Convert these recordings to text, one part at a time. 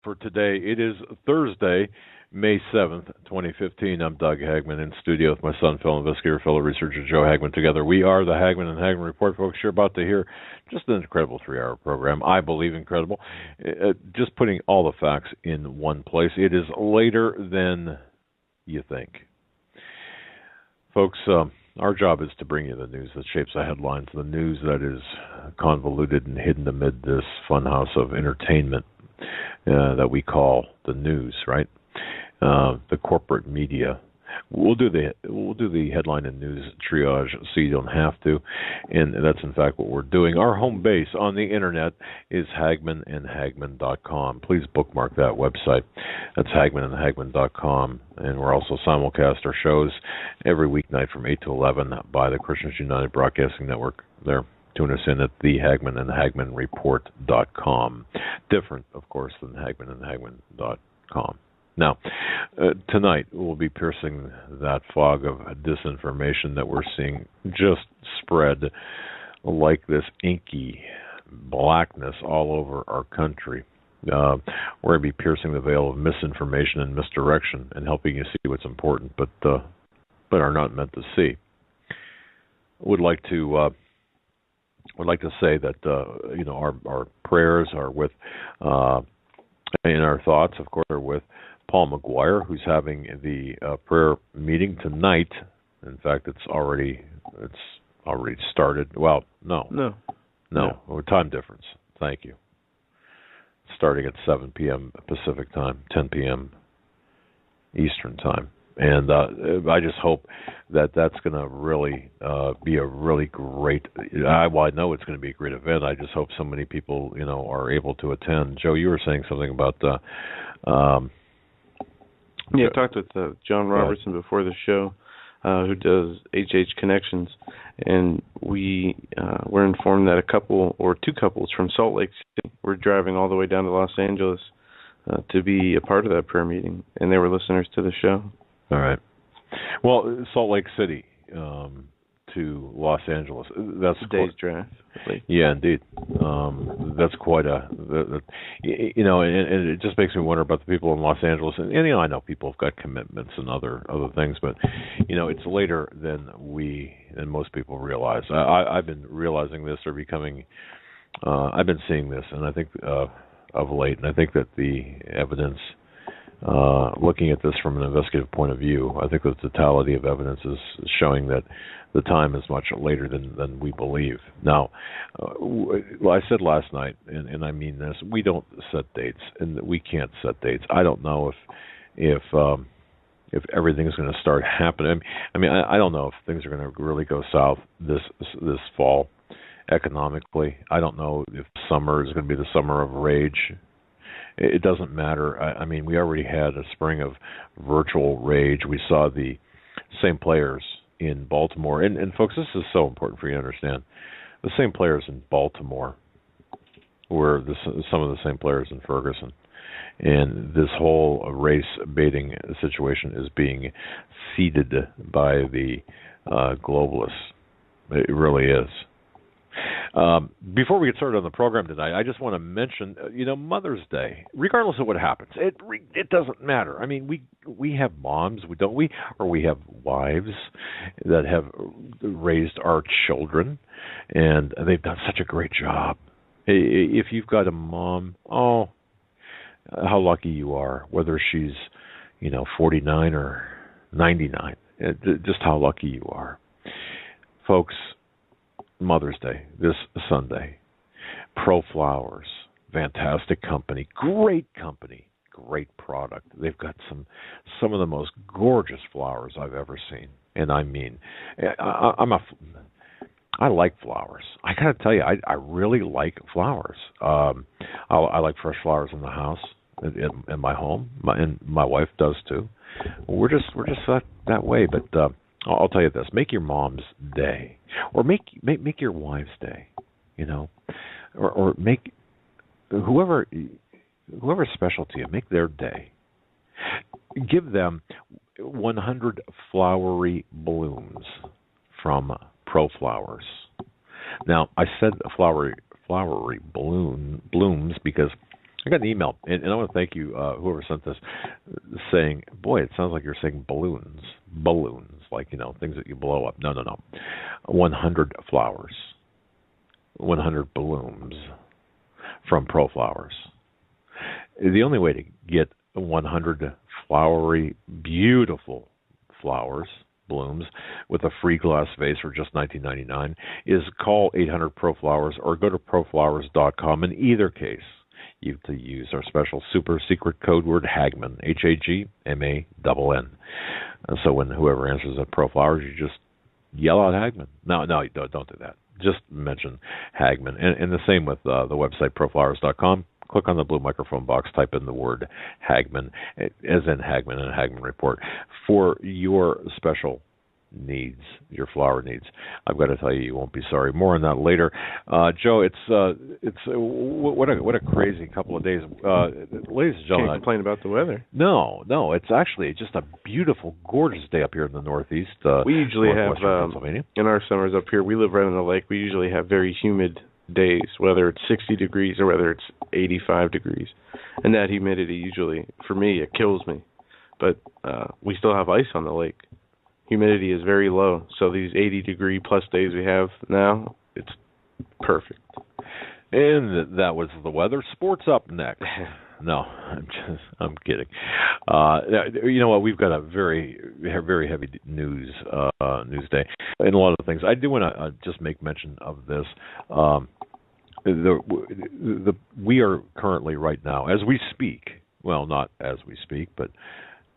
for today. It is Thursday, May 7th, 2015. I'm Doug Hagmann in studio with my son, fellow investigator, fellow researcher Joe Hagmann. Together we are the Hagmann and Hagmann Report. Folks, you're about to hear just an incredible 3-hour program. I believe incredible. Just putting all the facts in one place. It is later than you think. Folks, our job is to bring you the news that shapes the headlines, the news that is convoluted and hidden amid this funhouse of entertainment that we call the news, right? The corporate media. We'll do the headline and news triage so you don't have to, and that's in fact what we're doing. Our home base on the internet is hagmanandhagmann.com. Please bookmark that website. That's hagmanandhagmann.com, and we're also simulcast our shows every weeknight from 8 to 11 by the Christians United Broadcasting Network. There. Tune us in at the hagmanandhagmannreport.com. Different, of course, than hagmanandhagmann.com. Now, tonight we'll be piercing that fog of disinformation that we're seeing just spread like this inky blackness all over our country. We're going to be piercing the veil of misinformation and misdirection and helping you see what's important, but are not meant to see. Would like to say that our prayers are with, and our thoughts, of course, are with Paul McGuire, who's having the prayer meeting tonight. In fact, it's already started. Well, no, time difference. Thank you. Starting at 7 p.m. Pacific time, 10 p.m. Eastern time. And I just hope that that's going to really be a really great. I know it's going to be a great event. I just hope so many people, are able to attend. Joe, you were saying something about. I talked with John Robertson before the show, who does HH Connections, and we were informed that two couples from Salt Lake City were driving all the way down to Los Angeles to be a part of that prayer meeting, and they were listeners to the show. All right. Well, Salt Lake City to Los Angeles. That's a day's drive. Yeah, indeed. That's quite and it just makes me wonder about the people in Los Angeles. And I know people have got commitments and other things, but it's later than most people realize. I've been realizing this or becoming. I've been seeing this, and I think of late, and I think that the evidence. Looking at this from an investigative point of view, I think the totality of evidence is showing that the time is much later than we believe. Now, I said last night, and I mean this, we don't set dates, and we can't set dates. I don't know if everything is going to start happening. I don't know if things are going to really go south this fall economically. I don't know if summer is going to be the summer of rage. It doesn't matter. We already had a spring of virtual rage. We saw the same players in Baltimore. And folks, this is so important for you to understand. The same players in Baltimore were some of the same players in Ferguson. And this whole race-baiting situation is being seeded by the globalists. It really is. Before we get started on the program tonight, I just want to mention, Mother's Day. Regardless of what happens, it doesn't matter. We have moms, don't we? Or we have wives that have raised our children, and they've done such a great job. If you've got a mom, how lucky you are. Whether she's, 49 or 99, just how lucky you are, folks. Mother's Day, this Sunday. ProFlowers, fantastic company, great product. They've got some of the most gorgeous flowers I've ever seen, and I like flowers. I gotta tell you, I really like flowers. I like fresh flowers in the house, in my home, and my wife does too. We're just that way, but. I'll tell you this: make your mom's day, or make your wife's day, or make whoever's special to you, make their day. Give them 100 flowery blooms from ProFlowers. Now, I said flowery blooms because I got an email, and I want to thank you, whoever sent this, saying, boy, it sounds like you're saying balloons. Balloons, like, things that you blow up. No. 100 flowers. 100 blooms from ProFlowers. The only way to get 100 flowery, beautiful flowers, blooms, with a free glass vase for just $19.99 is call 800-PRO-FLOWERS or go to proflowers.com. In either case, you have to use our special super secret code word Hagmann, Hagmann. So when whoever answers at ProFlowers, you just yell out Hagmann. No, don't do that. Just mention Hagmann. And the same with the website proflowers.com. Click on the blue microphone box, type in the word Hagmann, as in Hagmann and Hagmann Report, for your special needs, your flower needs. I've got to tell you, you won't be sorry. More on that later. Joe, it's what a crazy couple of days. Ladies and gentlemen, can't complain about the weather. No, it's actually just a beautiful, gorgeous day up here in the Northeast. We usually have Pennsylvania. In our summers up here. We live right on the lake. We usually have very humid days, whether it's 60 degrees or whether it's 85 degrees, and that humidity usually, for me, it kills me. But we still have ice on the lake. Humidity is very low, so these 80-degree plus days we have now, it's perfect. And that was the weather. Sports up next. No, I'm kidding. You know what? We've got a very, very heavy news day, and a lot of things. I do want to just make mention of this. We are currently right now, as we speak. Well, not as we speak, but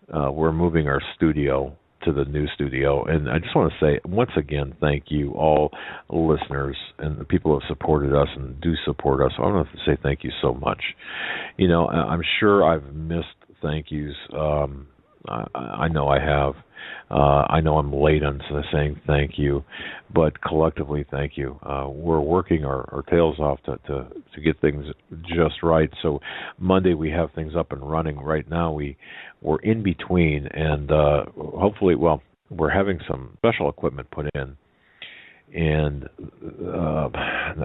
we're moving our studio to the new studio, and I just want to say once again, thank you all listeners and the people who have supported us and do support us. I want to say thank you so much. I'm sure I've missed thank yous. I know I have. I know I'm late on saying thank you, but collectively, thank you. We're working our tails off to get things just right. So Monday we have things up and running. Right now we're in between, and hopefully, we're having some special equipment put in, and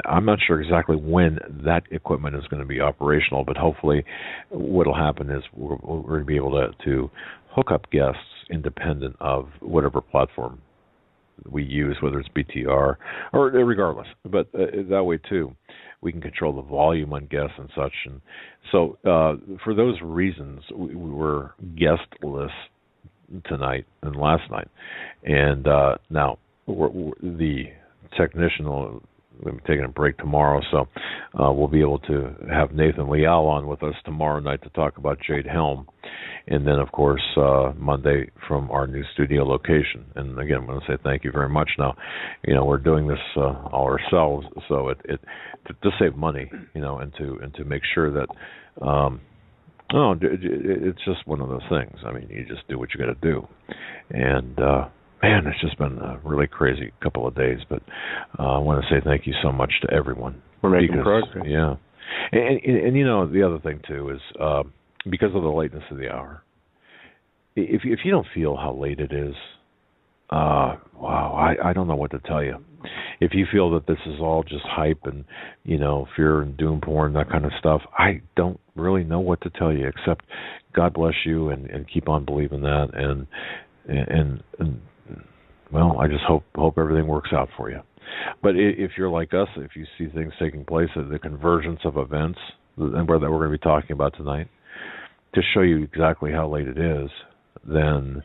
I'm not sure exactly when that equipment is going to be operational, but hopefully what will happen is we're going to be able to hook up guests independent of whatever platform we use, whether it's BTR or regardless. But that way, too, we can control the volume on guests and such. And so for those reasons, we were guestless tonight and last night. And now the technician will be taking a break tomorrow, so we'll be able to have Nathan Leal on with us tomorrow night to talk about Jade Helm. And then, of course, Monday from our new studio location. And again, I want to say thank you very much. Now, we're doing this all ourselves, so it to save money, and to make sure that it's just one of those things. I mean, you just do what you got to do, and man, it's just been a really crazy couple of days. But I want to say thank you so much to everyone. We're making progress. Yeah, and the other thing too is. Because of the lateness of the hour, if you don't feel how late it is, I don't know what to tell you. If you feel that this is all just hype and fear and doom porn, that kind of stuff, I don't really know what to tell you except God bless you and keep on believing that and I just hope everything works out for you. But if you're like us, if you see things taking place, the convergence of events, and that we're going to be talking about tonight, to show you exactly how late it is, then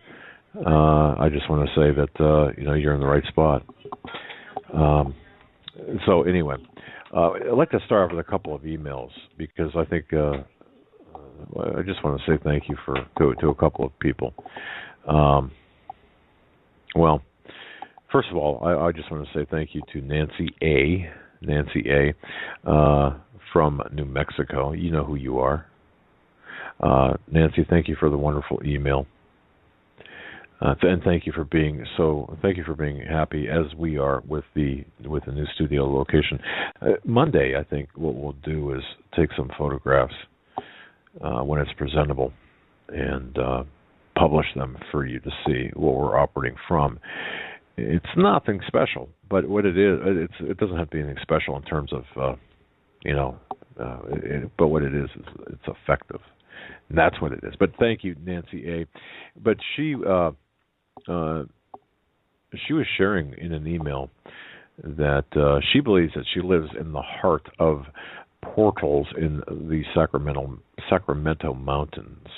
I just want to say that you're in the right spot. So anyway, I'd like to start off with a couple of emails because I think I just want to say thank you to a couple of people. First of all, I just want to say thank you to Nancy A. From New Mexico. You know who you are. Nancy, thank you for the wonderful email, and thank you for being happy as we are with the new studio location. Monday, I think what we'll do is take some photographs when it's presentable and publish them for you to see what we're operating from. It's nothing special, but what it is, it doesn't have to be anything special in terms of but what it is it's effective. And that's what it is. But thank you, Nancy A. But she was sharing in an email that she believes that she lives in the heart of portals in the Sacramento Mountains.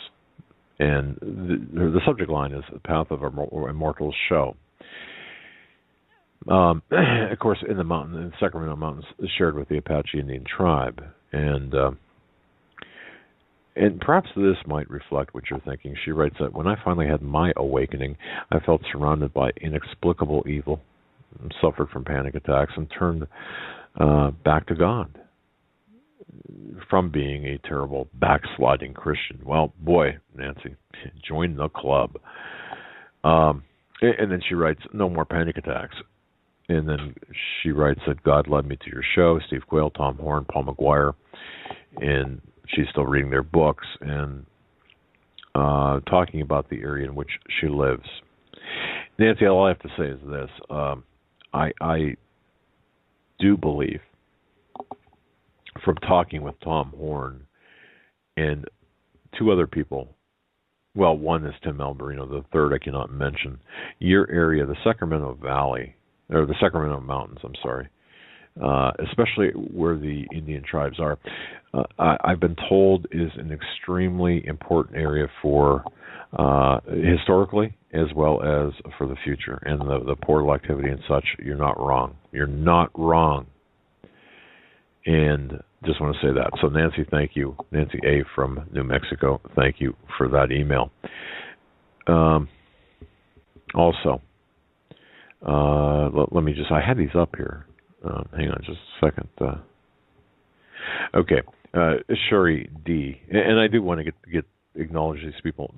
And the subject line is "The Path of Immortals Show." Of course, in the Sacramento Mountains, shared with the Apache Indian tribe, and perhaps this might reflect what you're thinking. She writes that when I finally had my awakening, I felt surrounded by inexplicable evil, suffered from panic attacks, and turned back to God from being a terrible backsliding Christian. Well, boy, Nancy, join the club. And then she writes, no more panic attacks. And then she writes that God led me to your show, Steve Quayle, Tom Horn, Paul McGuire, and she's still reading their books and talking about the area in which she lives. Nancy, all I have to say is this. I do believe, from talking with Tom Horn and two other people, well, one is Tim Alberino, the third I cannot mention, your area, the Sacramento Valley, or the Sacramento Mountains, I'm sorry, especially where the Indian tribes are, I've been told is an extremely important area for historically as well as for the future. And the portal activity and such, you're not wrong. You're not wrong. And just want to say that. So Nancy, thank you. Nancy A. from New Mexico, thank you for that email. Also, let me just, I had these up here. Hang on just a second. Okay. Sherry D. And I do want to get acknowledge these people,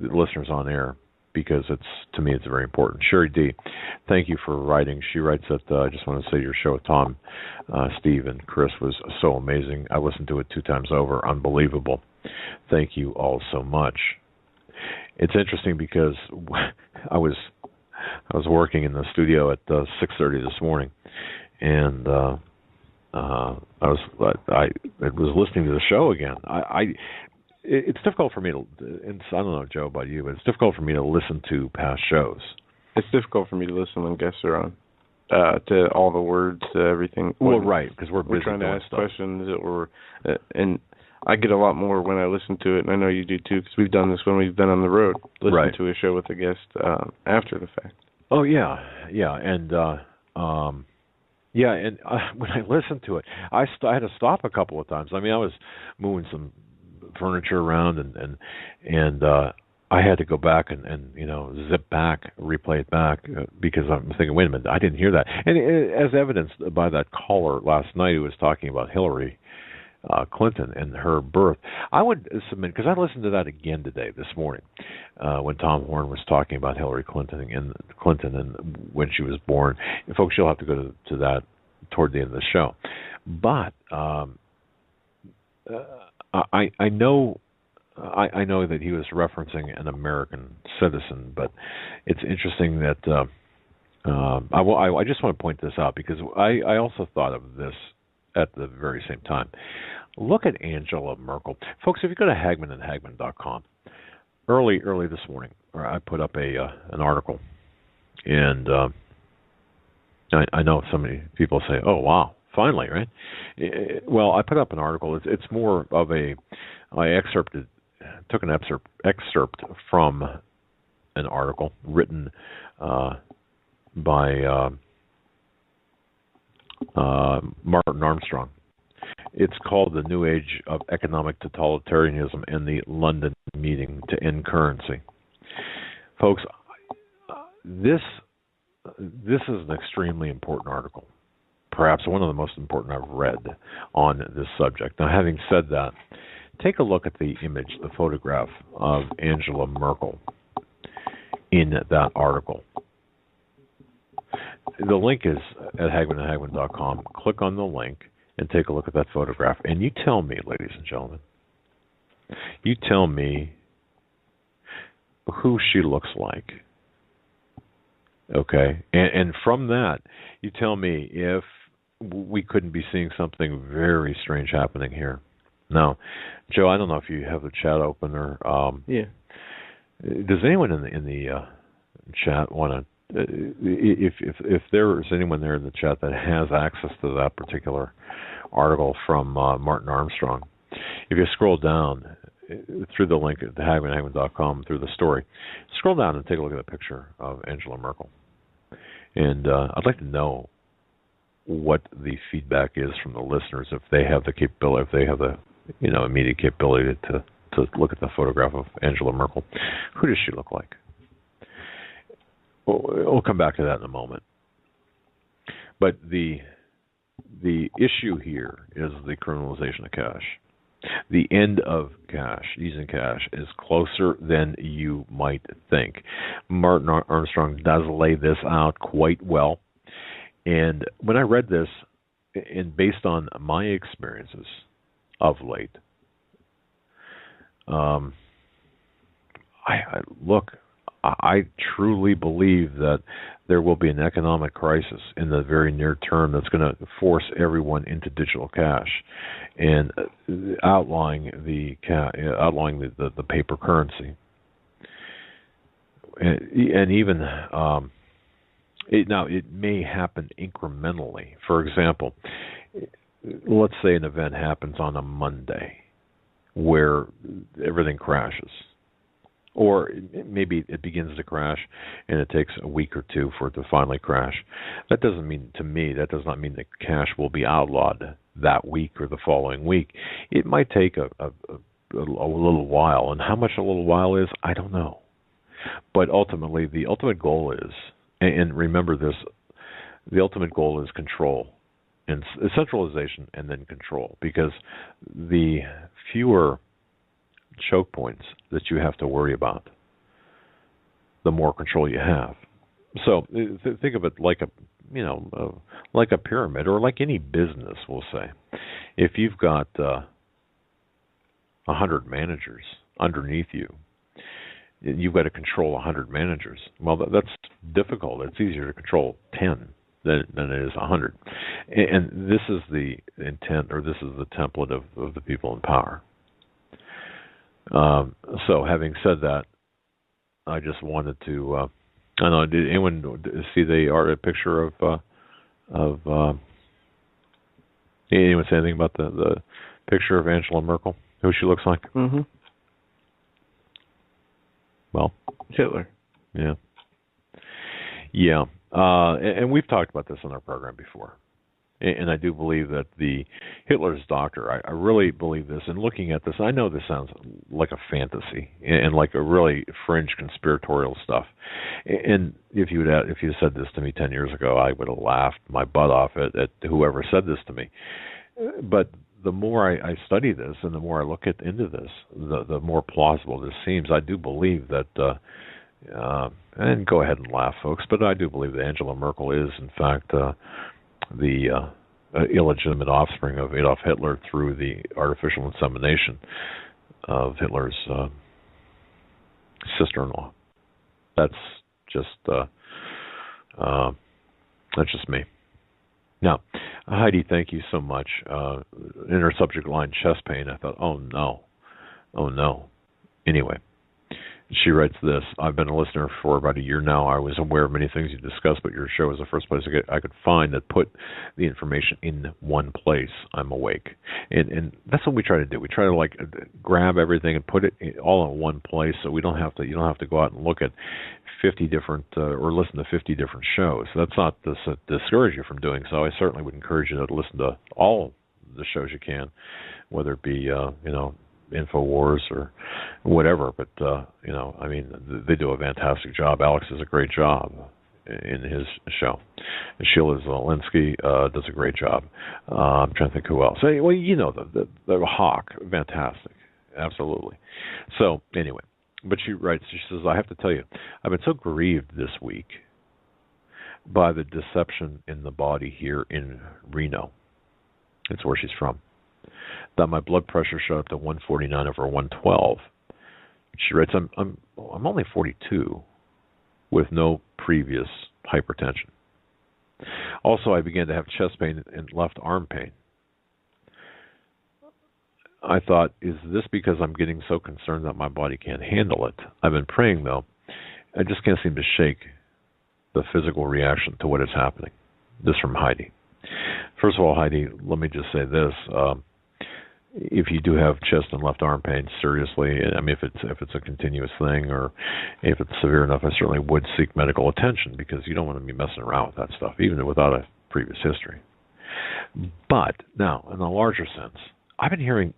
the listeners on air, because to me it's very important. Sherry D., thank you for writing. She writes that I just want to say your show with Tom, Steve, and Chris was so amazing. I listened to it 2 times over. Unbelievable. Thank you all so much. It's interesting because I was working in the studio at 6:30 this morning, and I was listening to the show again. It's difficult for me to, and I don't know, Joe, about you, but it's difficult for me to listen to past shows. It's difficult for me to listen when guests are on, to all the words, to everything. Well, right, because we're busy trying to ask stuff. questions, and I get a lot more when I listen to it, and I know you do too, because we've done this when we've been on the road, listen to a show with a guest after the fact. Oh yeah, and when I listened to it, I had to stop a couple of times. I mean, I was moving some furniture around, and I had to go back and zip back, replay it back, because I'm thinking, wait a minute, I didn't hear that. And as evidenced by that caller last night who was talking about Hillary Clinton and her birth, I would submit, because I listened to that again this morning, when Tom Horn was talking about Hillary Clinton and when she was born. And folks, you'll have to go to that toward the end of the show. But I know that he was referencing an American citizen, but it's interesting that I just want to point this out, because I also thought of this at the very same time. Look at Angela Merkel. Folks, if you go to hagmanhagmann.com, early this morning, I put up an article, and I know so many people say, oh, wow, finally, right? Well, I put up an article. It's more of I took an excerpt from an article written by Martin Armstrong. It's called The New Age of Economic Totalitarianism and the London Meeting to End Currency. Folks, this is an extremely important article, perhaps one of the most important I've read on this subject. Now, having said that, take a look at the image, the photograph of Angela Merkel in that article. The link is at hagmanhagmann.com. Click on the link and take a look at that photograph. And you tell me, ladies and gentlemen, you tell me who she looks like. Okay? And from that, you tell me if we couldn't be seeing something very strange happening here. Now, Joe, I don't know if you have the chat open or Yeah. does anyone in the chat want to? If there is anyone there in the chat that has access to that particular article from Martin Armstrong, if you scroll down through the link at hagmanhagmann.com through the story, scroll down and take a look at the picture of Angela Merkel. And I'd like to know what the feedback is from the listeners, if they have the capability, if they have the immediate capability to look at the photograph of Angela Merkel. Who does she look like? We'll come back to that in a moment. But the issue here is the criminalization of cash. The end of cash, using cash, is closer than you might think. Martin Armstrong does lay this out quite well. And when I read this, and based on my experiences of late, I truly believe that there will be an economic crisis in the very near term that's going to force everyone into digital cash, and outlawing the paper currency, and even it may happen incrementally. For example, let's say an event happens on a Monday where everything crashes. Or maybe it begins to crash and it takes a week or two for it to finally crash. That does not mean that cash will be outlawed that week or the following week. It might take a little while. And how much a little while is, I don't know. But ultimately, the ultimate goal is, and remember this, the ultimate goal is control. And centralization and then control. Because the fewer choke points that you have to worry about, the more control you have. So think of it like a pyramid, or like any business. We'll say, if you've got 100 managers underneath you, you've got to control 100 managers. Well, that's difficult. It's easier to control 10 than it is 100. And this is the intent, or this is the template of the people in power. So, having said that, I just wanted to. I don't know. Did anyone see a picture of? Anyone say anything about the picture of Angela Merkel? Who she looks like? Mm-hmm. Well, Hitler. Yeah. Yeah. And we've talked about this on our program before. And I do believe that Hitler's doctor, I really believe this. And looking at this, I know this sounds like a fantasy and like a really fringe conspiratorial stuff. And if you had said this to me 10 years ago, I would have laughed my butt off at whoever said this to me. But the more I study this and the more I look into this, the more plausible this seems. I do believe that, and go ahead and laugh, folks, but I do believe that Angela Merkel is, in fact, the illegitimate offspring of Adolf Hitler through the artificial insemination of Hitler's sister-in-law. That's just me. Now, Heidi, thank you so much. In her subject line, chest pain, I thought, oh no. Anyway, she writes this: I've been a listener for about a year now. I was aware of many things you discussed, but your show was the first place I could find that put the information in one place. I'm awake. And that's what we try to do. We try to grab everything and put it all in one place, so you don't have to go out and look at 50 different or listen to 50 different shows. That's not to discourage you from doing so. I certainly would encourage you to listen to all the shows you can, whether it be InfoWars or whatever, but they do a fantastic job. Alex does a great job in his show. Sheila Zelinsky does a great job. I'm trying to think who else. Well, the Hawk, fantastic, absolutely. So anyway, but she writes. She says, I have to tell you, I've been so grieved this week by the deception in the body here in Reno. It's where she's from. That my blood pressure shot up to 149 over 112. She writes, I'm only 42 with no previous hypertension. Also, I began to have chest pain and left arm pain. I thought, is this because I'm getting so concerned that my body can't handle it? I've been praying, though. I just can't seem to shake the physical reaction to what is happening. This from Heidi. First of all, Heidi, let me just say this. If you do have chest and left arm pain, seriously, I mean, if it's a continuous thing or if it's severe enough, I certainly would seek medical attention, because you don't want to be messing around with that stuff, even without a previous history. But now, in a larger sense, I've been hearing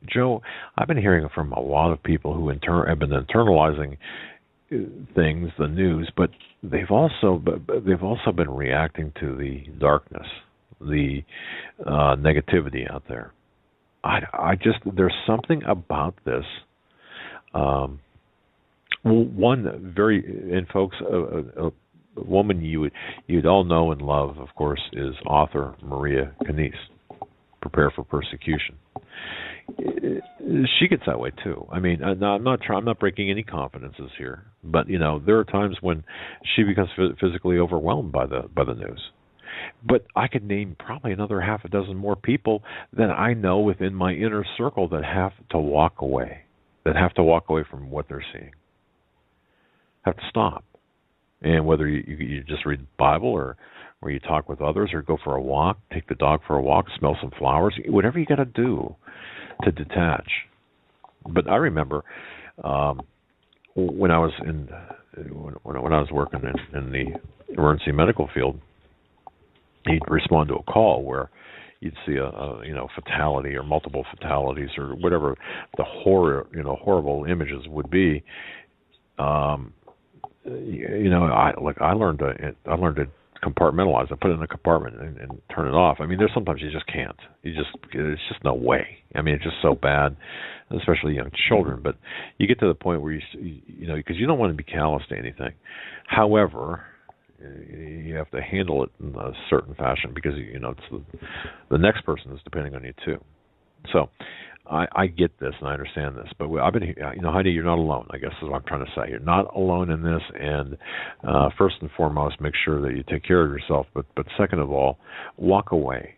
from a lot of people who have been internalizing things, the news, but they've also been reacting to the darkness, the negativity out there. I just, there's something about this. One very, and folks, a woman you'd all know and love, of course, is author Maria Canisse. Prepare for Persecution. She gets that way too. I mean, I'm not breaking any confidences here, but there are times when she becomes physically overwhelmed by the news. But I could name probably another half a dozen more people that I know within my inner circle that have to walk away from what they're seeing. Have to stop. And whether you just read the Bible, or you talk with others, or go for a walk, take the dog for a walk, smell some flowers, whatever you got to do to detach. But I remember when I was when I was working in the emergency medical field, you'd respond to a call where you'd see a fatality or multiple fatalities or whatever the horrible images would be. I learned to compartmentalize. I put it in a compartment and turn it off. I mean, there's sometimes you just can't. It's just no way. I mean, it's just so bad, especially young children. But you get to the point where because you don't want to be callous to anything. However, you have to handle it in a certain fashion, because it's the next person is depending on you too. So I get this and I understand this, but I've been, Heidi, you're not alone. I guess is what I'm trying to say. You're not alone in this, and first and foremost, make sure that you take care of yourself. But second of all, walk away,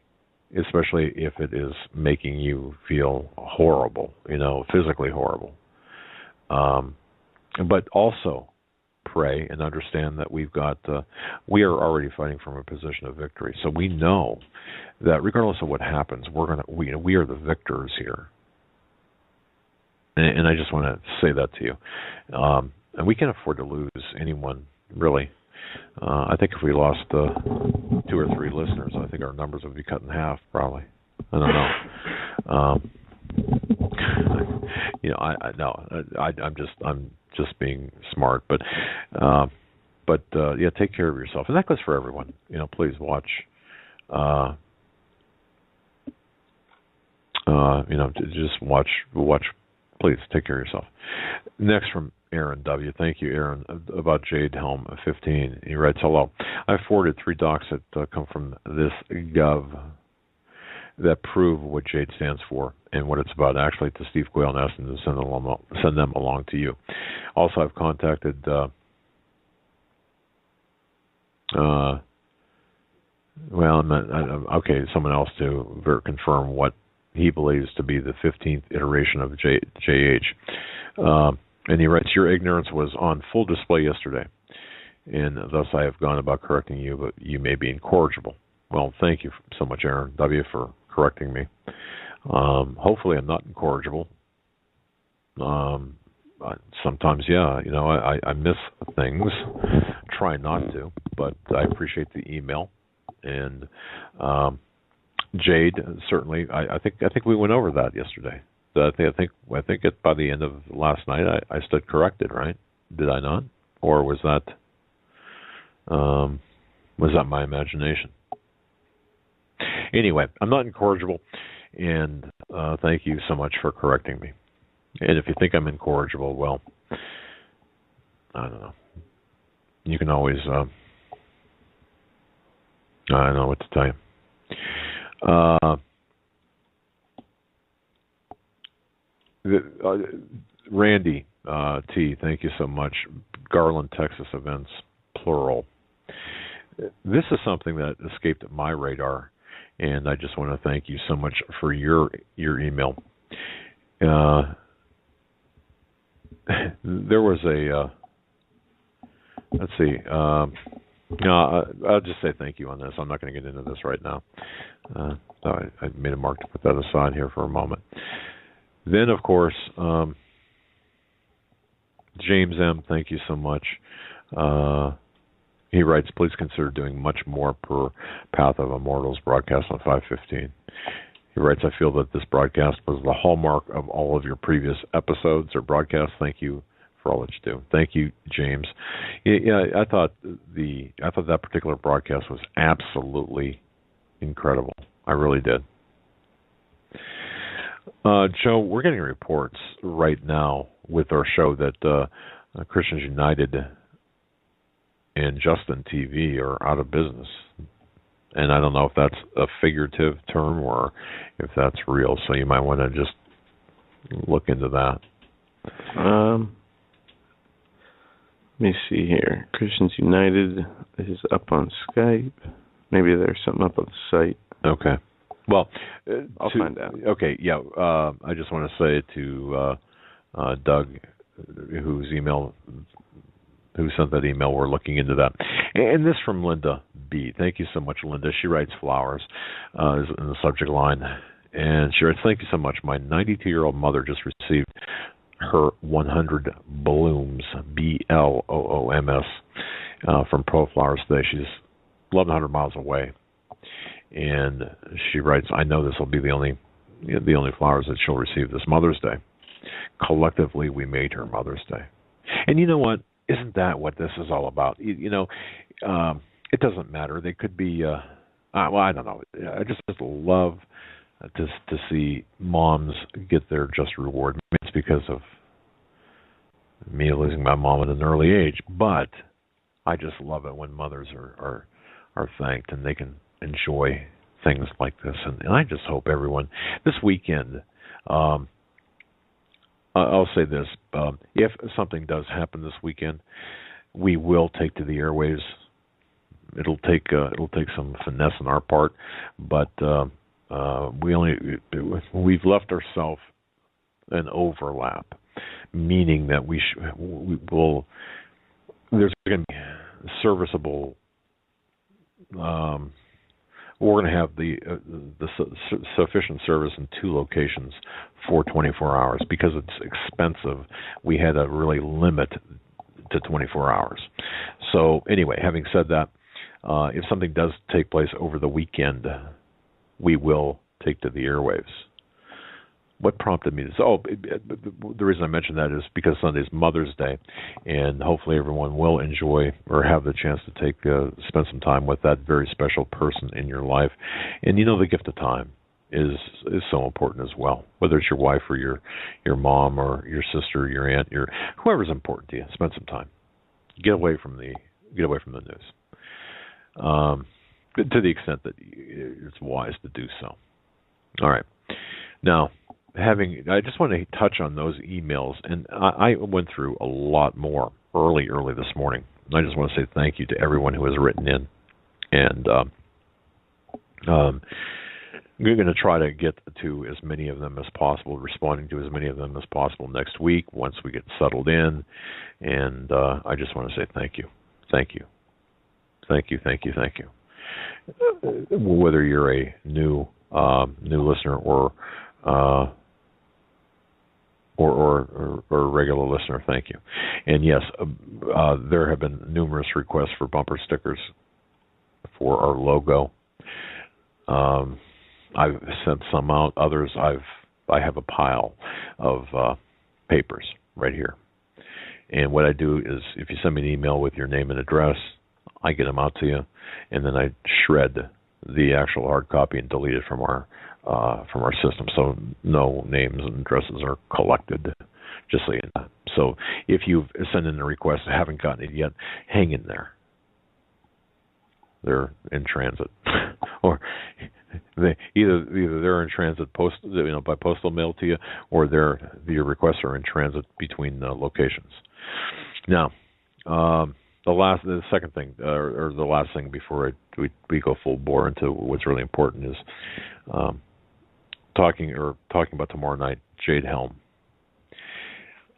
especially if it is making you feel horrible, physically horrible. But also pray and understand that we are already fighting from a position of victory. So we know that regardless of what happens, we are the victors here. And I just want to say that to you. And we can't afford to lose anyone, really. I think if we lost 2 or 3 listeners, I think our numbers would be cut in half, probably. I don't know. I'm just being smart, but take care of yourself, and that goes for everyone. Please watch. Just watch. Please take care of yourself. Next from Aaron W. Thank you, Aaron, about Jade Helm 15. He writes, hello. I forwarded 3 docs that come from this gov that prove what Jade stands for and what it's about, actually, to Steve Quayle and asked him to send them along to you. Also, I've contacted someone else to confirm what he believes to be the 15th iteration of JH. And he writes, your ignorance was on full display yesterday, and thus I have gone about correcting you, but you may be incorrigible. Well, thank you so much, Aaron W., for correcting me. Hopefully I'm not incorrigible. Sometimes, I miss things. Try not to, but I appreciate the email. And Jade, certainly, I think we went over that yesterday. I think by the end of last night I stood corrected, right? Did I not? Or was that my imagination? Anyway, I'm not incorrigible, and thank you so much for correcting me. And if you think I'm incorrigible, well, I don't know. You can always, I don't know what to tell you. Randy T., thank you so much. Garland, Texas events, plural. This is something that escaped my radar, and I just want to thank you so much for your email. There was a let's see. No, I'll just say thank you on this. I'm not going to get into this right now. I made a mark to put that aside here for a moment. Then, of course, James M., thank you so much. He writes, please consider doing much more per Path of Immortals broadcast on 515. He writes, I feel that this broadcast was the hallmark of all of your previous episodes or broadcasts. Thank you for all that you do. Thank you, James. Yeah, I thought that particular broadcast was absolutely incredible. I really did. Joe, we're getting reports right now with our show that Christians United and Justin TV are out of business. And I don't know if that's a figurative term or if that's real. So you might want to just look into that. Let me see here. Christians United is up on Skype. Maybe there's something up on the site. Okay. Well, I'll find out. Okay, yeah. I just want to say to Doug, who sent that email, we're looking into that. And this from Linda B. Thank you so much, Linda. She writes flowers is in the subject line. And she writes, thank you so much. My 92-year-old mother just received her 100 blooms, BLOOMS, from Pro Flowers today. She's 1,100 miles away. And she writes, I know this will be the only flowers that she'll receive this Mother's Day. Collectively, we made her Mother's Day. And you know what? Isn't that what this is all about? It doesn't matter. They could be, I don't know. I just love to see moms get their just reward. It's because of me losing my mom at an early age, but I just love it when mothers are thanked and they can enjoy things like this. And I just hope everyone this weekend. I'll say this: if something does happen this weekend, we will take to the airwaves. It'll take some finesse on our part, but we've left ourselves an overlap, meaning that we will. There's going to be serviceable. We're going to have the sufficient service in 2 locations for 24 hours because it's expensive. We had to really limit to 24 hours. So anyway, having said that, if something does take place over the weekend, we will take to the airwaves. What prompted me to say, the reason I mentioned that is because Sunday's Mother's Day, and hopefully everyone will enjoy or have the chance to spend some time with that very special person in your life. And the gift of time is so important as well. Whether it's your wife or your mom or your sister, your aunt, whoever's important to you, spend some time. Get away from the news. To the extent that it's wise to do so. All right. Now, I just want to touch on those emails, and I went through a lot more early this morning. I just want to say thank you to everyone who has written in, and we're going to try to get to as many of them as possible, responding to as many of them as possible next week once we get settled in, and I just want to say thank you. Whether you're a new listener or a regular listener, thank you. And yes, there have been numerous requests for bumper stickers for our logo. I've sent some out. Others, I have a pile of papers right here. And what I do is, if you send me an email with your name and address, I get them out to you, and then I shred the actual hard copy and delete it from our system, so no names and addresses are collected. Just so you know. So if you've sent in a request and haven't gotten it yet, hang in there. They're in transit, or either they're in transit by postal mail to you, or your requests are in transit between locations. Now, the second thing, or the last thing before we go full bore into what's really important is talking about tomorrow night, Jade Helm.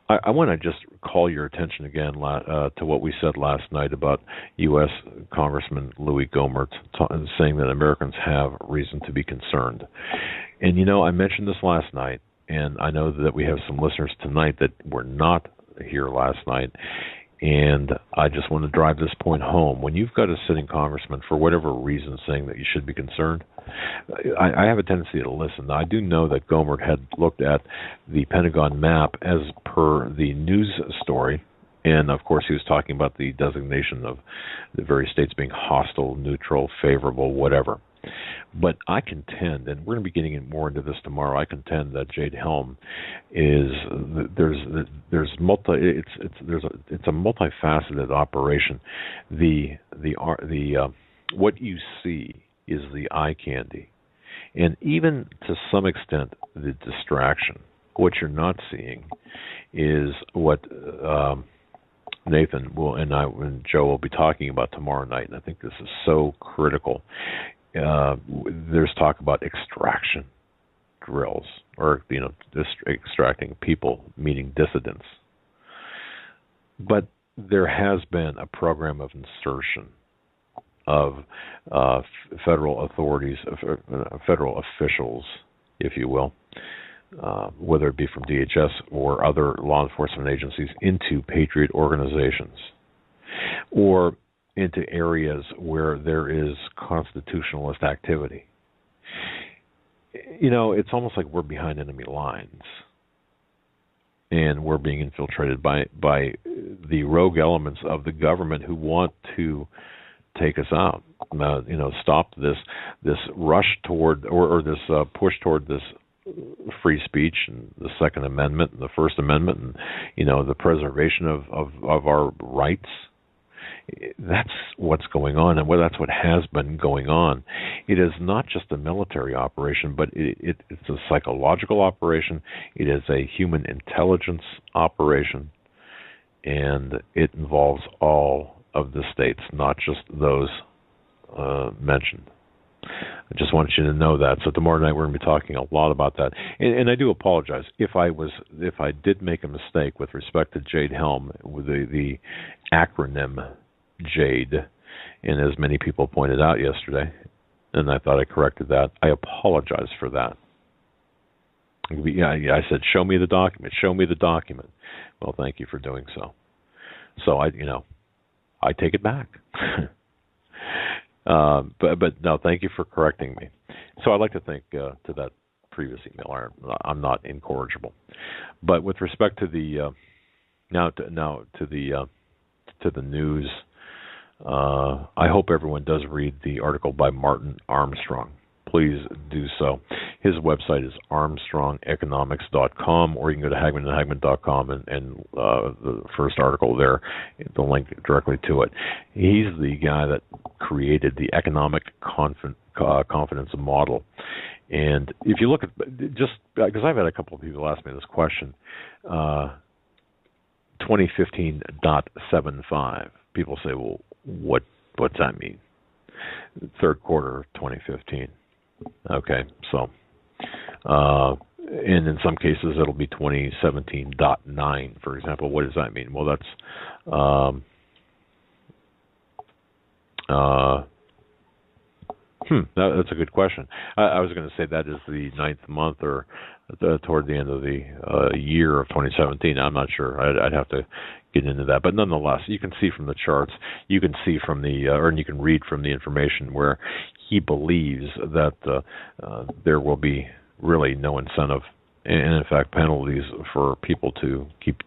I want to just call your attention again to what we said last night about U.S. Congressman Louis Gohmert saying that Americans have reason to be concerned. And, I mentioned this last night, and I know that we have some listeners tonight that were not here last night, and I just want to drive this point home. When you've got a sitting congressman, for whatever reason, saying that you should be concerned, I have a tendency to listen. Now, I do know that Gohmert had looked at the Pentagon map as per the news story, and of course he was talking about the designation of the various states being hostile, neutral, favorable, whatever. But I contend, and we're going to be getting more into this tomorrow, I contend that Jade Helm is it's a multifaceted operation. What you see is the eye candy, and even to some extent the distraction. What you're not seeing is what Nathan and Joe will be talking about tomorrow night, and I think this is so critical. There's talk about extraction drills, or extracting people, meaning dissidents. But there has been a program of insertion of federal authorities, federal officials, if you will, whether it be from DHS or other law enforcement agencies, into patriot organizations, or into areas where there is constitutionalist activity. It's almost like we're behind enemy lines, and we're being infiltrated by the rogue elements of the government who want to take us out. Stop this rush toward, or this push toward this free speech and the Second Amendment and the First Amendment, and the preservation of our rights. That's what's going on, and that's what has been going on. It is not just a military operation, but it's a psychological operation. It is a human intelligence operation, and it involves all of the states, not just those mentioned. I just want you to know that. So tomorrow night we're going to be talking a lot about that. And I do apologize if I did make a mistake with respect to Jade Helm, with the acronym JADE, and as many people pointed out yesterday, and I thought I corrected that. I apologize for that. I said, show me the document. Show me the document. Well, thank you for doing so. So I take it back. But no, thank you for correcting me. So I'd like to think to that previous email, I'm not incorrigible. But with respect to the now to the news, I hope everyone does read the article by Martin Armstrong. Please do so. His website is armstrongeconomics.com, or you can go to hagmanhagmann.com and the first article there, the link directly to it. He's the guy that created the economic confidence model. And if you look at, just because I've had a couple of people ask me this question, 2015.75. People say, well, what's that mean? Third quarter of 2015. Okay, so, and in some cases it'll be 2017.9, for example. What does that mean? Well, that's that's a good question. I was going to say that is the ninth month, or toward the end of the year of 2017. I'm not sure. I'd have to get into that. But nonetheless, you can see from the charts, you can see from the, or you can read from the information where he believes that there will be really no incentive, and in fact penalties for people to keep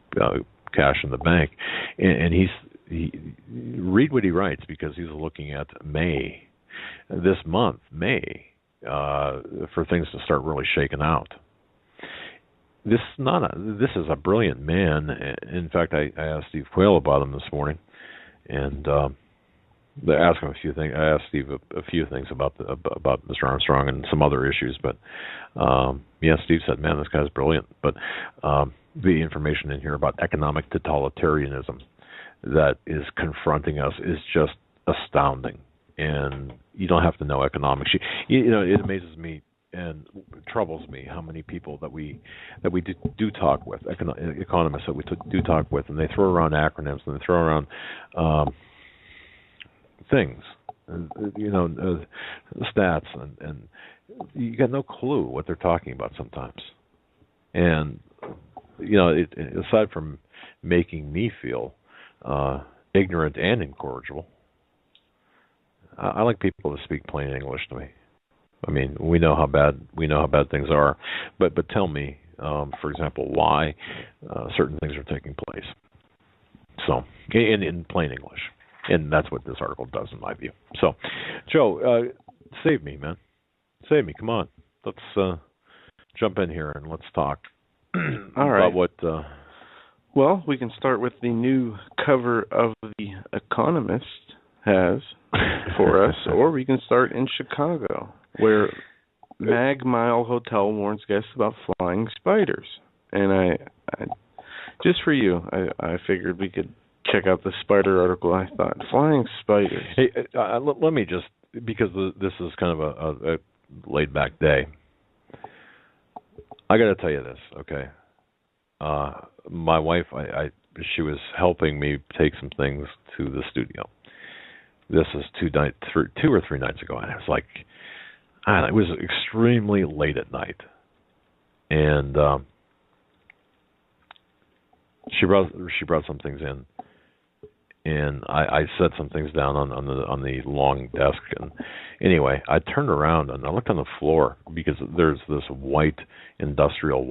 cash in the bank. And he read what he writes, because he's looking at May, this month, May, for things to start really shaking out. This is a brilliant man. In fact, I asked Steve Quayle about him this morning, and I asked him a few things. I asked Steve a few things about Mr. Armstrong and some other issues. But Steve said, "Man, this guy's brilliant." But the information in here about economic totalitarianism, that is confronting us is just astounding. And you don't have to know economics. It amazes me and troubles me how many people that we do talk with, economists that we do talk with, and they throw around acronyms and they throw around things, stats, and you got no clue what they're talking about sometimes. And aside from making me feel ignorant and incorrigible, I like people to speak plain English to me. I mean, we know how bad things are, but tell me, for example, why certain things are taking place. So, in plain English, and that's what this article does, in my view. So, Joe, save me, man, save me. Come on, let's jump in here and let's talk. All right. About what. Well, we can start with the new cover of The Economist has for us, or we can start in Chicago, where Mag Mile Hotel warns guests about flying spiders. And I just for you, I figured we could check out the spider article. I thought, flying spiders. Hey, let me just, because this is kind of a laid-back day, I got to tell you this, okay? My wife, she was helping me take some things to the studio. This is 2 or 3 nights ago, and it was like, it was extremely late at night, and she brought some things in, and I set some things down on the long desk, and anyway, I turned around and I looked on the floor because there's this industrial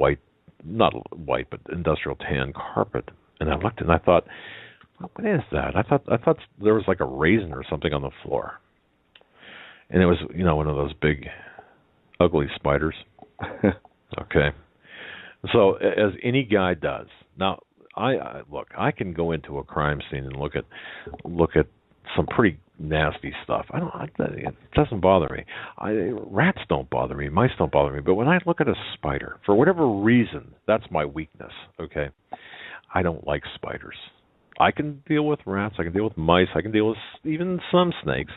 tan carpet, and I looked and I thought, what is that? I thought there was like a raisin or something on the floor, and it was one of those big, ugly spiders. Okay, so as any guy does now. I can go into a crime scene and look at some pretty nasty stuff. It doesn't bother me. Rats don't bother me. Mice don't bother me. But when I look at a spider, for whatever reason, that's my weakness. Okay, I don't like spiders. I can deal with rats. I can deal with mice. I can deal with even some snakes.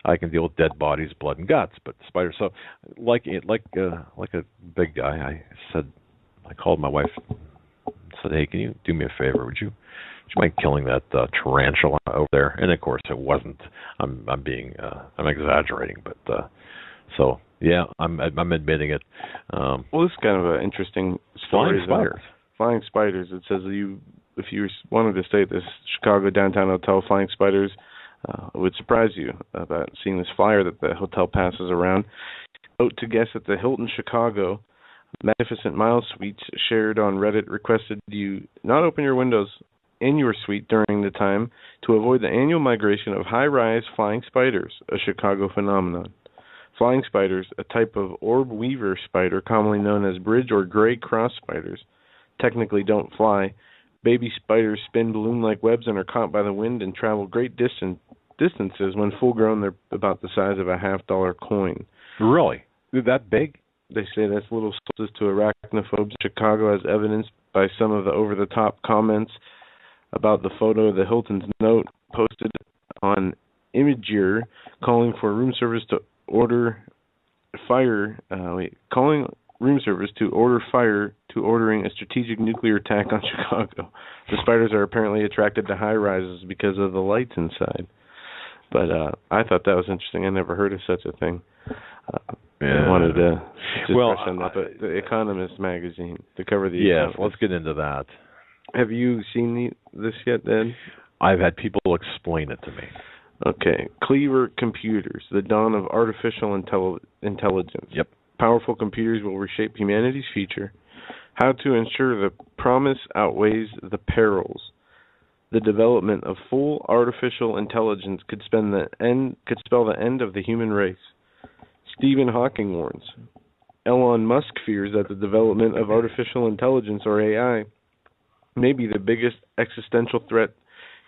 I can deal with dead bodies, blood and guts. But spiders. So, like a big guy, I called my wife. Said, hey, can you do me a favor? Would you mind killing that tarantula over there? And of course, it wasn't. I'm exaggerating, but so yeah, I'm admitting it. Well, this is kind of an interesting story. Flying spiders. It says if you wanted to stay at this Chicago downtown hotel, flying spiders would surprise you about seeing this flyer that the hotel passes around. Note to guests at the Hilton Chicago Magnificent Mile Suites shared on Reddit requested you not open your windows in your suite during the time to avoid the annual migration of high-rise flying spiders, a Chicago phenomenon. Flying spiders, a type of orb weaver spider commonly known as bridge or gray cross spiders, technically don't fly. Baby spiders spin balloon-like webs and are caught by the wind and travel great distances. When full-grown, they're about the size of a $50 coin. Really? They're that big? They say that's little sources to arachnophobes. Chicago, as evidenced by some of the over-the-top comments about the photo of the Hilton's note posted on Imageer, calling for room service to order fire. Calling room service to order fire to ordering a strategic nuclear attack on Chicago. The spiders are apparently attracted to high rises because of the lights inside. But I thought that was interesting. I never heard of such a thing. I wanted to just brush on that. But the Economist magazine, to cover the Economist. Let's get into that. Have you seen this yet, Ed? I've had people explain it to me. Okay. Cleaver computers, the dawn of artificial intelligence. Yep. Powerful computers will reshape humanity's future. How to ensure the promise outweighs the perils. The development of full artificial intelligence could spell the end of the human race. Stephen Hawking warns. Elon Musk fears that the development of artificial intelligence, or AI, may be the biggest existential threat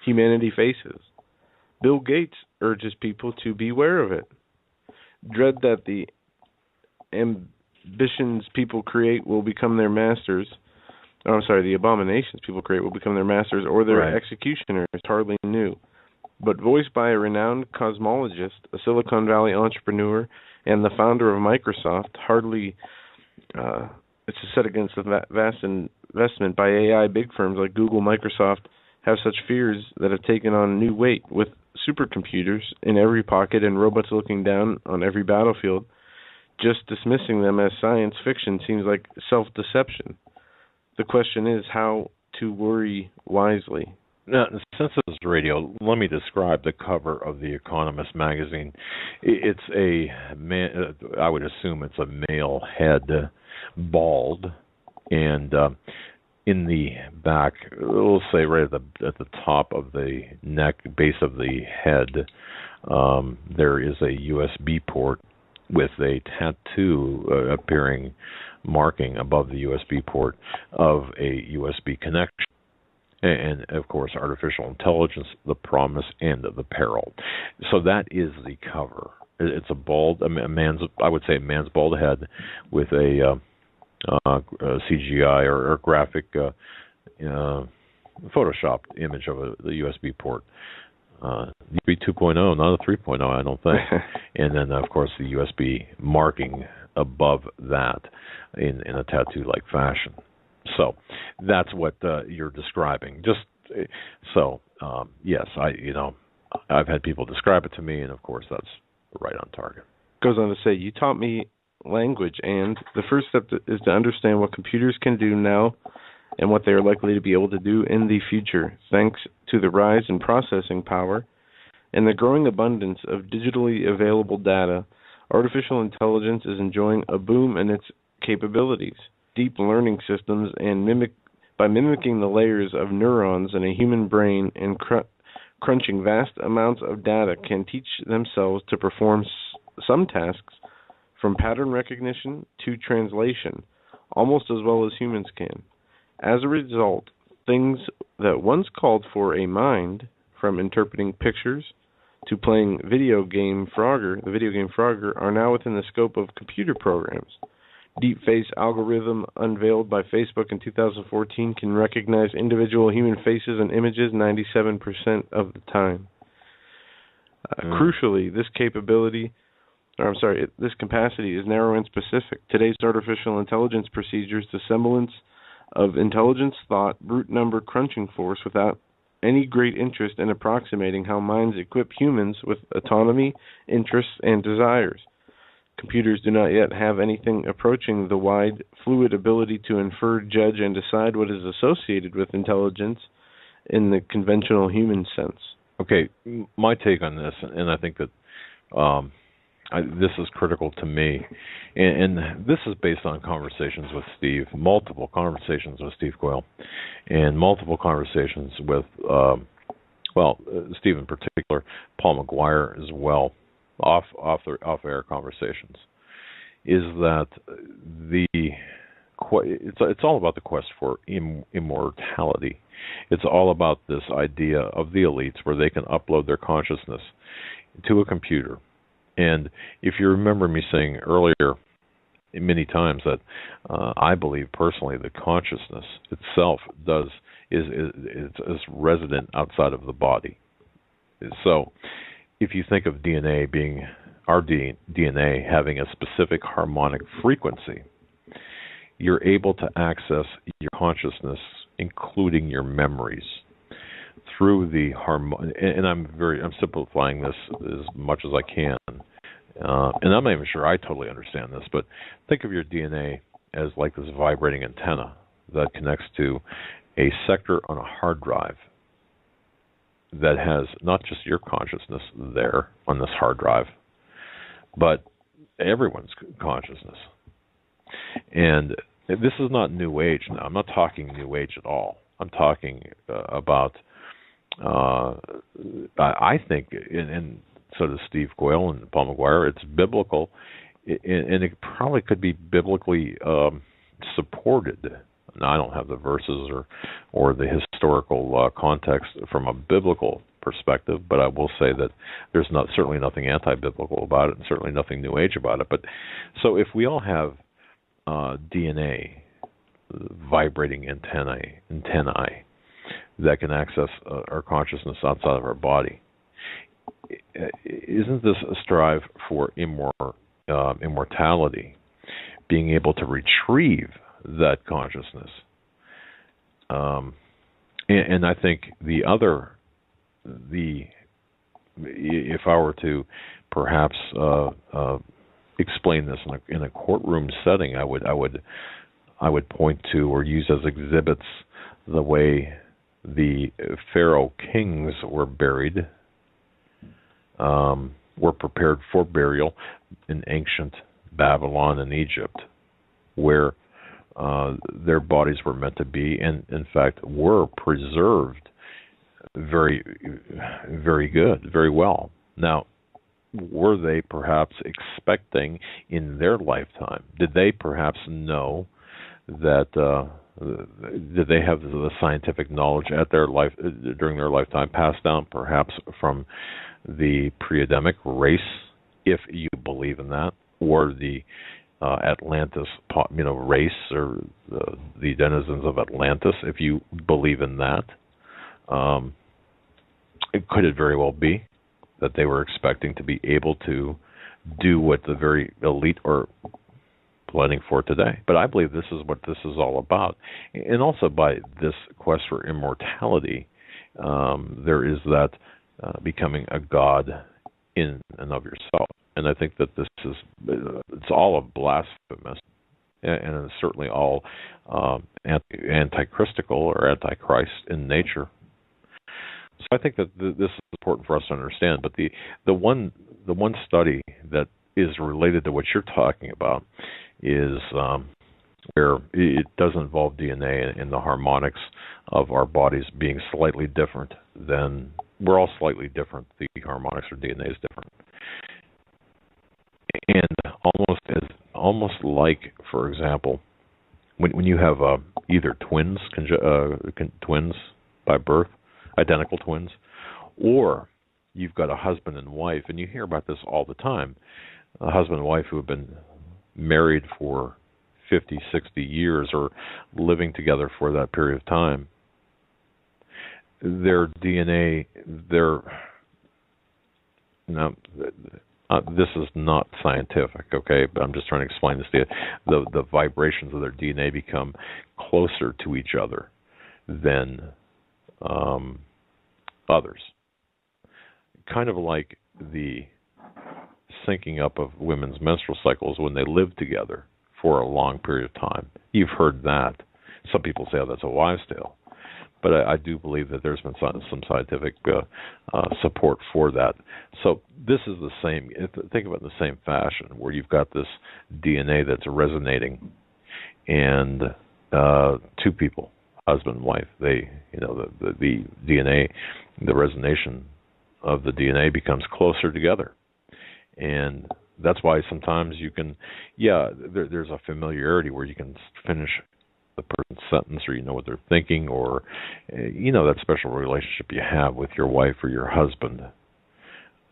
humanity faces. Bill Gates urges people to beware of it. Dread that the ambitions people create will become their masters. the abominations people create will become their masters or their Right. executioners. Hardly new, but voiced by a renowned cosmologist, a Silicon Valley entrepreneur, and the founder of Microsoft. Hardly, it's set against the vast investment by AI. Big firms like Google, Microsoft have such fears that have taken on new weight, with supercomputers in every pocket and robots looking down on every battlefield. Just dismissing them as science fiction seems like self-deception. The question is how to worry wisely. Now, since this is radio, let me describe the cover of the Economist magazine. It's a man. I would assume it's a male head, bald, and in the back, we'll say right at the top of the neck, base of the head, there is a USB port with a tattoo appearing, marking above the USB port of a USB connection. And, of course, artificial intelligence, the promise, and the peril. So that is the cover. It's a bald, a man's bald head with a CGI or graphic photoshopped image of the USB port. USB 2.0, not a 3.0, I don't think. And then, of course, the USB marking above that in a tattoo-like fashion. So that's what you're describing. Yes, I've had people describe it to me, and of course that's right on target. Goes on to say, you taught me language, and the first step is to understand what computers can do now and what they are likely to be able to do in the future, thanks to the rise in processing power and the growing abundance of digitally available data. Artificial intelligence is enjoying a boom in its capabilities. Deep learning systems by mimicking the layers of neurons in a human brain and crunching vast amounts of data can teach themselves to perform some tasks, from pattern recognition to translation, almost as well as humans can. As a result, things that once called for a mind, from interpreting pictures to playing the video game Frogger, are now within the scope of computer programs. Deepface algorithm unveiled by Facebook in 2014 can recognize individual human faces and images 97% of the time. Crucially, this capacity is narrow and specific. Today's artificial intelligence procedures the semblance of intelligence, thought, brute number crunching force without any great interest in approximating how minds equip humans with autonomy, interests, and desires. Computers do not yet have anything approaching the wide, fluid ability to infer, judge, and decide what is associated with intelligence in the conventional human sense. Okay, my take on this, and I think that this is critical to me, and this is based on conversations with Steve, multiple conversations with Steve Coyle, and multiple conversations with, Steve in particular, Paul McGuire as well, off-air conversations, is that it's all about the quest for immortality. It's all about this idea of the elites where they can upload their consciousness to a computer. And if you remember me saying earlier many times that I believe personally the consciousness itself is resident outside of the body. So if you think of DNA being our DNA having a specific harmonic frequency, you're able to access your consciousness, including your memories, through the and I'm simplifying this as much as I can, and I'm not even sure I totally understand this, but think of your DNA as like this vibrating antenna that connects to a sector on a hard drive that has not just your consciousness there on this hard drive, but everyone's consciousness. And this is not New Age now. I'm not talking New Age at all. I'm talking about, I think, and so does Steve Coyle and Paul McGuire, it's biblical, and it probably could be biblically supported. Now, I don't have the verses or the historical context from a biblical perspective, but I will say that there's certainly nothing anti-biblical about it, and certainly nothing New Age about it. But so if we all have DNA vibrating antennae that can access our consciousness outside of our body. Isn't this a strive for immortality, being able to retrieve that consciousness? And I think if I were to perhaps explain this in a courtroom setting, I would point to or use as exhibits the way the pharaoh kings were buried, were prepared for burial in ancient Babylon and Egypt, where their bodies were meant to be, and in fact were preserved very, very good, very well. Now, were they perhaps expecting in their lifetime? Did they perhaps know that? Did they have the scientific knowledge during their lifetime passed down, perhaps from the pre-Adamic race, if you believe in that, or the Atlantis, race, or the denizens of Atlantis, if you believe in that? Could it very well be that they were expecting to be able to do what the very elite are planning for today? But I believe this is what this is all about. And also by this quest for immortality, there is that becoming a god in and of yourself. And I think that this is, it's all blasphemous, and it's certainly all anti-Christical or anti-Christ in nature. So I think that this is important for us to understand. But the one study that is related to what you're talking about is where it does involve DNA and the harmonics of our bodies being slightly different than, we're all slightly different. The harmonics or DNA is different. And almost like, for example, when you have either twins by birth, identical twins, or you've got a husband and wife, and you hear about this all the time, a husband and wife who have been married for 50, 60 years or living together for that period of time, their DNA, this is not scientific, okay, but I'm just trying to explain this to you. The vibrations of their DNA become closer to each other than others. Kind of like the syncing up of women's menstrual cycles when they live together for a long period of time. You've heard that. Some people say, oh, that's a wives' tale. But I do believe that there's been some scientific support for that. So this is the same, think of it in the same fashion, where you've got this DNA that's resonating, and two people, husband and wife, they, the DNA, the resonation of the DNA becomes closer together. And that's why sometimes you can, there's a familiarity where you can finish the person's sentence, or you know what they're thinking, or that special relationship you have with your wife or your husband.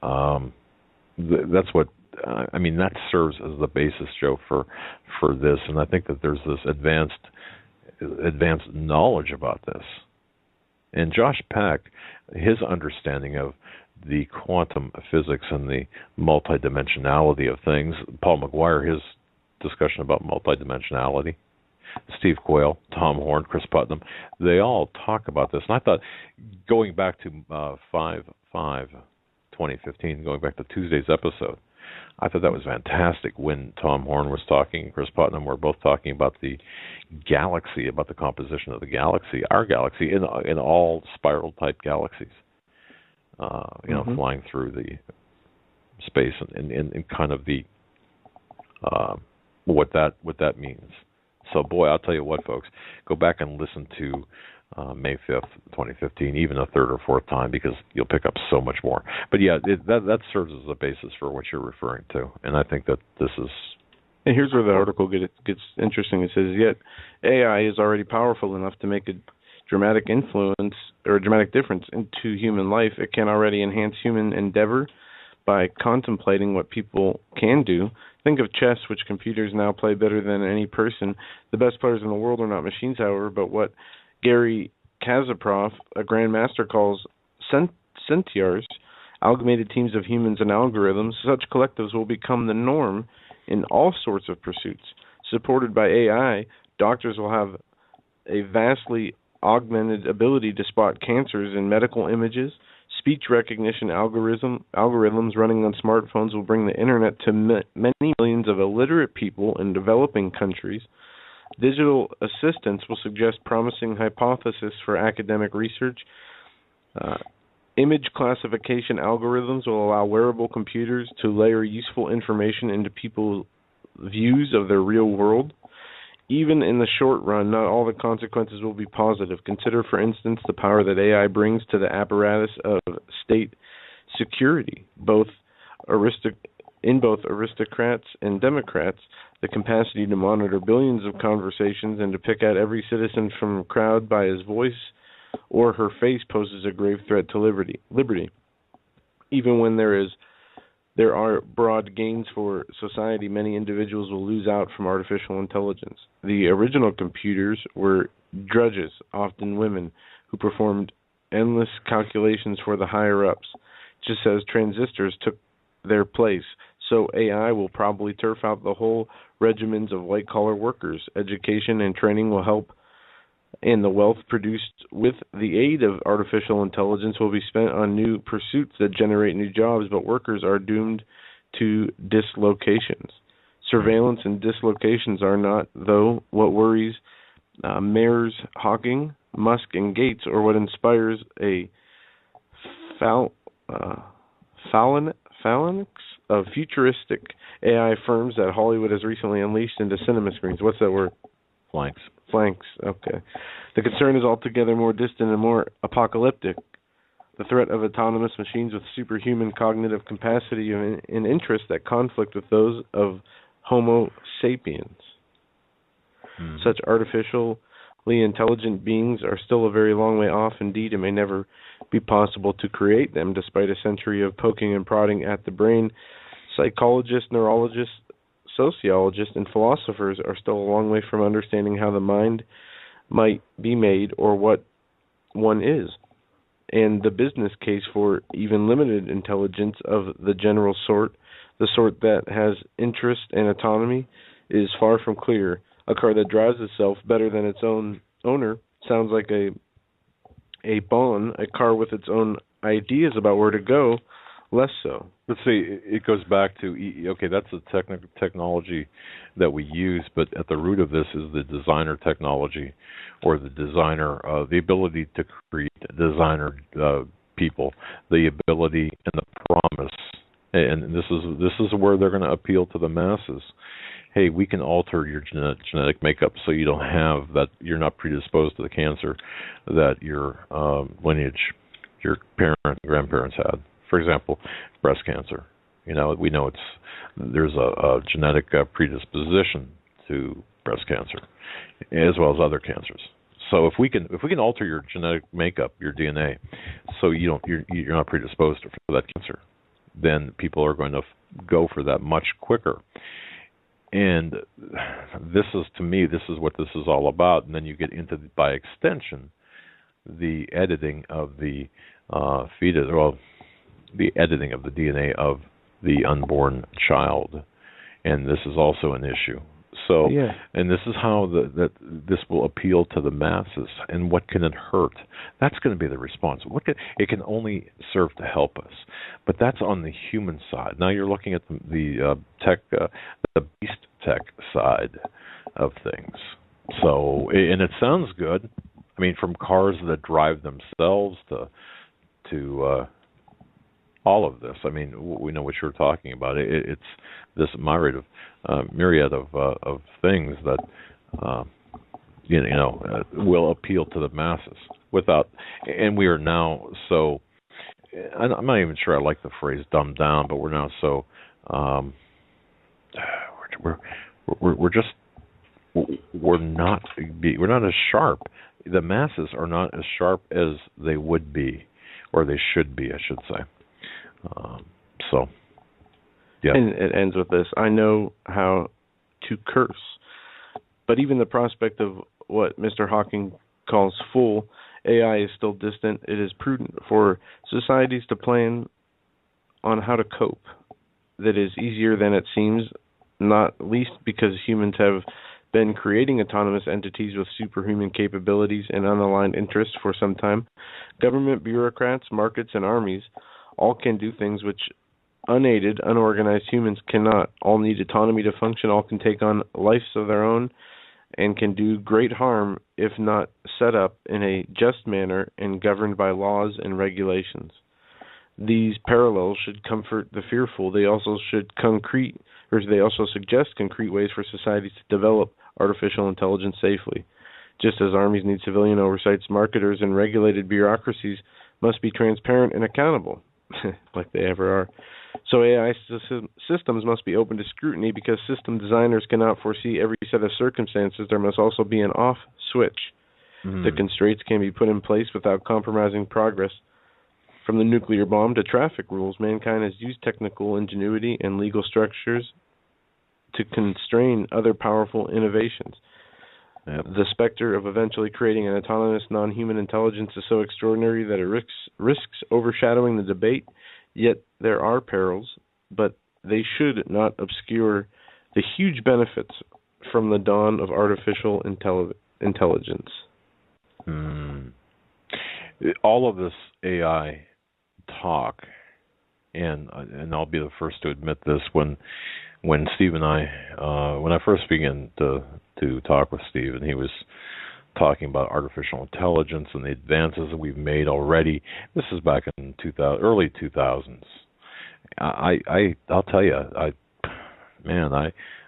That's what that serves as the basis, Joe, for this. And I think that there's this advanced knowledge about this. And Josh Peck, his understanding of the quantum physics and the multidimensionality of things, Paul McGuire, his discussion about multidimensionality, Steve Quayle, Tom Horn, Chris Putnam, they all talk about this. And I thought, going back to 5/5/2015, going back to Tuesday's episode, I thought that was fantastic when Tom Horn was talking and Chris Putnam were both talking about the galaxy, about the composition of the galaxy, our galaxy, in all spiral-type galaxies, flying through the space and kind of the what that means. So, boy, I'll tell you what, folks, go back and listen to May 5th, 2015, even a third or fourth time, because you'll pick up so much more. But, that serves as a basis for what you're referring to, and I think that this is... And here's where the article gets interesting. It says, yet AI is already powerful enough to make a dramatic influence or a dramatic difference into human life. It can already enhance human endeavor by contemplating what people can do. Think of chess, which computers now play better than any person. The best players in the world are not machines, however, but what Gary Kasparov, a grandmaster, calls centaurs, amalgamated teams of humans and algorithms. Such collectives will become the norm in all sorts of pursuits. Supported by AI, doctors will have a vastly augmented ability to spot cancers in medical images. Speech recognition algorithms running on smartphones will bring the internet to many millions of illiterate people in developing countries. Digital assistants will suggest promising hypotheses for academic research. Image classification algorithms will allow wearable computers to layer useful information into people's views of their real world. Even in the short run, not all the consequences will be positive. Consider, for instance, the power that AI brings to the apparatus of state security, in both aristocrats and democrats. The capacity to monitor billions of conversations and to pick out every citizen from a crowd by his voice or her face poses a grave threat to liberty. Even when there are broad gains for society, many individuals will lose out from artificial intelligence. The original computers were drudges, often women, who performed endless calculations for the higher-ups. Just as transistors took their place, so AI will probably turf out the whole regimens of white-collar workers. Education and training will help, and the wealth produced with the aid of artificial intelligence will be spent on new pursuits that generate new jobs, but workers are doomed to dislocations. Surveillance and dislocations are not, though, what worries mayors Hawking, Musk, and Gates, or what inspires a phalanx of futuristic AI firms that Hollywood has recently unleashed into cinema screens. What's that word? Flanks, okay. The concern is altogether more distant and more apocalyptic. The threat of autonomous machines with superhuman cognitive capacity and interests that conflict with those of Homo sapiens. Such artificially intelligent beings are still a very long way off. Indeed, it may never be possible to create them, despite a century of poking and prodding at the brain. Psychologists, neurologists, sociologists, and philosophers are still a long way from understanding how the mind might be made or what one is. And the business case for even limited intelligence of the general sort, the sort that has interest and autonomy, is far from clear. A car that drives itself better than its own owner sounds like a Bon, a car with its own ideas about where to go, less so. Let's see, it goes back to, okay, that's the technology that we use, but at the root of this is the designer technology, or the designer, the ability to create designer people, the ability and the promise, and this is where they're going to appeal to the masses. Hey, we can alter your genetic makeup so you don't have that, you're not predisposed to the cancer that your lineage, your grandparents had. For example, breast cancer. We know there's a genetic predisposition to breast cancer, as well as other cancers. So if we can alter your genetic makeup, your DNA, so you're not predisposed for that cancer, then people are going to go for that much quicker. And this is what this is all about. And then you get into, by extension, the editing of the fetus, well, the editing of the DNA of the unborn child, and this is also an issue. So, yeah. And this is how that this will appeal to the masses. And what can it hurt? That's going to be the response. It can only serve to help us, but that's on the human side. Now you're looking at the tech, the beast tech side of things. So, and it sounds good. I mean, from cars that drive themselves to all of this. I mean, we know what you're talking about. It's this myriad of things that will appeal to the masses without. And we are now so. I'm not even sure I like the phrase "dumbed down," but we're now so. We're not as sharp. The masses are not as sharp as they would be, or they should be, I should say. So, yeah. And it ends with this: I know how to curse, but even the prospect of what Mr. Hawking calls full AI is still distant. It is prudent for societies to plan on how to cope. That is easier than it seems, not least because humans have been creating autonomous entities with superhuman capabilities and unaligned interests for some time. Government bureaucrats, markets, and armies all can do things which unaided, unorganized humans cannot. All need autonomy to function. All can take on lives of their own and can do great harm if not set up in a just manner and governed by laws and regulations. These parallels should comfort the fearful. They also suggest concrete ways for societies to develop artificial intelligence safely. Just as armies need civilian oversight, marketers and regulated bureaucracies must be transparent and accountable, like they ever are. So AI systems must be open to scrutiny because system designers cannot foresee every set of circumstances. There must also be an off switch. The constraints can be put in place without compromising progress. From the nuclear bomb to traffic rules, mankind has used technical ingenuity and legal structures to constrain other powerful innovations. Yep. The specter of eventually creating an autonomous non-human intelligence is so extraordinary that it risks overshadowing the debate. Yet there are perils, but they should not obscure the huge benefits from the dawn of artificial intelligence. All of this AI talk, and I'll be the first to admit this, when Steve and I, when I first began to talk with Steve, and he was talking about artificial intelligence and the advances that we've made already. This is back in early 2000s. I'll tell you,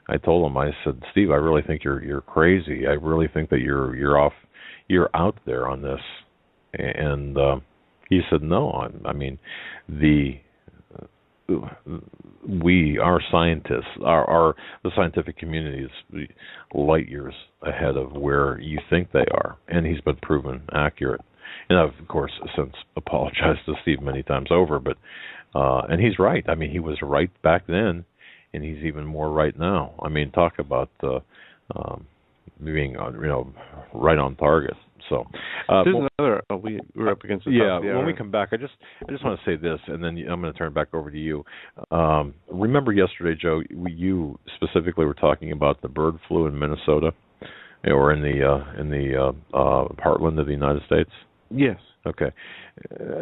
I told him, I said, Steve, I really think you're crazy. I really think that you're out there on this. And he said, no, I mean, our scientists, the scientific community is light years ahead of where you think they are, and he's been proven accurate. And I've, of course, since apologized to Steve many times over, but and he's right. I mean, he was right back then, and he's even more right now. I mean, talk about being right on target. So there's another. We're up against the top of the hour. When we come back, I just want to say this, and then I'm going to turn it back over to you. Remember yesterday, Joe, you specifically were talking about the bird flu in Minnesota, or in the heartland of the United States. Yes. Okay.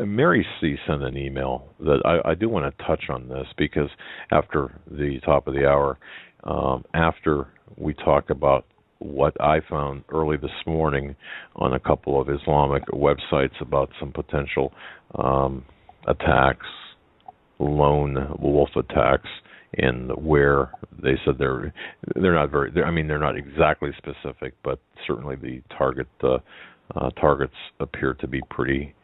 Mary C. sent an email that I do want to touch on this, because after the top of the hour, after we talk about what I found early this morning on a couple of Islamic websites about some potential attacks, lone wolf attacks, and where they said they're not exactly specific, but certainly the targets appear to be pretty.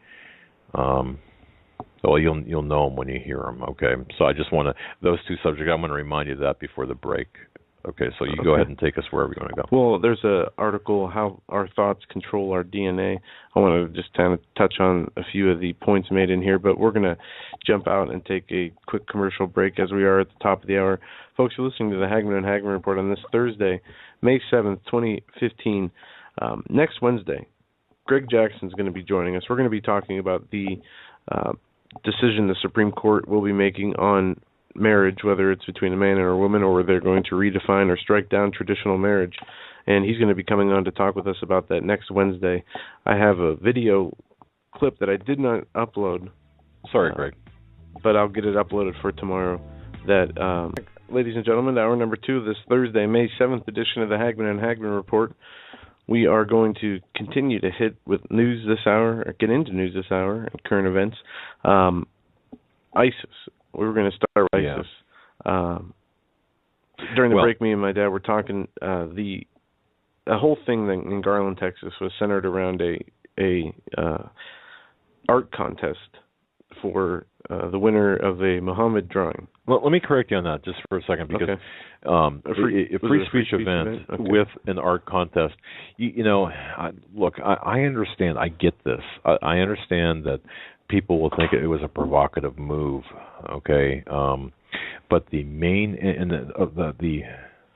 Well, you'll know them when you hear them. Okay, so I just want to those two subjects. I'm going to remind you of that before the break. Okay, so you go ahead and take us wherever you want to go. Well, there's an article, How Our Thoughts Control Our DNA. I want to just kind of touch on a few of the points made in here, but we're going to jump out and take a quick commercial break as we are at the top of the hour. Folks, you're listening to the Hagmann Hagmann Report on this Thursday, May 7th, 2015. Next Wednesday, Greg Jackson is going to be joining us. We're going to be talking about the decision the Supreme Court will be making on marriage, whether it's between a man and a woman, or they're going to redefine or strike down traditional marriage. And he's going to be coming on to talk with us about that next Wednesday. I have a video clip that I did not upload. Sorry, Greg. But I'll get it uploaded for tomorrow. That, ladies and gentlemen, hour number 2 of this Thursday, May 7th edition of the Hagmann Hagmann Report. We are going to continue to hit with news this hour, or get into news this hour, and current events. ISIS. We were going to start with ISIS. During the break, me and my dad were talking. The whole thing in Garland, Texas, was centered around a art contest for the winner of a Muhammad drawing. Well, let me correct you on that just for a second, because a free speech event with an art contest. Look, I understand. I get this. I understand that people will think it was a provocative move, okay? But the main and the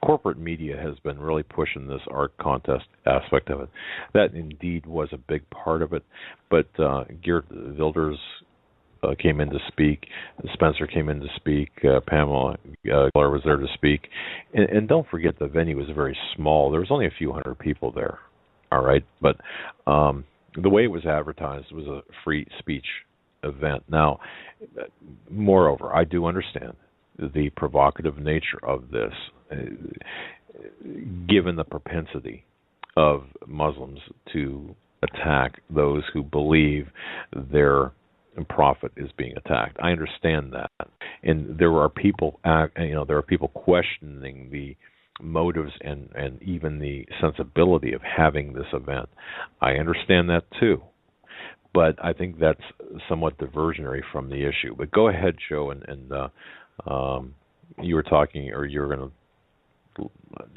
corporate media has been really pushing this art contest aspect of it. That indeed was a big part of it. But Geert Wilders came in to speak. Spencer came in to speak. Pamela Geller was there to speak. And don't forget, the venue was very small. There was only a few hundred people there. All right, but the way it was advertised was a free speech event. Now, moreover, I do understand the provocative nature of this, given the propensity of Muslims to attack those who believe their prophet is being attacked. I understand that, and there are people, there are people questioning the motives and even the sensibility of having this event. I understand that too, but I think that's somewhat diversionary from the issue. But go ahead, Joe, and you were talking, or you were going to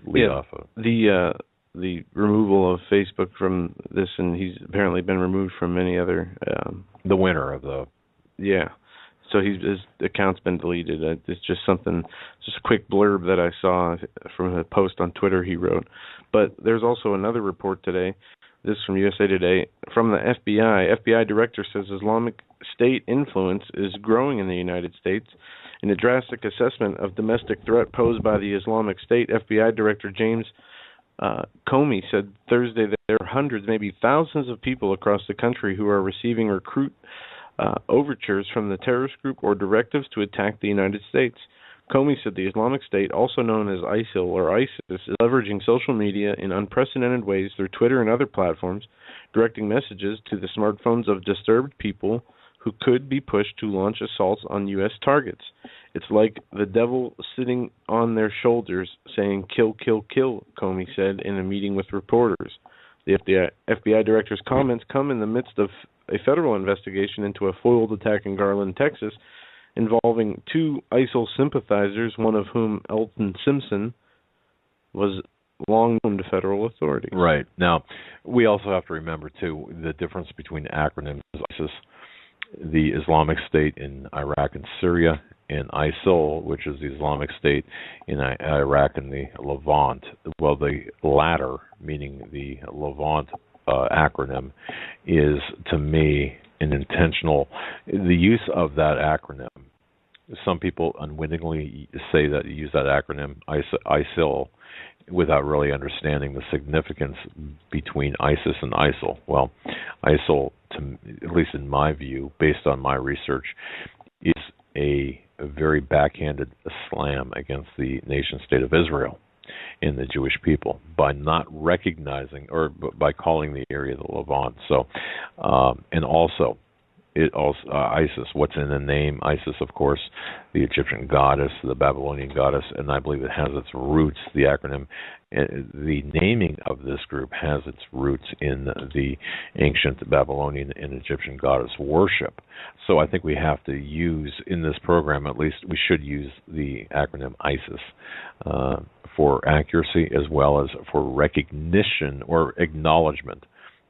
lead off. The removal of Facebook from this, and he's apparently been removed from many other. The winner of the. Yeah. So his account's been deleted. It's just something, just a quick blurb that I saw from a post on Twitter he wrote. But there's also another report today. This is from USA Today. From the FBI. FBI director says Islamic State influence is growing in the United States. In a drastic assessment of domestic threat posed by the Islamic State, FBI Director James Comey said Thursday that there are hundreds, maybe thousands of people across the country who are receiving recruit overtures from the terrorist group or directives to attack the United States. Comey said the Islamic State, also known as ISIL or ISIS, is leveraging social media in unprecedented ways through Twitter and other platforms, directing messages to the smartphones of disturbed people who could be pushed to launch assaults on U.S. targets. It's like the devil sitting on their shoulders saying, "Kill, kill, kill," Comey said in a meeting with reporters. The FBI director's comments come in the midst of a federal investigation into a foiled attack in Garland, Texas, involving two ISIL sympathizers, one of whom, Elton Simpson, was long known to federal authorities. Right. Now, we also have to remember, too, the difference between acronyms. ISIS, the Islamic State in Iraq and Syria, and ISIL, which is the Islamic State in Iraq and the Levant. Well, the latter, meaning the Levant acronym, is, to me, an intentional, the use of that acronym. Some people unwittingly say that you use that acronym, ISIL, without really understanding the significance between ISIS and ISIL. Well, ISIL, at least in my view, based on my research, is a very backhanded slam against the nation-state of Israel and the Jewish people by not recognizing, or by calling the area the Levant. So, and also, ISIS, what's in the name? ISIS, of course, the Egyptian goddess, the Babylonian goddess, and I believe it has its roots, the acronym, the naming of this group has its roots in the ancient Babylonian and Egyptian goddess worship. So I think we have to use, in this program at least, we should use the acronym ISIS for accuracy as well as for recognition or acknowledgement.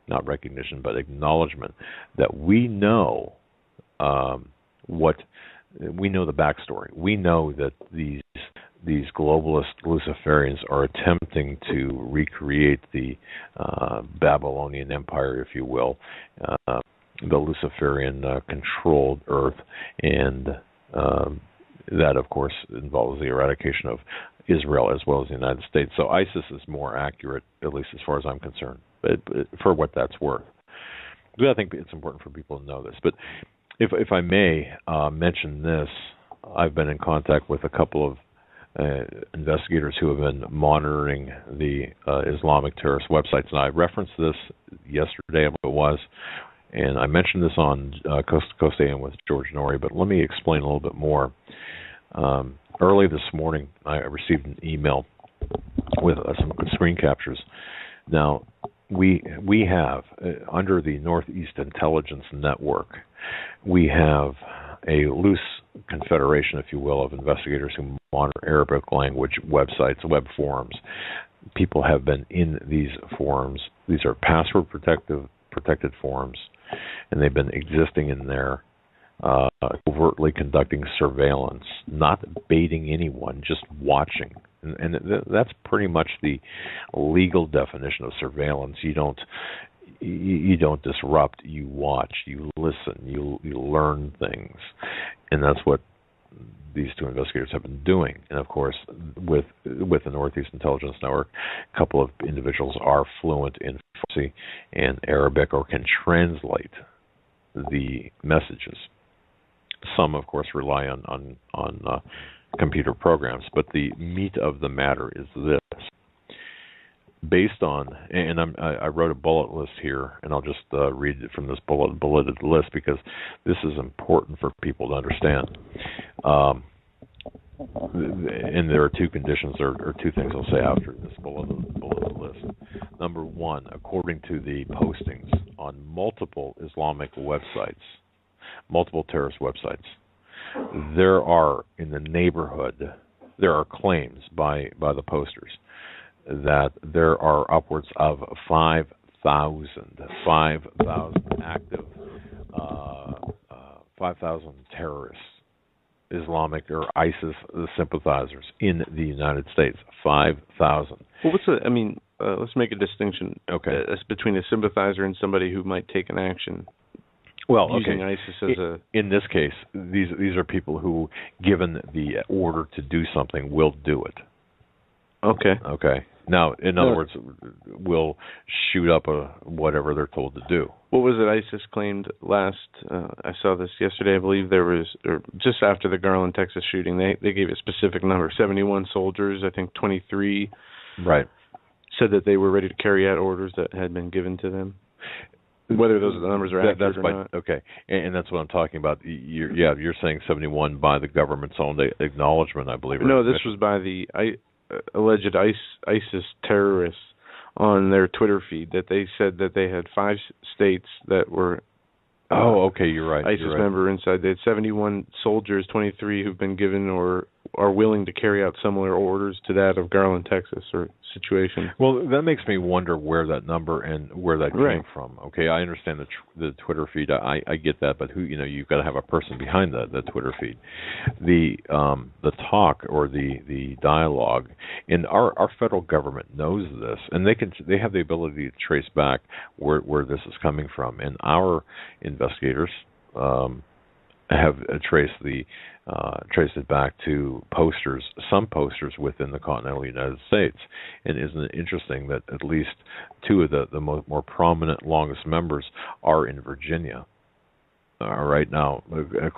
Not recognition, but acknowledgement that we know we know the backstory. We know that these globalist Luciferians are attempting to recreate the Babylonian Empire, if you will, the Luciferian controlled Earth, and that, of course, involves the eradication of Israel as well as the United States. So ISIS is more accurate, at least as far as I'm concerned, but for what that's worth. But I think it's important for people to know this. But if I may mention this, I've been in contact with a couple of investigators who have been monitoring the Islamic terrorist websites, and I referenced this yesterday, I believe it was, and I mentioned this on Coast to Coast AM with George Norrie, but let me explain a little bit more. Early this morning, I received an email with some screen captures. Now, we have, under the Northeast Intelligence Network, we have a loose confederation, if you will, of investigators who monitor Arabic language websites, web forums. People have been in these forums. These are password protected forums. and they've been existing in there, overtly conducting surveillance, not baiting anyone, just watching. And that's pretty much the legal definition of surveillance. You don't disrupt. You watch. You listen. You learn things, and that's what these two investigators have been doing. And of course, with the Northeast Intelligence Network, a couple of individuals are fluent in Farsi and Arabic or can translate the messages. Some, of course, rely on computer programs, but the meat of the matter is this. Based on, and I wrote a bullet list here, and I'll just read it from this bulleted list because this is important for people to understand. And there are two conditions, or two things I'll say after this bulleted list. Number one, according to the postings on multiple Islamic websites, multiple terrorist websites, there are in the neighborhood, there are claims by the posters that there are upwards of 5,000 active, 5,000 terrorists, Islamic or ISIS sympathizers in the United States. 5,000. Well, let's make a distinction. Okay. Between a sympathizer and somebody who might take an action. Well, using ISIS as a... In this case, these are people who, given the order to do something, will do it. Okay. Okay. Now, in other words, will shoot up whatever they're told to do. What was it ISIS claimed last? I saw this yesterday. I believe there was, or just after the Garland, Texas shooting, they gave a specific number: 71 soldiers. I think 23. Right. Said that they were ready to carry out orders that had been given to them. Whether those numbers are accurate or not. Okay, and that's what I'm talking about. You're saying 71 by the government's own acknowledgement, I believe. No, this was by the alleged ISIS terrorists on their Twitter feed, that they said that they had 5 states that were okay, you're right. ISIS member inside. They had 71 soldiers, 23 who've been given or are willing to carry out similar orders to that of Garland, Texas, or situation. Well, that makes me wonder where that number and where that came from. Okay, I understand the Twitter feed. I get that, but you've got to have a person behind the Twitter feed. The talk or the dialogue, and our federal government knows this, and they have the ability to trace back where this is coming from, and our investigators have traced it back to some posters within the continental United States. And isn't it interesting that at least 2 of the more prominent, longest members are in Virginia, right now,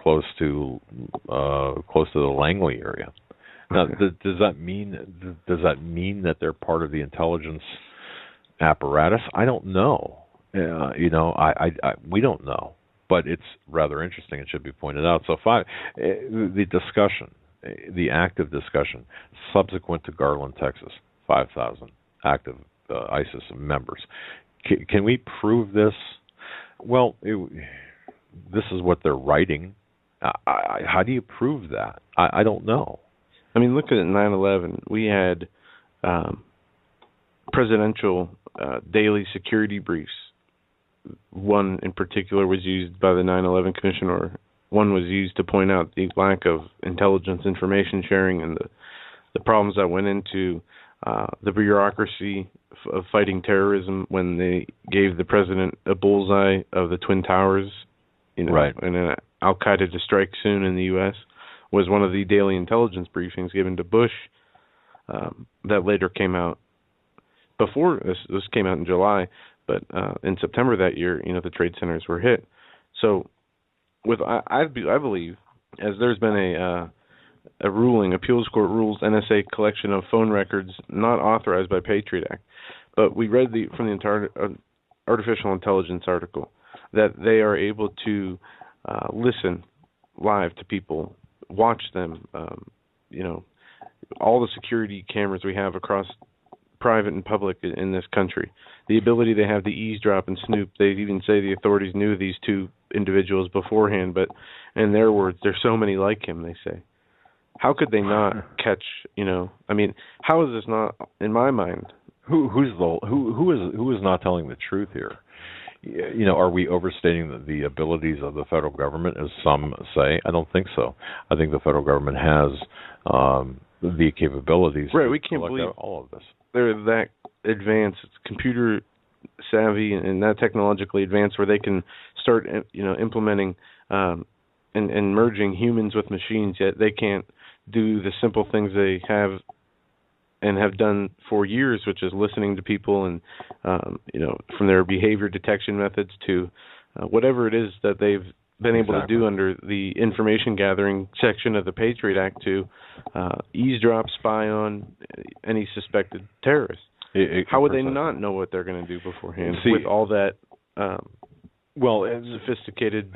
close to the Langley area. Now, does that mean that they're part of the intelligence apparatus? I don't know. We don't know. But it's rather interesting. It should be pointed out. So the discussion, the active discussion, subsequent to Garland, Texas, 5,000 active ISIS members. Can we prove this? Well, this is what they're writing. How do you prove that? I don't know. I mean, look at 9/11. We had presidential daily security briefs. One in particular was used by the 9/11 Commission, or one was used to point out the lack of intelligence information sharing and the problems that went into the bureaucracy of fighting terrorism when they gave the president a bullseye of the Twin Towers, right, and an Al-Qaeda to strike soon in the U.S. was one of the daily intelligence briefings given to Bush that later came out. Before this came out in July. But in September that year, the trade centers were hit. So, I believe, as there's been a ruling, appeals court rules, NSA collection of phone records not authorized by Patriot Act, but we read from the entire artificial intelligence article that they are able to listen live to people, watch them. All the security cameras we have across private and public in this country. The ability they have to eavesdrop and snoop. They even say the authorities knew these 2 individuals beforehand, but in their words, there's so many like him, they say. How could they not catch, how is this not, in my mind? Who is not telling the truth here? are we overstating the abilities of the federal government, as some say? I don't think so. I think the federal government has the capabilities right. to We can't collect believe out all of this. they're that advanced, it's computer savvy, and that technologically advanced, where they can start, implementing and merging humans with machines. Yet they can't do the simple things they have and have done for years, which is listening to people and, from their behavior detection methods to whatever it is that they've been able to do under the information gathering section of the Patriot Act to eavesdrop, spy on any suspected terrorist. How would they not know what they're going to do beforehand with all that sophisticated,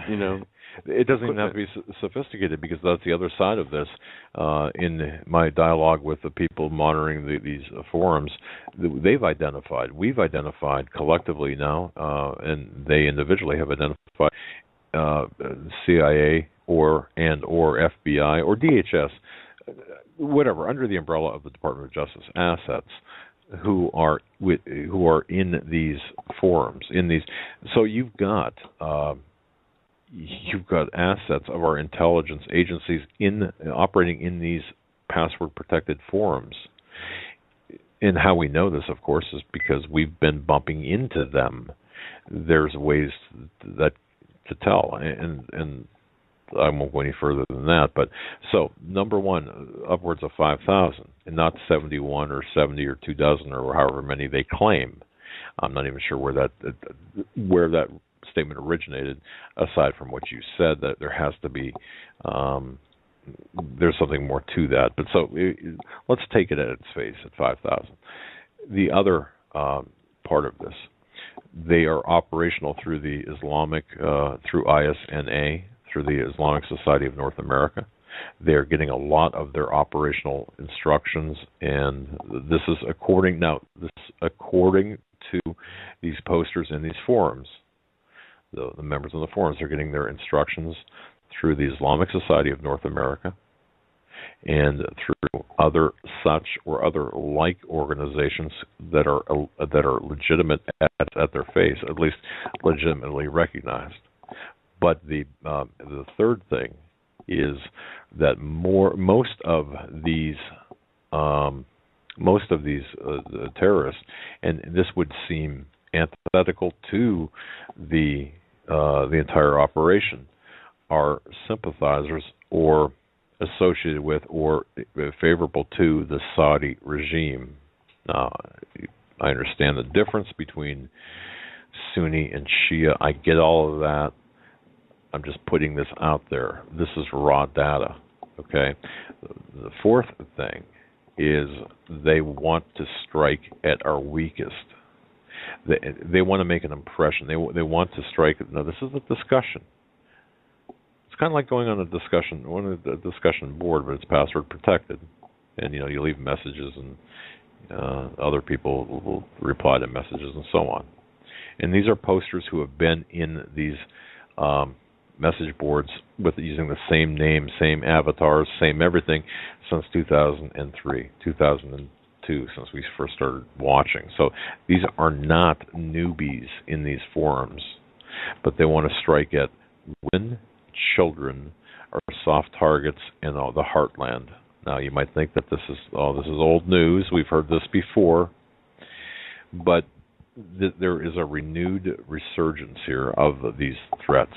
It doesn't even have to be sophisticated, because that's the other side of this. In my dialogue with the people monitoring these forums, we've identified collectively now, and they individually have identified CIA or FBI or DHS, whatever, under the umbrella of the Department of Justice assets, who are in these forums. So you've got assets of our intelligence agencies operating in these password-protected forums. And how we know this, of course, is because we've been bumping into them. There's ways that to tell, and I won't go any further than that. But so, number one, upwards of 5,000, and not 71 or 70 or 2 dozen or however many they claim. I'm not even sure where that statement originated, aside from what you said, that there has to be there's something more to that. But so let's take it at its face at 5,000. The other part of this, they are operational through the Islamic, through ISNA, through the Islamic Society of North America. They're getting a lot of their operational instructions, and this is according to these posters in these forums. The members of the forums are getting their instructions through the Islamic Society of North America and through other such or other like organizations that are legitimate at their face, at least legitimately recognized. But the third thing is that most of these terrorists, and this would seem antithetical to the entire operation, are sympathizers or associated with or favorable to the Saudi regime. Now, I understand the difference between Sunni and Shia. I get all of that. I'm just putting this out there. This is raw data, okay? The fourth thing is they want to strike at our weakest. They want to make an impression. They want to strike. Now, this is a discussion. It's kind of like going on a discussion board, but it's password protected, and you leave messages, and other people will reply to messages and so on. And these are posters who have been in these message boards using the same name, same avatars, same everything since 2003, 2002, since we first started watching. So these are not newbies in these forums, but they want to strike at women, children, are soft targets in the heartland. Now, you might think that this is old news. We've heard this before, but there is a renewed resurgence here of these threats.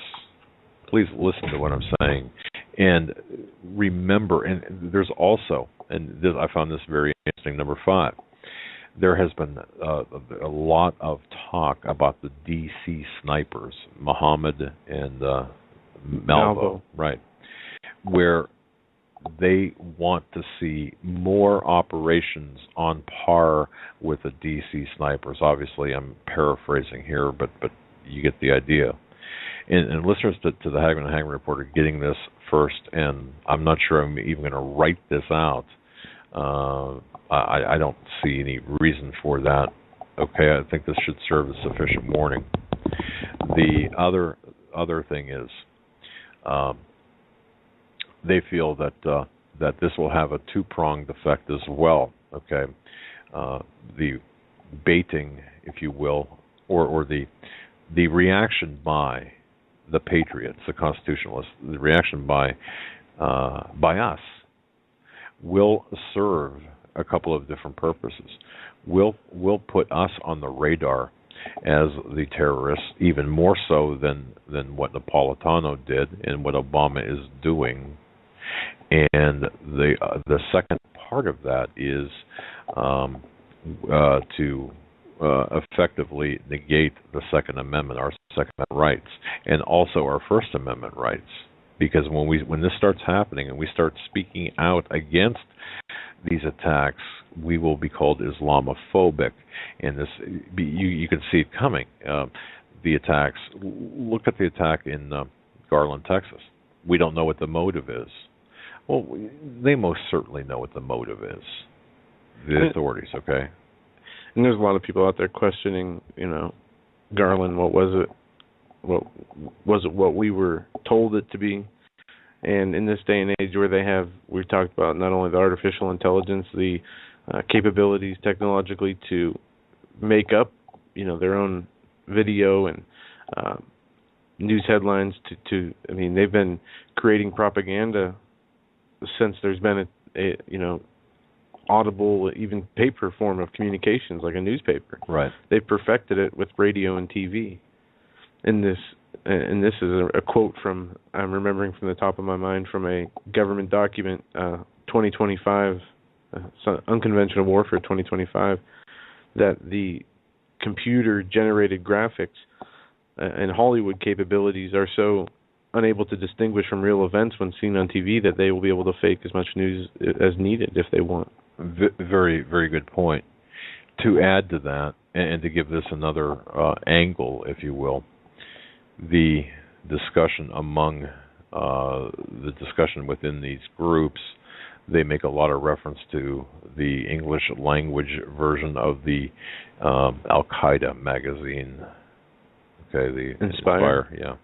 Please listen to what I'm saying, and remember. And there's also, and I found this very interesting. Number 5, there has been a lot of talk about the DC snipers, Muhammad and Malvo, right, where they want to see more operations on par with the DC snipers. Obviously, I'm paraphrasing here, but you get the idea. And listeners to the Hagmann Hagmann Report are getting this first, and I'm not sure I'm even going to write this out. I don't see any reason for that. Okay, I think this should serve as sufficient warning. The other thing is, they feel that this will have a two-pronged effect as well. Okay, the baiting, if you will, or the the reaction by the patriots, the constitutionalists, the reaction by us will serve a couple of different purposes. Will put us on the radar as the terrorists, even more so than what Napolitano did and what Obama is doing. And the second part of that is to effectively negate the Second Amendment, our Second Amendment rights, and also our First Amendment rights. Because when this starts happening and we start speaking out against these attacks, we will be called Islamophobic, and this you can see it coming. The attacks. Look at the attack in Garland, Texas. We don't know what the motive is. Well, they most certainly know what the motive is. The authorities, okay. And there's a lot of people out there questioning, Garland. What was it? What was it? What we were told it to be? And in this day and age, where we've talked about not only the artificial intelligence, the capabilities technologically to make up, their own video and news headlines. They've been creating propaganda since there's been a audible, even paper form of communications, like a newspaper. Right. They've perfected it with radio and TV. And this is a quote from, I'm remembering from the top of my mind, from a government document, 2025, Unconventional Warfare 2025, that the computer-generated graphics and Hollywood capabilities are so unable to distinguish from real events when seen on TV that they will be able to fake as much news as needed if they want. Very, very good point. To add to that, and to give this another angle, if you will, the discussion within these groups, they make a lot of reference to the English language version of the Al-Qaeda magazine. Okay, the Inspire, yeah.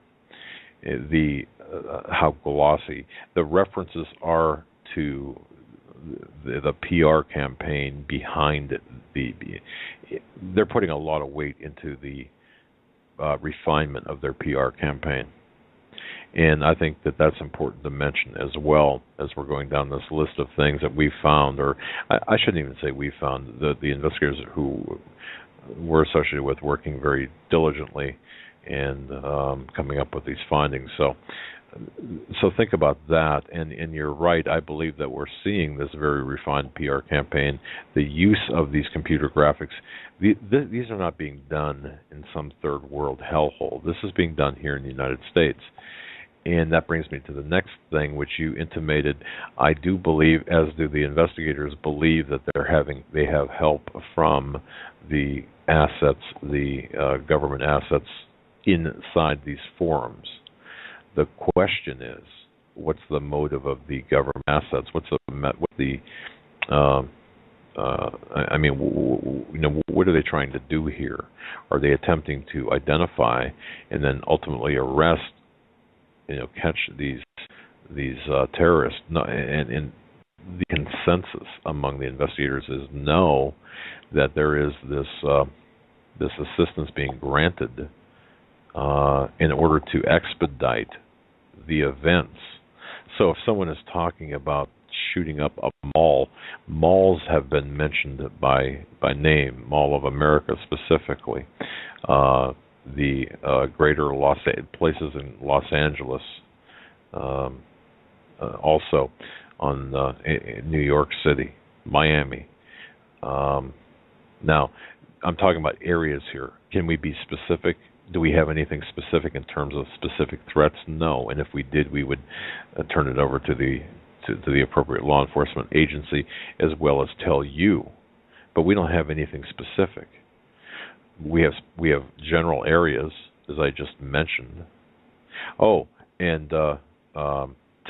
How glossy the references are to the PR campaign behind it. They're putting a lot of weight into the refinement of their PR campaign. And I think that that's important to mention as well as we're going down this list of things that we found, or I shouldn't even say we found, the investigators who we're associated with working very diligently and coming up with these findings. So think about that, and you're right. I believe that we're seeing this very refined PR campaign, the use of these computer graphics. These are not being done in some third world hellhole. This is being done here in the United States. And that brings me to the next thing, which you intimated. I do believe, as do the investigators, believe that they have help from the assets, the government assets inside these forums. The question is, what's the motive of the government assets? What are they trying to do here? Are they attempting to identify and then ultimately arrest, catch these terrorists? No, and the consensus among the investigators is no, that there is this assistance being granted in order to expedite the events. So if someone is talking about shooting up a mall, malls have been mentioned by name, Mall of America specifically, the greater places in Los Angeles, also on New York City, Miami. Now, I'm talking about areas here. Can we be specific? Do we have anything specific in terms of specific threats? No. And if we did, we would turn it over to the appropriate law enforcement agency as well as tell you. But we don't have anything specific. We have general areas, as I just mentioned. Oh, and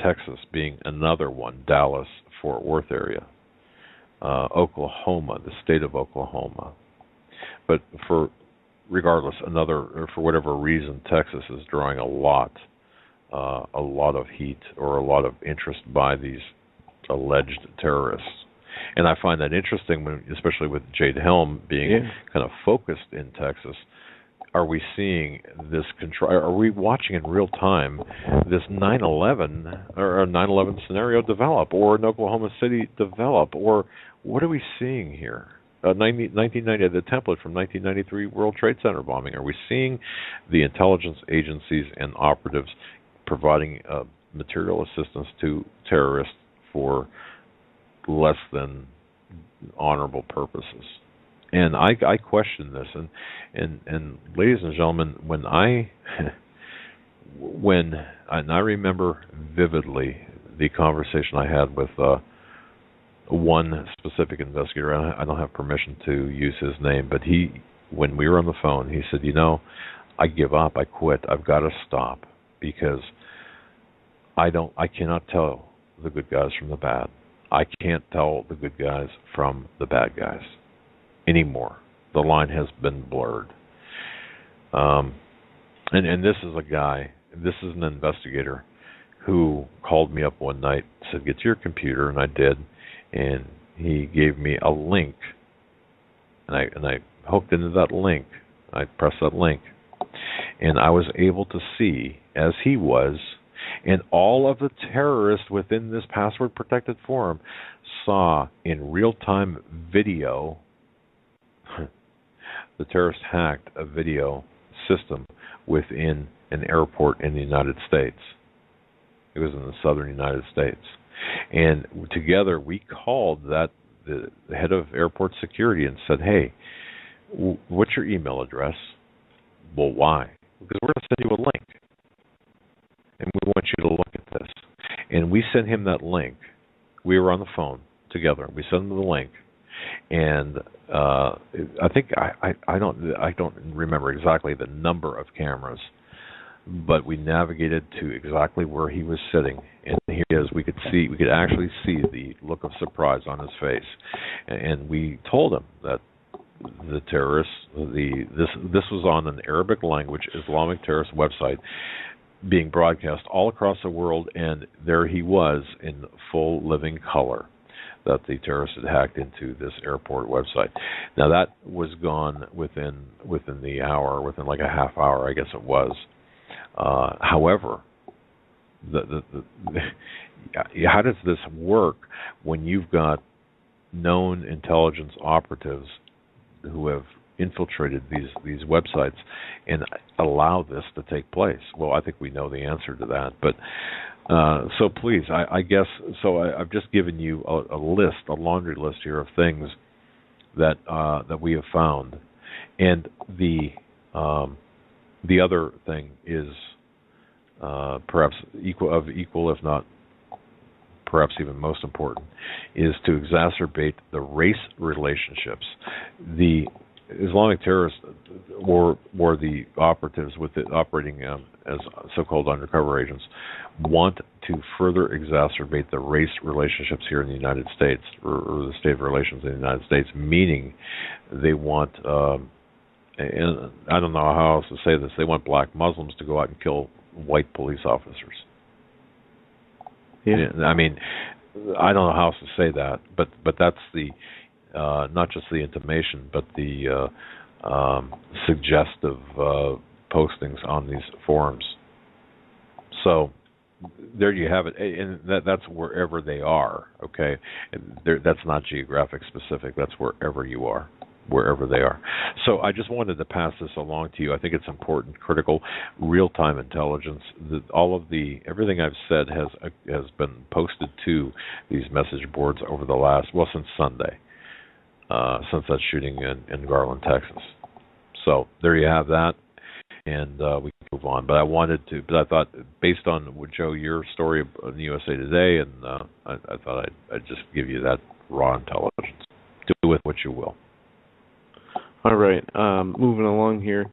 Texas being another one, Dallas, Fort Worth area, Oklahoma, the state of Oklahoma. But for whatever reason, Texas is drawing a lot of heat or a lot of interest by these alleged terrorists. And I find that interesting, especially with Jade Helm being kind of focused in Texas. are we seeing this control? Are we watching in real time this 9/11 or a 9/11 scenario develop, or an Oklahoma City develop, or what are we seeing here? 1990, the template from 1993 World Trade Center bombing. Are we seeing the intelligence agencies and operatives providing material assistance to terrorists for less than honorable purposes? And I question this, and ladies and gentlemen, when I remember vividly the conversation I had with one specific investigator. I don't have permission to use his name, but when we were on the phone, he said, I give up, I quit, I've got to stop, because I cannot tell the good guys from the bad. I can't tell the good guys from the bad guys anymore. The line has been blurred. And this is an investigator who called me up one night, said, get to your computer, and I did, and he gave me a link, and I hooked into that link. I pressed that link, and I was able to see, as he was, and all of the terrorists within this password-protected forum saw in real-time video. The terrorists hacked a video system within an airport in the United States. It was in the southern United States. And together we called the head of airport security and said, hey, what's your email address? Well, why? Because we're going to send you a link. And we want you to look at this. And we sent him that link. We were on the phone together. We sent him the link. And I think I don't remember exactly the number of cameras, but we navigated to exactly where he was sitting, and here he is. We could actually see the look of surprise on his face, and we told him that the terrorists, this was on an Arabic language Islamic terrorist website being broadcast all across the world, and there he was in full living color, that the terrorists had hacked into this airport website. Now that was gone within the hour, within like a half hour, I guess it was. However, how does this work when you've got known intelligence operatives who have infiltrated these websites and allow this to take place? Well, I think we know the answer to that, but so please, I guess, so I've just given you a laundry list here of things that we have found, and the other thing is perhaps equal, if not perhaps even most important, is to exacerbate the race relationships. The Islamic terrorists or the operatives operating as so-called undercover agents want to further exacerbate the race relationships here in the United States, or the state of relations in the United States, meaning they want, and I don't know how else to say this, they want black Muslims to go out and kill white police officers. Yeah. I mean, I don't know how else to say that, but that's the not just the intimation, but the suggestive postings on these forums. So there you have it, and that's wherever they are. Okay, that's not geographic specific. That's wherever you are, wherever they are. So I just wanted to pass this along to you. I think it's important, critical, real-time intelligence. Everything I've said has been posted to these message boards over the last, since Sunday. Since that shooting in Garland, Texas. So there you have that, and we can move on. But I thought, based on Joe, your story in USA Today, and I thought I'd just give you that raw intelligence. Do with what you will. All right, moving along here.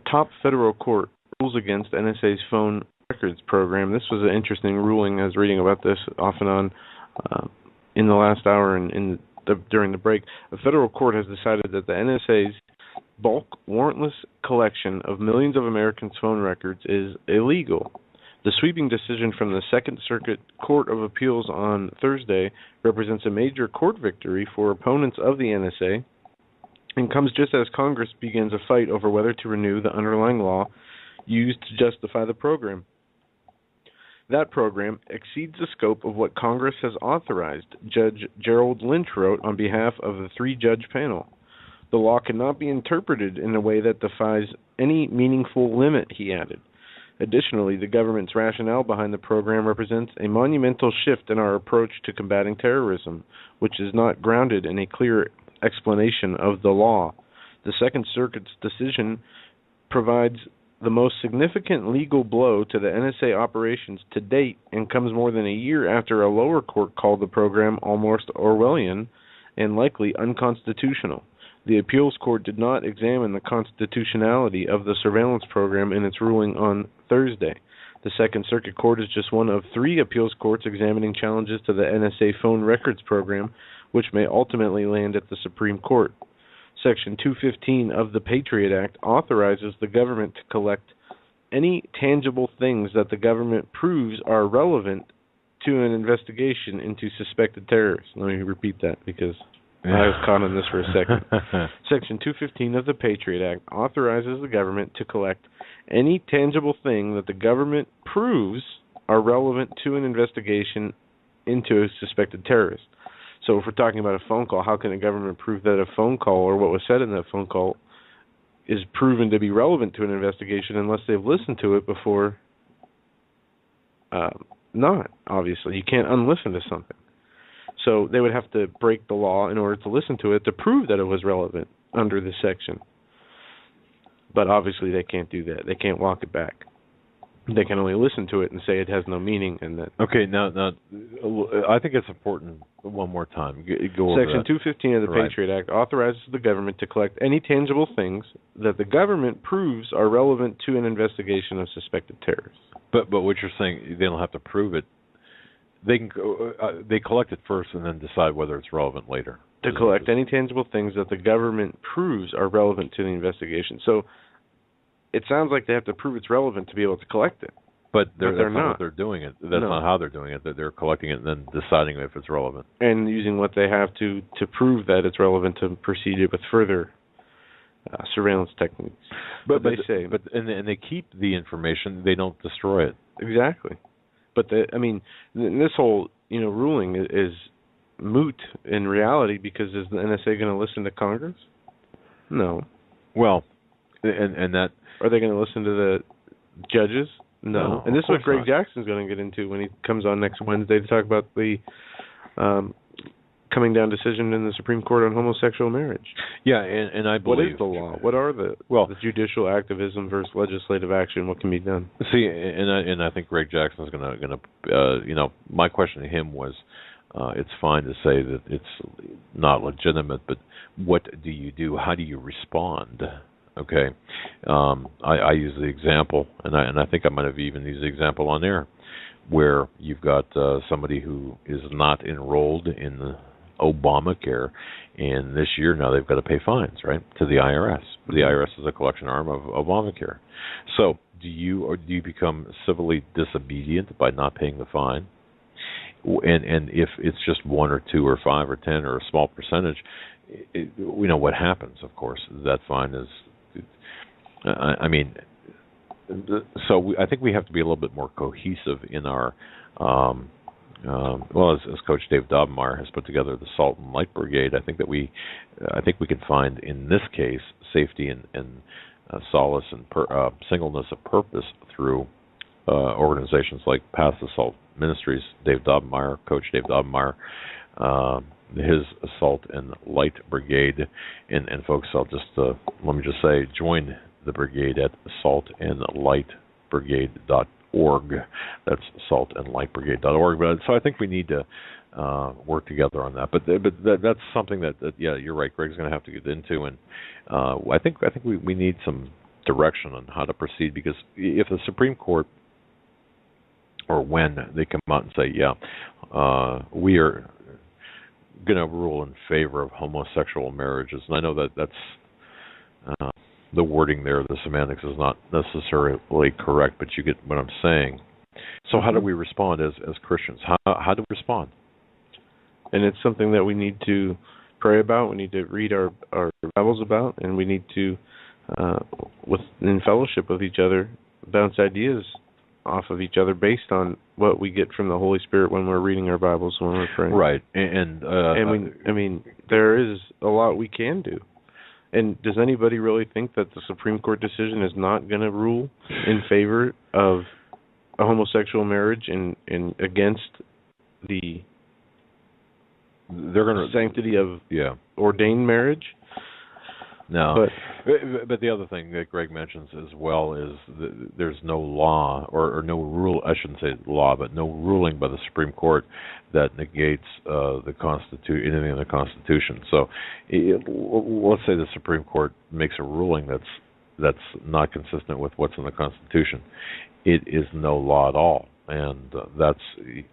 Top federal court rules against NSA's phone records program. This was an interesting ruling. I was reading about this off and on in the last hour and during the break. A federal court has decided that the NSA's bulk warrantless collection of millions of Americans' phone records is illegal. The sweeping decision from the Second Circuit Court of Appeals on Thursday represents a major court victory for opponents of the NSA and comes just as Congress begins a fight over whether to renew the underlying law used to justify the program. That program exceeds the scope of what Congress has authorized, Judge Gerald Lynch wrote on behalf of the three-judge panel. The law cannot be interpreted in a way that defies any meaningful limit, he added. Additionally, the government's rationale behind the program represents a monumental shift in our approach to combating terrorism, which is not grounded in a clear explanation of the law. The Second Circuit's decision provides the most significant legal blow to the NSA operations to date and comes more than a year after a lower court called the program almost Orwellian and likely unconstitutional. The appeals court did not examine the constitutionality of the surveillance program in its ruling on Thursday. The Second Circuit Court is just one of three appeals courts examining challenges to the NSA phone records program, which may ultimately land at the Supreme Court. Section 215 of the Patriot Act authorizes the government to collect any tangible things that the government proves are relevant to an investigation into suspected terrorists. Let me repeat that because I was caught on this for a second. Section 215 of the Patriot Act authorizes the government to collect any tangible thing that the government proves are relevant to an investigation into a suspected terrorist. So if we're talking about a phone call, how can the government prove that a phone call or what was said in that phone call is proven to be relevant to an investigation unless they've listened to it before? Not, obviously. You can't unlisten to something. So they would have to break the law in order to listen to it to prove that it was relevant under this section. But obviously they can't do that. They can't walk it back. They can only listen to it and say it has no meaning. And that. Okay, now, I think it's important. One more time, go over Section 215 of the Patriot Act authorizes the government to collect any tangible things that the government proves are relevant to an investigation of suspected terrorists. But what you're saying, they don't have to prove it. They can they collect it first and then decide whether it's relevant later. To collect any tangible things that the government proves are relevant to the investigation. So it sounds like they have to prove it's relevant to be able to collect it. But that's they're not not. what they're doing it. That's not how they're doing it. They're collecting it and then deciding if it's relevant. And using what they have to prove that it's relevant to proceed it with further surveillance techniques. But they keep the information. They don't destroy it. Exactly. But this whole ruling is moot in reality because is the NSA going to listen to Congress? No. Well, and that are they going to listen to the judges? No. And this is what Greg Jackson's going to get into when he comes on next Wednesday to talk about the coming down decision in the Supreme Court on homosexual marriage. Yeah, and I believe... What is the law? What are the judicial activism versus legislative action? What can be done? See, and I think Greg Jackson's going to my question to him was, it's fine to say that it's not legitimate, but what do you do? How do you respond? Okay, I use the example, and I think I might have even used the example on air, where you've got somebody who is not enrolled in the Obamacare, and this year now they've got to pay fines, right, to the IRS. The IRS is a collection arm of Obamacare. So do you become civilly disobedient by not paying the fine? And if it's just 1 or 2 or 5 or 10 or a small percentage, we know what happens. Of course, that fine is. I think we have to be a little bit more cohesive in our. As Coach Dave Dobmeyer has put together the Salt and Light Brigade, I think we can find in this case safety and solace and singleness of purpose through organizations like Path to Salt Ministries, Dave Dobmeyer, Coach Dave Dobmeyer, his Salt and Light Brigade, and folks, let me just say, join the brigade at saltandlightbrigade.org. That's saltandlightbrigade.org. But so I think we need to work together on that. But that's something that you're right. Greg's going to have to get into, and I think we need some direction on how to proceed, because if the Supreme Court, or when they come out and say, we are going to rule in favor of homosexual marriages, and I know that's the wording there, the semantics is not necessarily correct, but you get what I'm saying. So how do we respond as Christians? How do we respond? And it's something that we need to pray about, we need to read our Bibles about, and we need to, in fellowship with each other, bounce ideas off of each other based on what we get from the Holy Spirit when we're reading our Bibles, when we're praying. Right, there is a lot we can do. And does anybody really think that the Supreme Court decision is not going to rule in favor of a homosexual marriage and against the sanctity of ordained marriage? No, but the other thing that Greg mentions as well is there's no law or no rule. I shouldn't say law, but no ruling by the Supreme Court that negates anything in the Constitution. So, let's say the Supreme Court makes a ruling that's not consistent with what's in the Constitution. It is no law at all, and that's,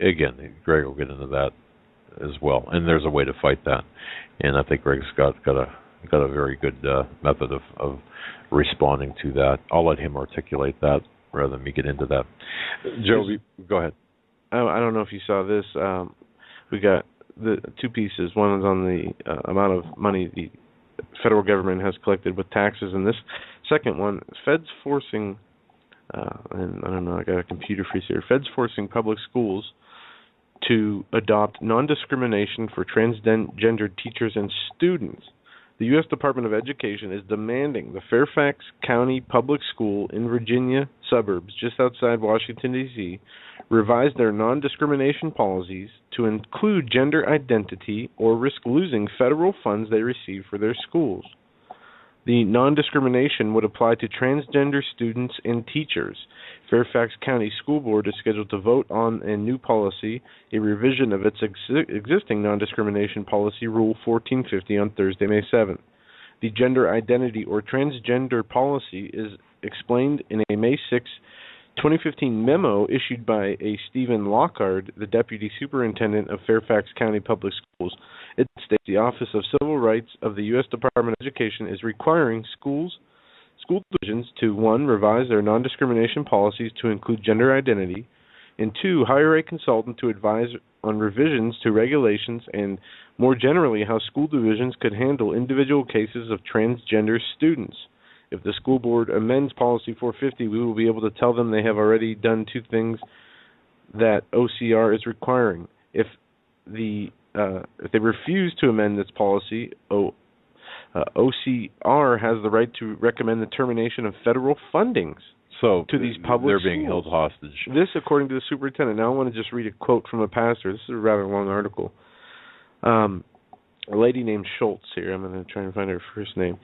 again, Greg will get into that as well. And there's a way to fight that, and I think Greg's got a very good method of responding to that. I'll let him articulate that rather than me get into that. Joe, go ahead. I don't know if you saw this. We got the two pieces. One is on the amount of money the federal government has collected with taxes, and this second one, Feds forcing, and I don't know, I got a computer freeze here, Feds forcing public schools to adopt non-discrimination for transgender teachers and students. The U.S. Department of Education is demanding the Fairfax County Public School in Virginia suburbs, just outside Washington, D.C., revise their non-discrimination policies to include gender identity or risk losing federal funds they receive for their schools. The non-discrimination would apply to transgender students and teachers. Fairfax County School Board is scheduled to vote on a new policy, a revision of its existing non-discrimination policy, Rule 1450, on Thursday, May 7th. The gender identity or transgender policy is explained in a May 6, 2015 memo issued by a Stephen Lockhart, the Deputy Superintendent of Fairfax County Public Schools. It states the Office of Civil Rights of the U.S. Department of Education is requiring school divisions to, 1, revise their non-discrimination policies to include gender identity, and 2, hire a consultant to advise on revisions to regulations and, more generally, how school divisions could handle individual cases of transgender students. If the school board amends Policy 450, we will be able to tell them they have already done two things that OCR is requiring. If they refuse to amend this policy, OCR has the right to recommend the termination of federal fundings to these public schools. They're being held hostage. This, according to the superintendent. Now I want to just read a quote from a pastor. This is a rather long article. A lady named Schultz here. I'm going to try and find her first name.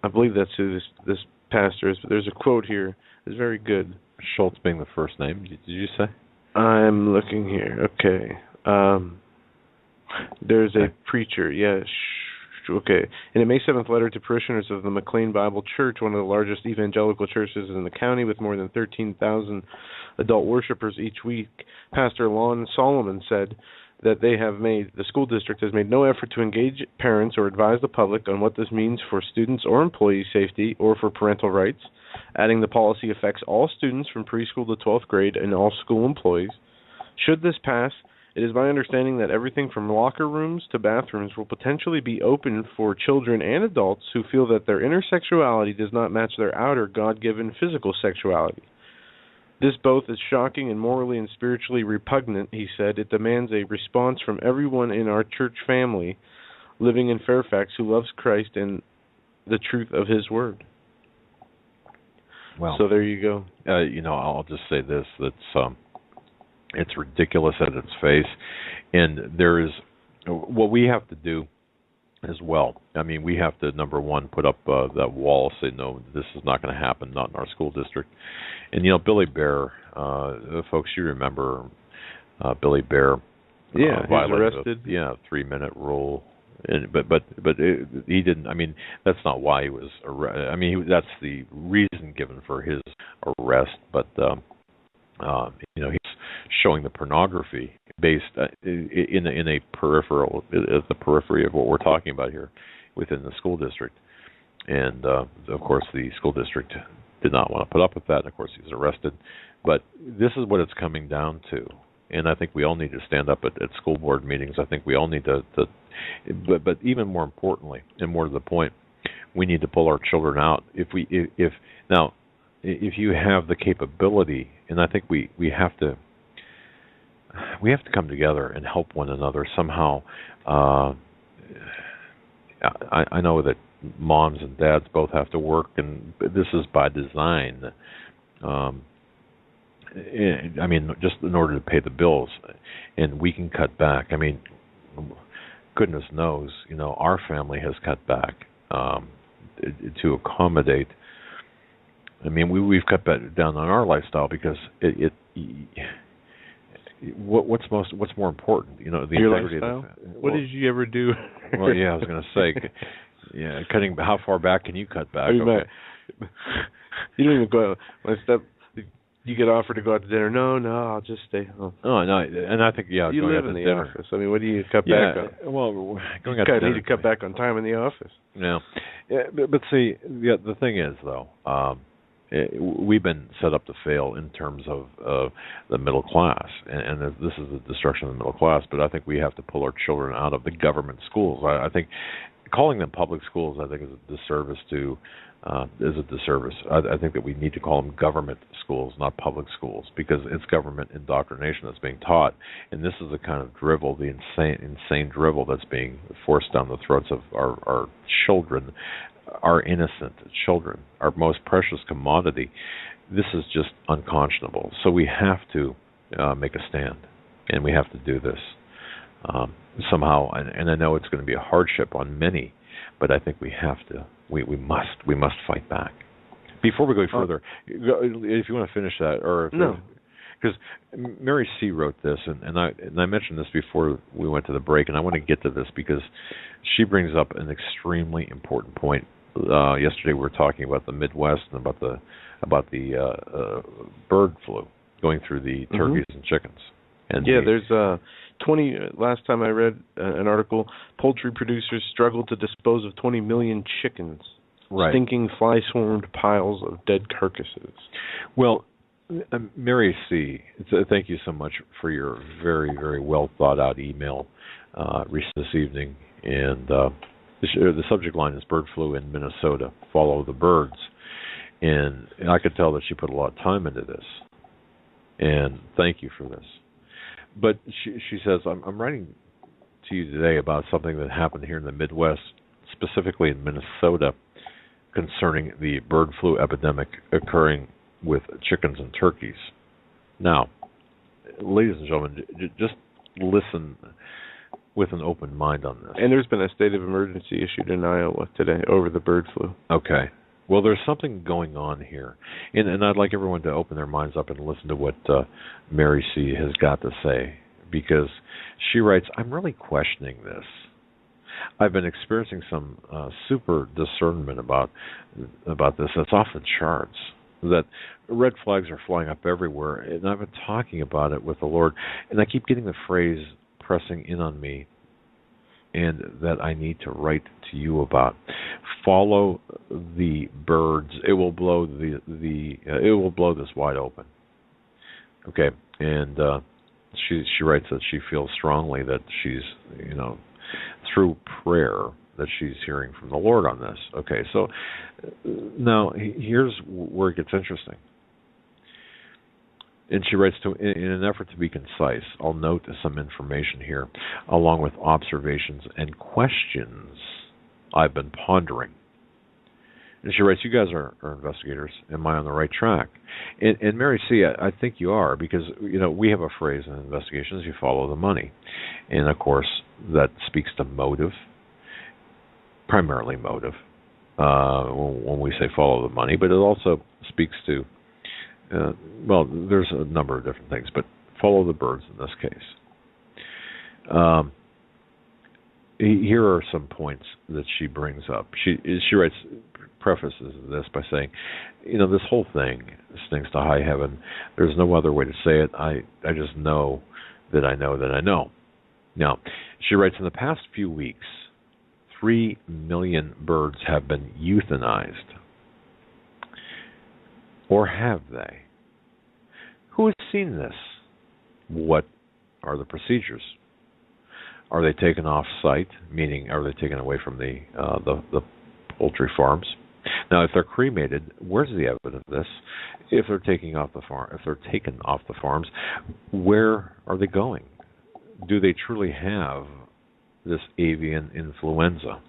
I believe that's who this pastor is, but there's a quote here. It's very good. Schultz being the first name, did you say? I'm looking here. Okay. There's a preacher. Yes. Okay. In a May 7th letter to parishioners of the McLean Bible Church, one of the largest evangelical churches in the county with more than 13,000 adult worshipers each week, Pastor Lon Solomon said that the school district has made no effort to engage parents or advise the public on what this means for students or employee safety or for parental rights, adding the policy affects all students from preschool to 12th grade and all school employees. Should this pass, it is my understanding that everything from locker rooms to bathrooms will potentially be open for children and adults who feel that their inner sexuality does not match their outer God-given physical sexuality. This both is shocking and morally and spiritually repugnant, he said. It demands a response from everyone in our church family living in Fairfax who loves Christ and the truth of His Word. Well, so there you go. I'll just say this, it's ridiculous at its face, and there is what we have to do as well. I mean, we have to, number one, put up that wall, say, no, this is not going to happen, not in our school district. And, Billy Bear, folks, you remember Billy Bear. Yeah, he was arrested. 3-minute rule. But he didn't, I mean, that's not why he was arrested. I mean, that's the reason given for his arrest, but, he's showing the pornography based in a peripheral, at the periphery of what we're talking about here within the school district. And, of course, the school district did not want to put up with that. And, of course, he was arrested. But this is what it's coming down to. And I think we all need to stand up at school board meetings. I think we all need to but even more importantly, and more to the point, we need to pull our children out. If you have the capability, and I think we have to come together and help one another somehow. I know that moms and dads both have to work, and this is by design. I mean, just in order to pay the bills, and we can cut back. I mean, goodness knows, our family has cut back to accommodate. I mean, we've cut down on our lifestyle because what's more important? The Your integrity lifestyle? of the. What did you ever do? Well, yeah, I was going to say, yeah, cutting. How far back can you cut back? I mean, okay. You don't even go. You get offered to go out to dinner. No, I'll just stay home. Oh no, and I think you going live out in to the dinner. office. I mean, what do you cut back on? Well, going out to dinner. You need to cut back on time in the office. Yeah, but see, the thing is though, we've been set up to fail in terms of the middle class, and this is the destruction of the middle class. But I think we have to pull our children out of the government schools. I think calling them public schools, I think, is a disservice to. I think that we need to call them government schools, not public schools, because it's government indoctrination that's being taught, and this is the kind of drivel, the insane drivel that's being forced down the throats of our children, our innocent children, our most precious commodity. This is just unconscionable. So we have to make a stand, and we have to do this somehow. And I know it's going to be a hardship on many, but I think we have to. We must fight back. Before we go further, if you want to finish that, or no, because Mary C. wrote this, and I mentioned this before we went to the break, and I want to get to this because she brings up an extremely important point. Yesterday we were talking about the Midwest and about the bird flu going through the turkeys and chickens. And there's 20. Last time I read an article, poultry producers struggle to dispose of 20 million chickens. Right. Stinking, fly-swarmed piles of dead carcasses. Well, Mary C., thank you so much for your very, very well thought out email this evening. And the subject line is bird flu in Minnesota. Follow the birds. And I could tell that she put a lot of time into this. And thank you for this. But she says, I'm writing to you today about something that happened here in the Midwest, specifically in Minnesota, concerning the bird flu epidemic occurring with chickens and turkeys. Now, ladies and gentlemen, just listen with an open mind on this. And there's been a state of emergency issued in Iowa today over the bird flu. Okay. Well, there's something going on here. And I'd like everyone to open their minds up and listen to what Mary C. has got to say, because she writes, I'm really questioning this. I've been experiencing some super discernment about this that's off the charts, that red flags are flying up everywhere, and I've been talking about it with the Lord, and I keep getting the phrase pressing in on me, and that I need to write to you about. Follow the birds. It will blow it will blow this wide open. Okay, and she writes that she feels strongly that she's through prayer that she's hearing from the Lord on this. Okay, so now here's where it gets interesting. And she writes, in an effort to be concise, I'll note some information here, along with observations and questions I've been pondering. And she writes, you guys are investigators. Am I on the right track? And Mary C., I think you are, because we have a phrase in investigations, you follow the money. And, of course, that speaks to motive, primarily motive, when we say follow the money. But it also speaks to there's a number of different things, but follow the birds in this case. Here are some points that she brings up. She writes, prefaces this by saying, this whole thing stinks to high heaven. There's no other way to say it. I just know that I know that I know. Now, she writes, in the past few weeks, 3 million birds have been euthanized. Or have they? Who has seen this? What are the procedures. Are they taken off site? Meaning, are they taken away from the poultry farms? Now, if they're cremated, where's the evidence of this? If they're taken off the farms, where are they going? Do they truly have this avian influenza?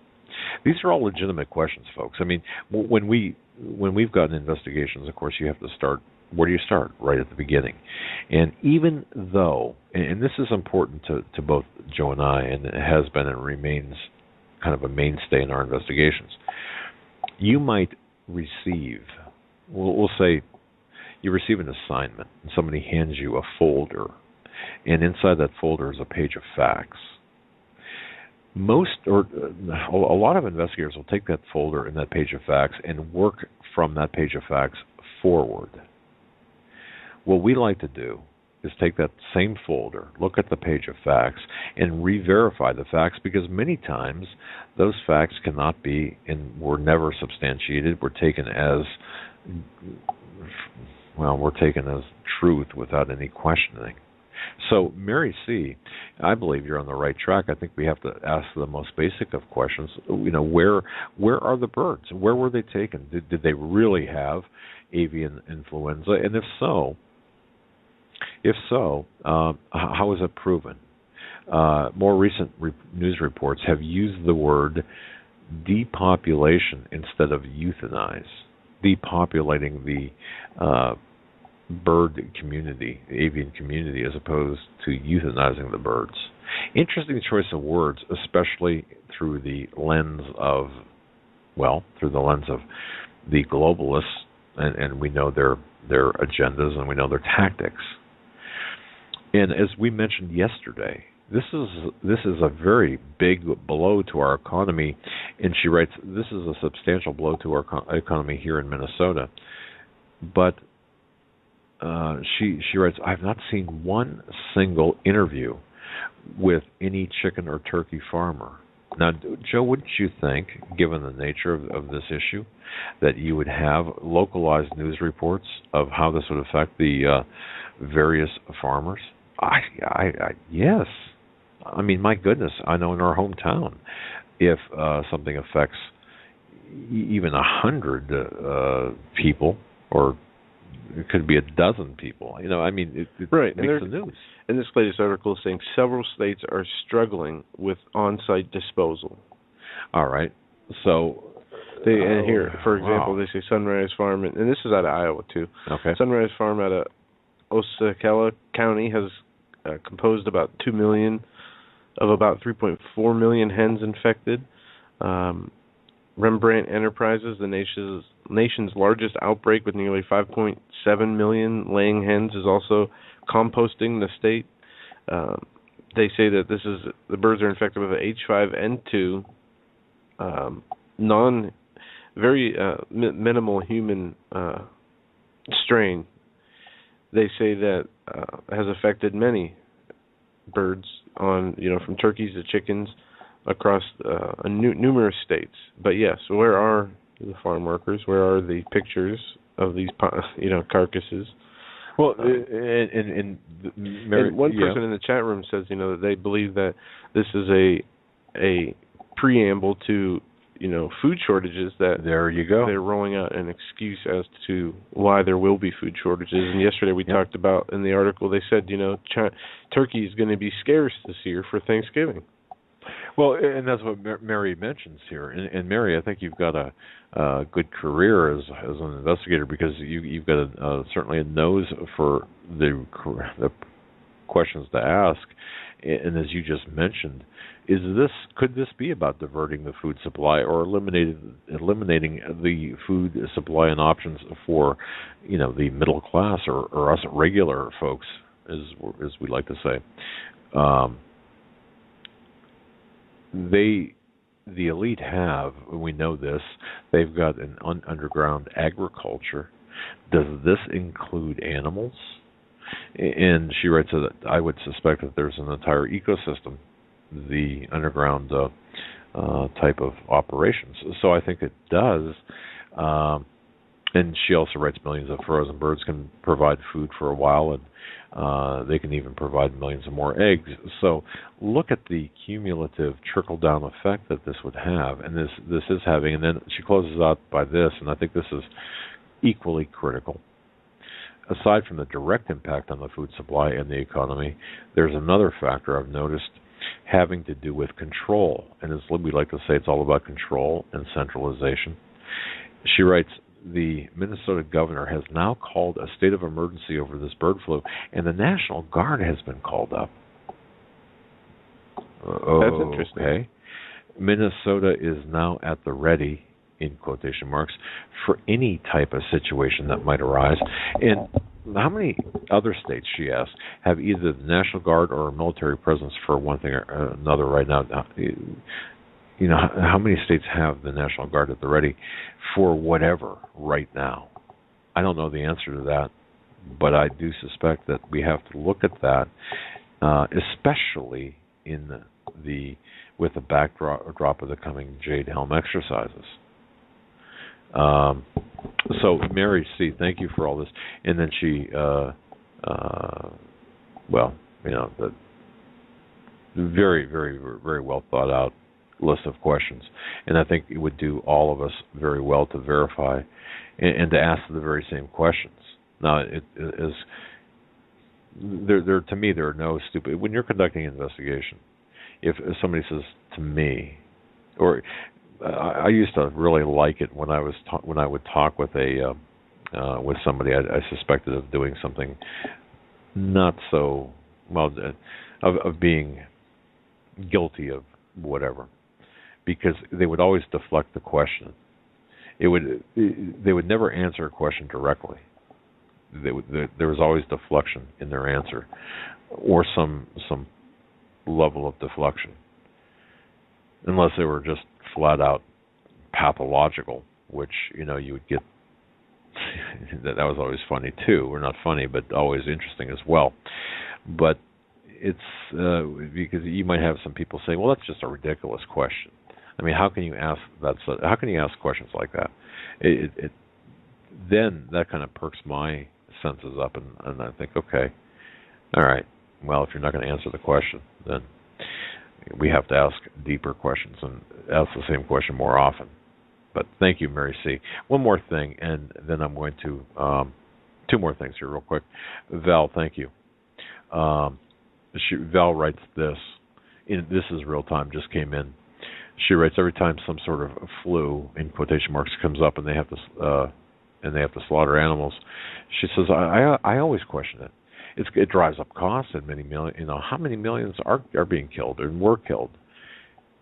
These are all legitimate questions, folks. I mean, when we've gotten investigations, of course, you have to start. Where do you start? Right at the beginning. And even though, and this is important to both Joe and I, and it has been and remains kind of a mainstay in our investigations, you might receive, we'll say you receive an assignment, and somebody hands you a folder, and inside that folder is a page of facts. A lot of investigators will take that folder and that page of facts and work from that page of facts forward. What we like to do is take that same folder, look at the page of facts, and re-verify the facts, because many times those facts cannot be and were never substantiated. We're taken as truth without any questioning. So, Mary C., I believe you're on the right track. I think we have to ask the most basic of questions. Where are the birds? Where were they taken? Did they really have avian influenza? And if so, how is it proven? More recent news reports have used the word depopulation instead of euthanize, depopulating the bird community, the avian community, as opposed to euthanizing the birds. Interesting choice of words, especially through the lens of the globalists, and we know their agendas and we know their tactics. And as we mentioned yesterday, this is a very big blow to our economy. And she writes, this is a substantial blow to our economy here in Minnesota. But she writes, I've not seen one single interview with any chicken or turkey farmer. Now, Joe, wouldn't you think, given the nature of this issue, that you would have localized news reports of how this would affect the various farmers? Yes. I mean, my goodness, I know in our hometown, if something affects even 100 people, or it could be a dozen people, I mean, it right. makes the news. And this latest article is saying several states are struggling with on-site disposal. All right. So, and here, for example, they say Sunrise Farm, and this is out of Iowa too. Okay. Sunrise Farm out of Osceola County has composed about 2 million of about 3.4 million hens infected. Rembrandt Enterprises, the nation's largest outbreak with nearly 5.7 million laying hens, is also composting the state. They say that the birds are infected with H5N2, very minimal human strain. They say that has affected many birds from turkeys to chickens across numerous states. But yes, where are the farm workers? Where are the pictures of these carcasses? Well, and one person in the chat room says that they believe that this is a preamble to food shortages, that there you go. They're rolling out an excuse as to why there will be food shortages. And yesterday we talked about, in the article, they said, turkey is going to be scarce this year for Thanksgiving. Well, and that's what Mary mentions here. And Mary, I think you've got a good career as an investigator, because you've got certainly a nose for the questions to ask. And as you just mentioned, could this be about diverting the food supply, or eliminating the food supply and options for the middle class, or us regular folks, as we like to say? The elite have, we know this, they've got an underground agriculture. Does this include animals? And she writes that I would suspect that there's an entire ecosystem, the underground type of operations. So I think it does. And she also writes millions of frozen birds can provide food for a while, and they can even provide millions of more eggs. So look at the cumulative trickle-down effect that this would have, and this is having. And then she closes out by this, and I think this is equally critical. Aside from the direct impact on the food supply and the economy, there's another factor I've noticed having to do with control. And as we like to say, it's all about control and centralization. She writes, the Minnesota governor has now called a state of emergency over this bird flu, and the National Guard has been called up. That's interesting. Okay. Minnesota is now at the ready, in quotation marks, for any type of situation that might arise. And how many other states, she asked, have either the National Guard or a military presence for one thing or another right now? You know, how many states have the National Guard at the ready for whatever right now? I don't know the answer to that, but I do suspect that we have to look at that, especially in with the backdrop of the coming Jade Helm exercises. So Mary C., thank you for all this. And then she, well, you know, the very, very, very well thought out list of questions, and I think it would do all of us very well to verify and to ask the very same questions. Now, it is there to me there are no stupid. When you're conducting an investigation, if somebody says to me, or I used to really like it when I would talk with with somebody I suspected of doing something not so well, of being guilty of whatever. Because they would always deflect the question. They would never answer a question directly. There was always deflection in their answer, or some level of deflection, unless they were just flat out pathological, which you would get. that was always funny too, or not funny, but always interesting as well. But it's because you might have some people say, "Well, that's just a ridiculous question." I mean, how can you ask that? How can you ask questions like that? Then that kind of perks my senses up, and I think, okay, all right. Well, if you're not going to answer the question, then we have to ask deeper questions and ask the same question more often. But thank you, Mary C. One more thing, and then I'm going to two more things here, real quick. Val, thank you. Val writes this. This is real time. Just came in. She writes, every time some sort of flu, in quotation marks, comes up and they have to slaughter animals, she says, I always question it. It drives up costs, and many million. How many millions are being killed and were killed?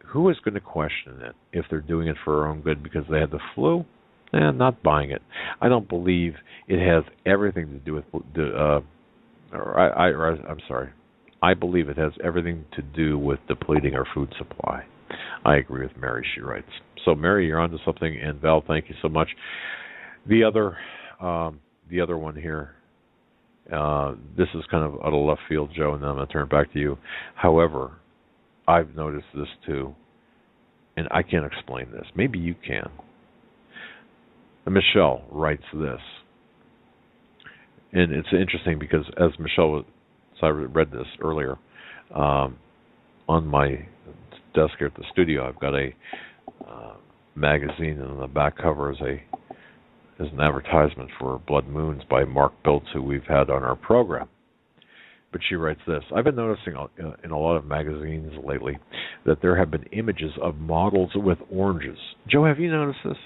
Who is going to question it if they're doing it for their own good because they had the flu? Not buying it. I don't believe it has everything to do with. I'm sorry. I believe it has everything to do with depleting our food supply. I agree with Mary, she writes. So, Mary, you're onto something, and Val, thank you so much. The other one here, this is kind of out of left field, Joe, and then I'm going to turn it back to you. However, I've noticed this too, and I can't explain this. Maybe you can. Michelle writes this, and it's interesting because as I read this earlier, on my desk here at the studio, I've got a magazine, and on the back cover is an advertisement for Blood Moons by Mark Biltz, who we've had on our program. But she writes this: I've been noticing in a lot of magazines lately that there have been images of models with oranges. Joe, have you noticed this?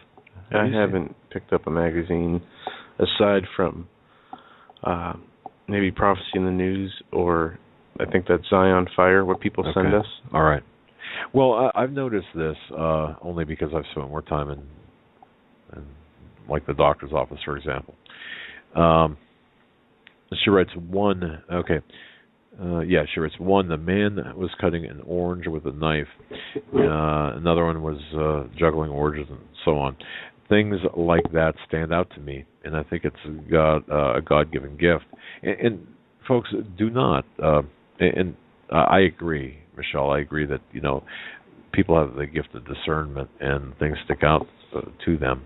I haven't picked up a magazine aside from maybe Prophecy in the News, or I think that's Zion Fire, what people send us. All right. Well, I've noticed this only because I've spent more time in like the doctor's office, for example. She writes one. Okay. She writes one. The man was cutting an orange with a knife. Another one was juggling oranges and so on. Things like that stand out to me, and I think it's a God-given gift. And folks, do not. And I agree, Michelle. I agree that people have the gift of discernment, and things stick out to them.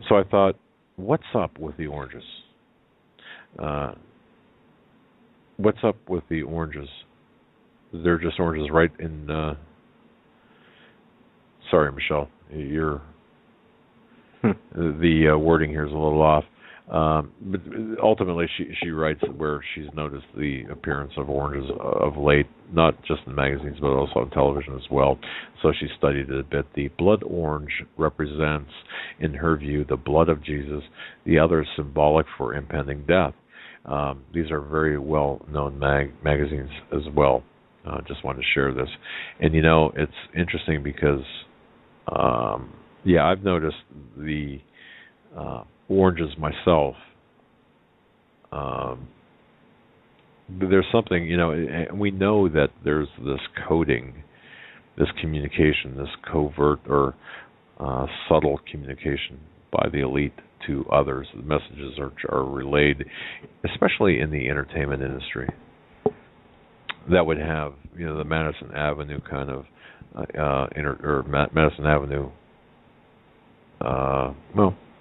So I thought, what's up with the oranges? What's up with the oranges? They're just oranges, right? Sorry, Michelle, the wording here is a little off. But ultimately, she writes where she's noticed the appearance of oranges of late, not just in magazines, but also on television as well. So she studied it a bit. The blood orange represents, in her view, the blood of Jesus. The other is symbolic for impending death. These are very well-known magazines as well. Just wanted to share this. And, it's interesting because, I've noticed the oranges myself. There's something, and we know that there's this coding, this communication, this covert or subtle communication by the elite to others. The messages are relayed, especially in the entertainment industry. That would have, the Madison Avenue kind of, Madison Avenue,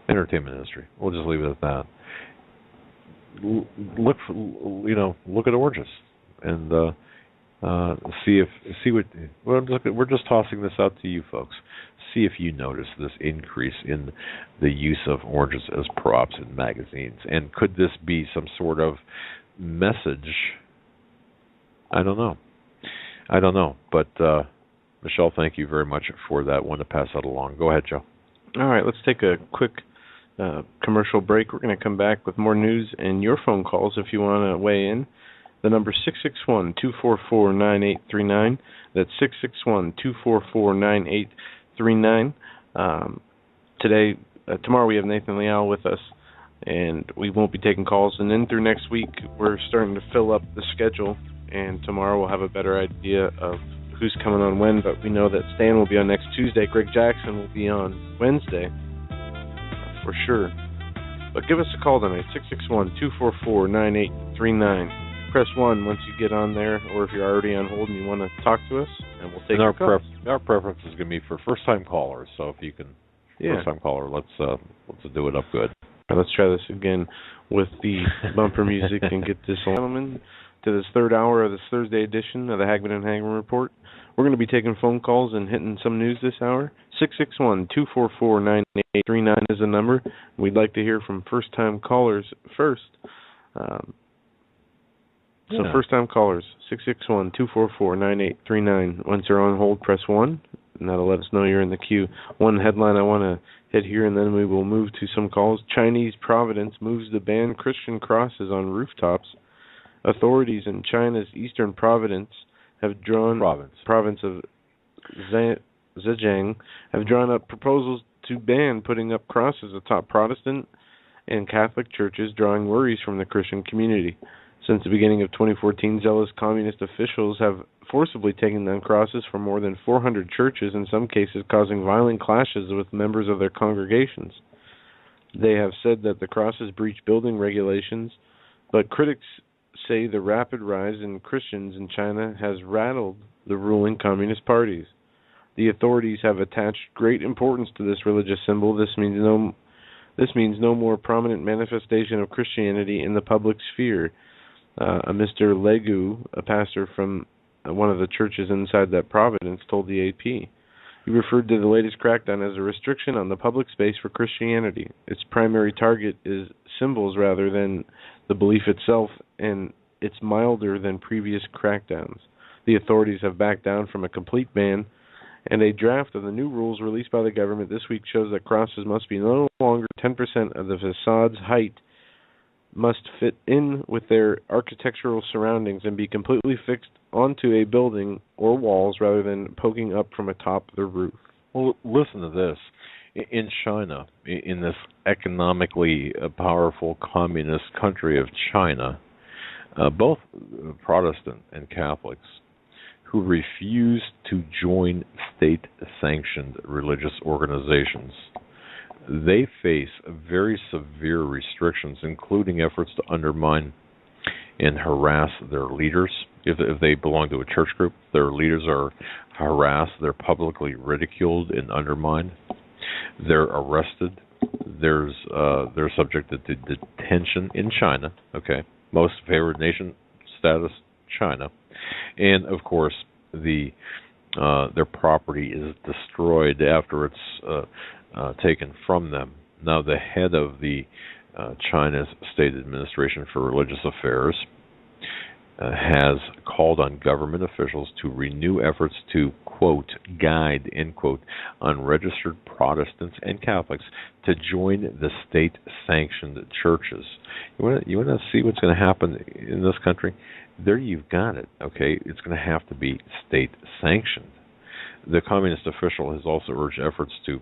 entertainment industry. We'll just leave it at that. Look at oranges and see what. We're just tossing this out to you folks. See if you notice this increase in the use of oranges as props in magazines, and could this be some sort of message? I don't know. But Michelle, thank you very much for that. I want to pass that along. Go ahead, Joe. All right, let's take a quick commercial break. We're going to come back with more news and your phone calls if you want to weigh in. The number is 661-244-9839. That's 661-244-9839. Tomorrow we have Nathan Leal with us, and we won't be taking calls. And then through next week, we're starting to fill up the schedule, and tomorrow we'll have a better idea of who's coming on when, but we know that Stan will be on next Tuesday. Greg Jackson will be on Wednesday, for sure. But give us a call tonight, 661-244-9839. Press 1 once you get on there, or if you're already on hold and you want to talk to us, and we'll take your calls. Our preference is going to be for first-time callers, so if you can, first-time caller, let's do it up good. Let's try this again with the bumper music and get this gentleman to this third hour of this Thursday edition of the Hagmann Hagmann Report. We're going to be taking phone calls and hitting some news this hour. 661-244-9839 is the number. We'd like to hear from first-time callers first. So first-time callers, 661-244-9839. Once you're on hold, press 1, and that'll let us know you're in the queue. One headline I want to hit here, and then we will move to some calls. Chinese Providence moves to ban Christian crosses on rooftops. Authorities in China's eastern province of Zhejiang have drawn up proposals to ban putting up crosses atop Protestant and Catholic churches, drawing worries from the Christian community. Since the beginning of 2014, zealous communist officials have forcibly taken down crosses from more than 400 churches, in some cases causing violent clashes with members of their congregations. They have said that the crosses breach building regulations, but critics say the rapid rise in Christians in China has rattled the ruling communist parties. The authorities have attached great importance to this religious symbol. This means no more prominent manifestation of Christianity in the public sphere. Mr. Legu, a pastor from one of the churches inside that province, told the AP. He referred to the latest crackdown as a restriction on the public space for Christianity. Its primary target is symbols rather than the belief itself, and it's milder than previous crackdowns. The authorities have backed down from a complete ban, and a draft of the new rules released by the government this week shows that crosses must be no longer 10% of the facade's height, must fit in with their architectural surroundings, and be completely fixed onto a building or walls rather than poking up from atop the roof. Well, listen to this. In China, in this economically powerful communist country of China, both Protestant and Catholics who refuse to join state-sanctioned religious organizations, they face very severe restrictions, including efforts to undermine and harass their leaders. If they belong to a church group, their leaders are harassed, they're publicly ridiculed and undermined. They're arrested they're subjected to detention in China. Okay, most favored nation status, China, and of course their property is destroyed after it's taken from them. Now, the head of the China's State Administration for Religious Affairs has called on government officials to renew efforts to, quote, guide, end quote, unregistered Protestants and Catholics to join the state-sanctioned churches. You want to see what's going to happen in this country? There you've got it, okay? It's going to have to be state-sanctioned. The communist official has also urged efforts to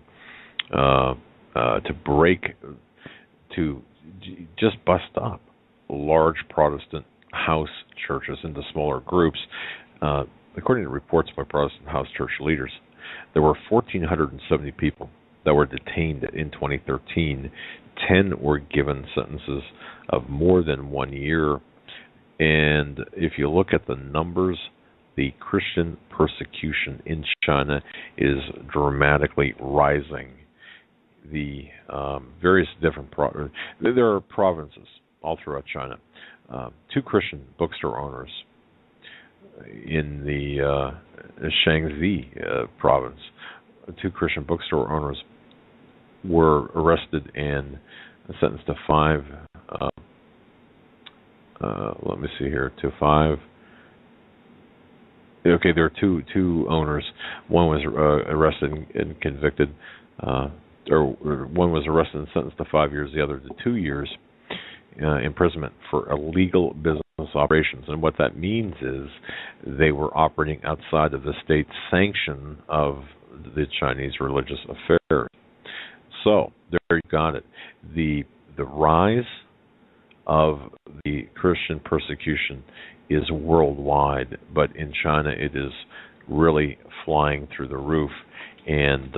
just bust up large Protestant house churches into smaller groups. According to reports by Protestant house church leaders, there were 1,470 people that were detained in 2013. 10 were given sentences of more than 1 year. And if you look at the numbers, the Christian persecution in China is dramatically rising. The various different there are provinces all throughout China. 2 Christian bookstore owners in the Shaanxi province, 2 Christian bookstore owners were arrested and sentenced to 5. Let me see here, to 5. Okay, there are two owners. One was arrested and convicted, or one was arrested and sentenced to 5 years. The other to 2 years imprisonment for illegal business operations. And what that means is they were operating outside of the state sanction of the Chinese religious affairs. So there you got it. The rise of the Christian persecution is worldwide, but in China it is really flying through the roof. And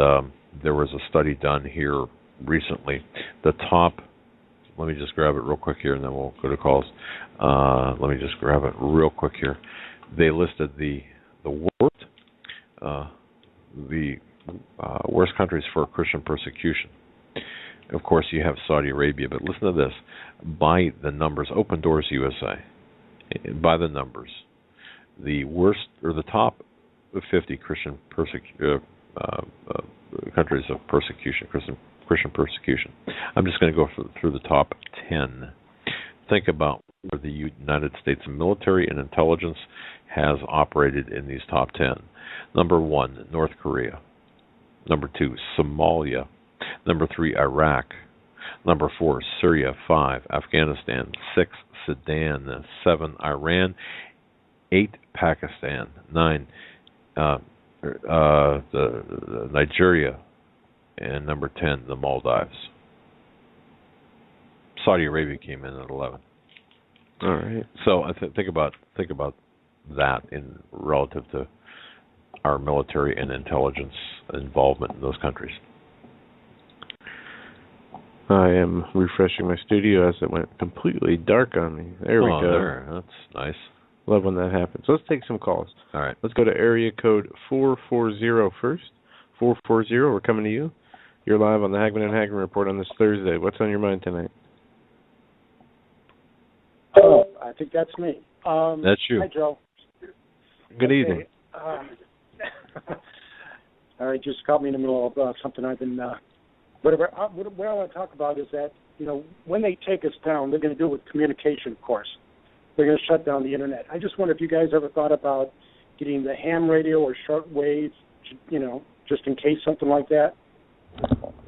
there was a study done here recently. The top, let me just grab it real quick here and then we'll go to calls. Let me just grab it real quick here. They listed the worst countries for Christian persecution. Of course, you have Saudi Arabia, but listen to this. By the numbers, Open Doors USA, by the numbers, the worst, or the top 50 Christian countries of persecution, Christian persecution. I'm just going to go through the top 10. Think about where the United States military and intelligence has operated in these top 10. Number 1, North Korea. Number 2, Somalia. Number 3, Iraq. Number 4, Syria. 5, Afghanistan. 6, Sudan. 7, Iran. 8, Pakistan. 9, the Nigeria. And number 10, the Maldives. Saudi Arabia came in at 11. All right. So think about that in relative to our military and intelligence involvement in those countries. I am refreshing my studio as it went completely dark on me. There we go. There. That's nice. Love when that happens. Let's take some calls. All right. Let's go to area code 440 first. 440, we're coming to you. You're live on the Hagmann Hagmann Report on this Thursday. What's on your mind tonight? Oh, I think that's me. That's you. Hi, Joe. Good evening. All right, just caught me in the middle of something I've been... what I want to talk about is that, when they take us down, they're going to do it with communication, of course. They're going to shut down the Internet. I just wonder if you guys ever thought about getting the ham radio or short wave, just in case something like that.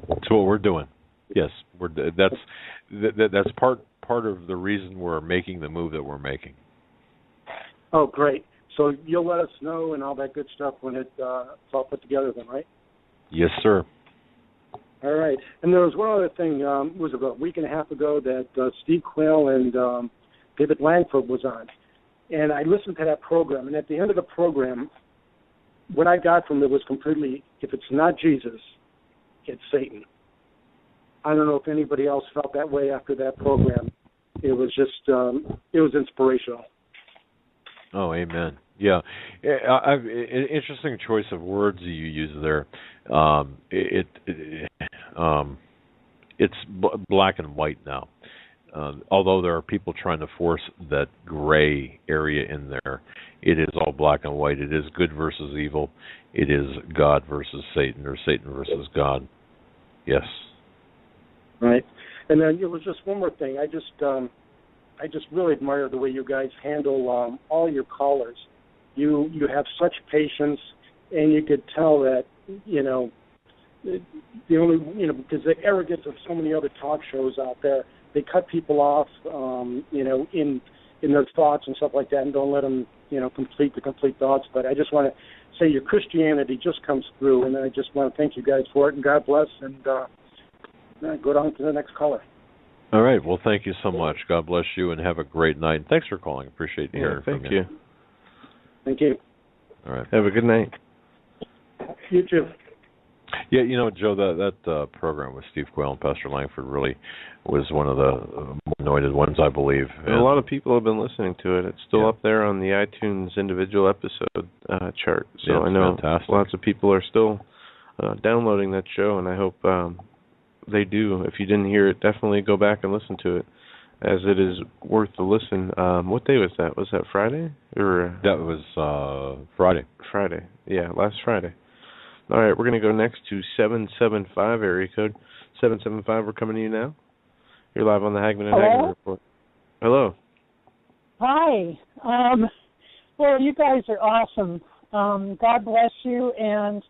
That's what we're doing. Yes, that's part of the reason we're making the move that we're making. Oh, great. So you'll let us know and all that good stuff when it's all put together then, right? Yes, sir. All right. And there was one other thing. It was about a week and a half ago that Steve Quayle and David Langford was on. And I listened to that program. And at the end of the program, what I got from it was completely, if it's not Jesus, it's Satan. I don't know if anybody else felt that way after that program. It was just, it was inspirational. Oh, amen. Yeah. Interesting choice of words you use there. it's black and white now. Although there are people trying to force that gray area in there, it is all black and white. It is good versus evil. It is God versus Satan, or Satan versus God. Yes. Right. And then there was just one more thing. I just really admire the way you guys handle all your callers. You have such patience, and you could tell that, the only, because the arrogance of so many other talk shows out there, they cut people off, in their thoughts and stuff like that, and don't let them, complete the complete thoughts. But I just want to say your Christianity just comes through, and I just want to thank you guys for it, and God bless, and go on to the next caller. All right. Well, thank you so much. God bless you, and have a great night. And thanks for calling. Appreciate hearing from you. Thank you. Thank you. All right. Have a good night. You too. Yeah, Joe, that program with Steve Quayle and Pastor Langford really was one of the more anointed ones, I believe. And a lot of people have been listening to it. It's still up there on the iTunes individual episode chart. So I know lots of people are still downloading that show, and I hope they do. If you didn't hear it, definitely go back and listen to it, as it is worth the listen. What day was that? Was that Friday? That was Friday. Friday. Yeah, last Friday. All right, we're going to go next to 775 area code. 775, we're coming to you now. You're live on the Hagmann Hagmann Report. Hello. Hi. Well, you guys are awesome. God bless you. And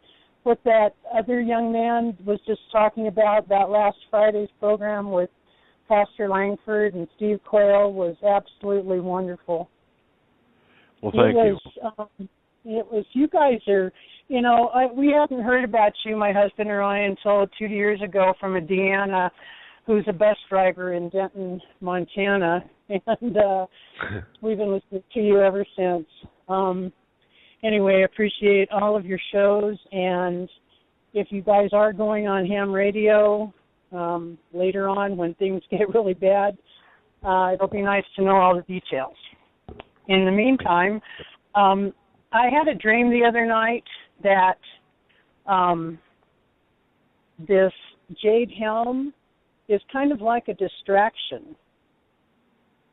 what that other young man was just talking about, that last Friday's program with Pastor Langford and Steve Quayle, was absolutely wonderful. Well, thank you. You guys are, we hadn't heard about you, my husband or I, until 2 years ago from a Deanna who's a bus driver in Denton, Montana, and we've been listening to you ever since. Anyway, I appreciate all of your shows, and if you guys are going on ham radio later on when things get really bad, it'll be nice to know all the details. In the meantime, I had a dream the other night that this jade helm is kind of like a distraction.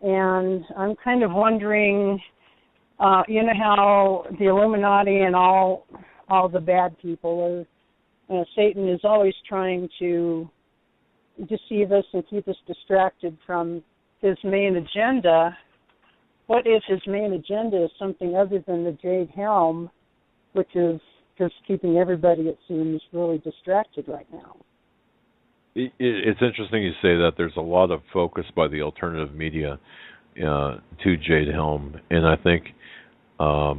And I'm kind of wondering, how the Illuminati and all the bad people are, Satan is always trying to deceive us and keep us distracted from his main agenda. What if his main agenda is something other than the jade helm, which is just keeping everybody, it seems, really distracted right now? It's interesting you say that. There's a lot of focus by the alternative media to Jade Helm, and I think, I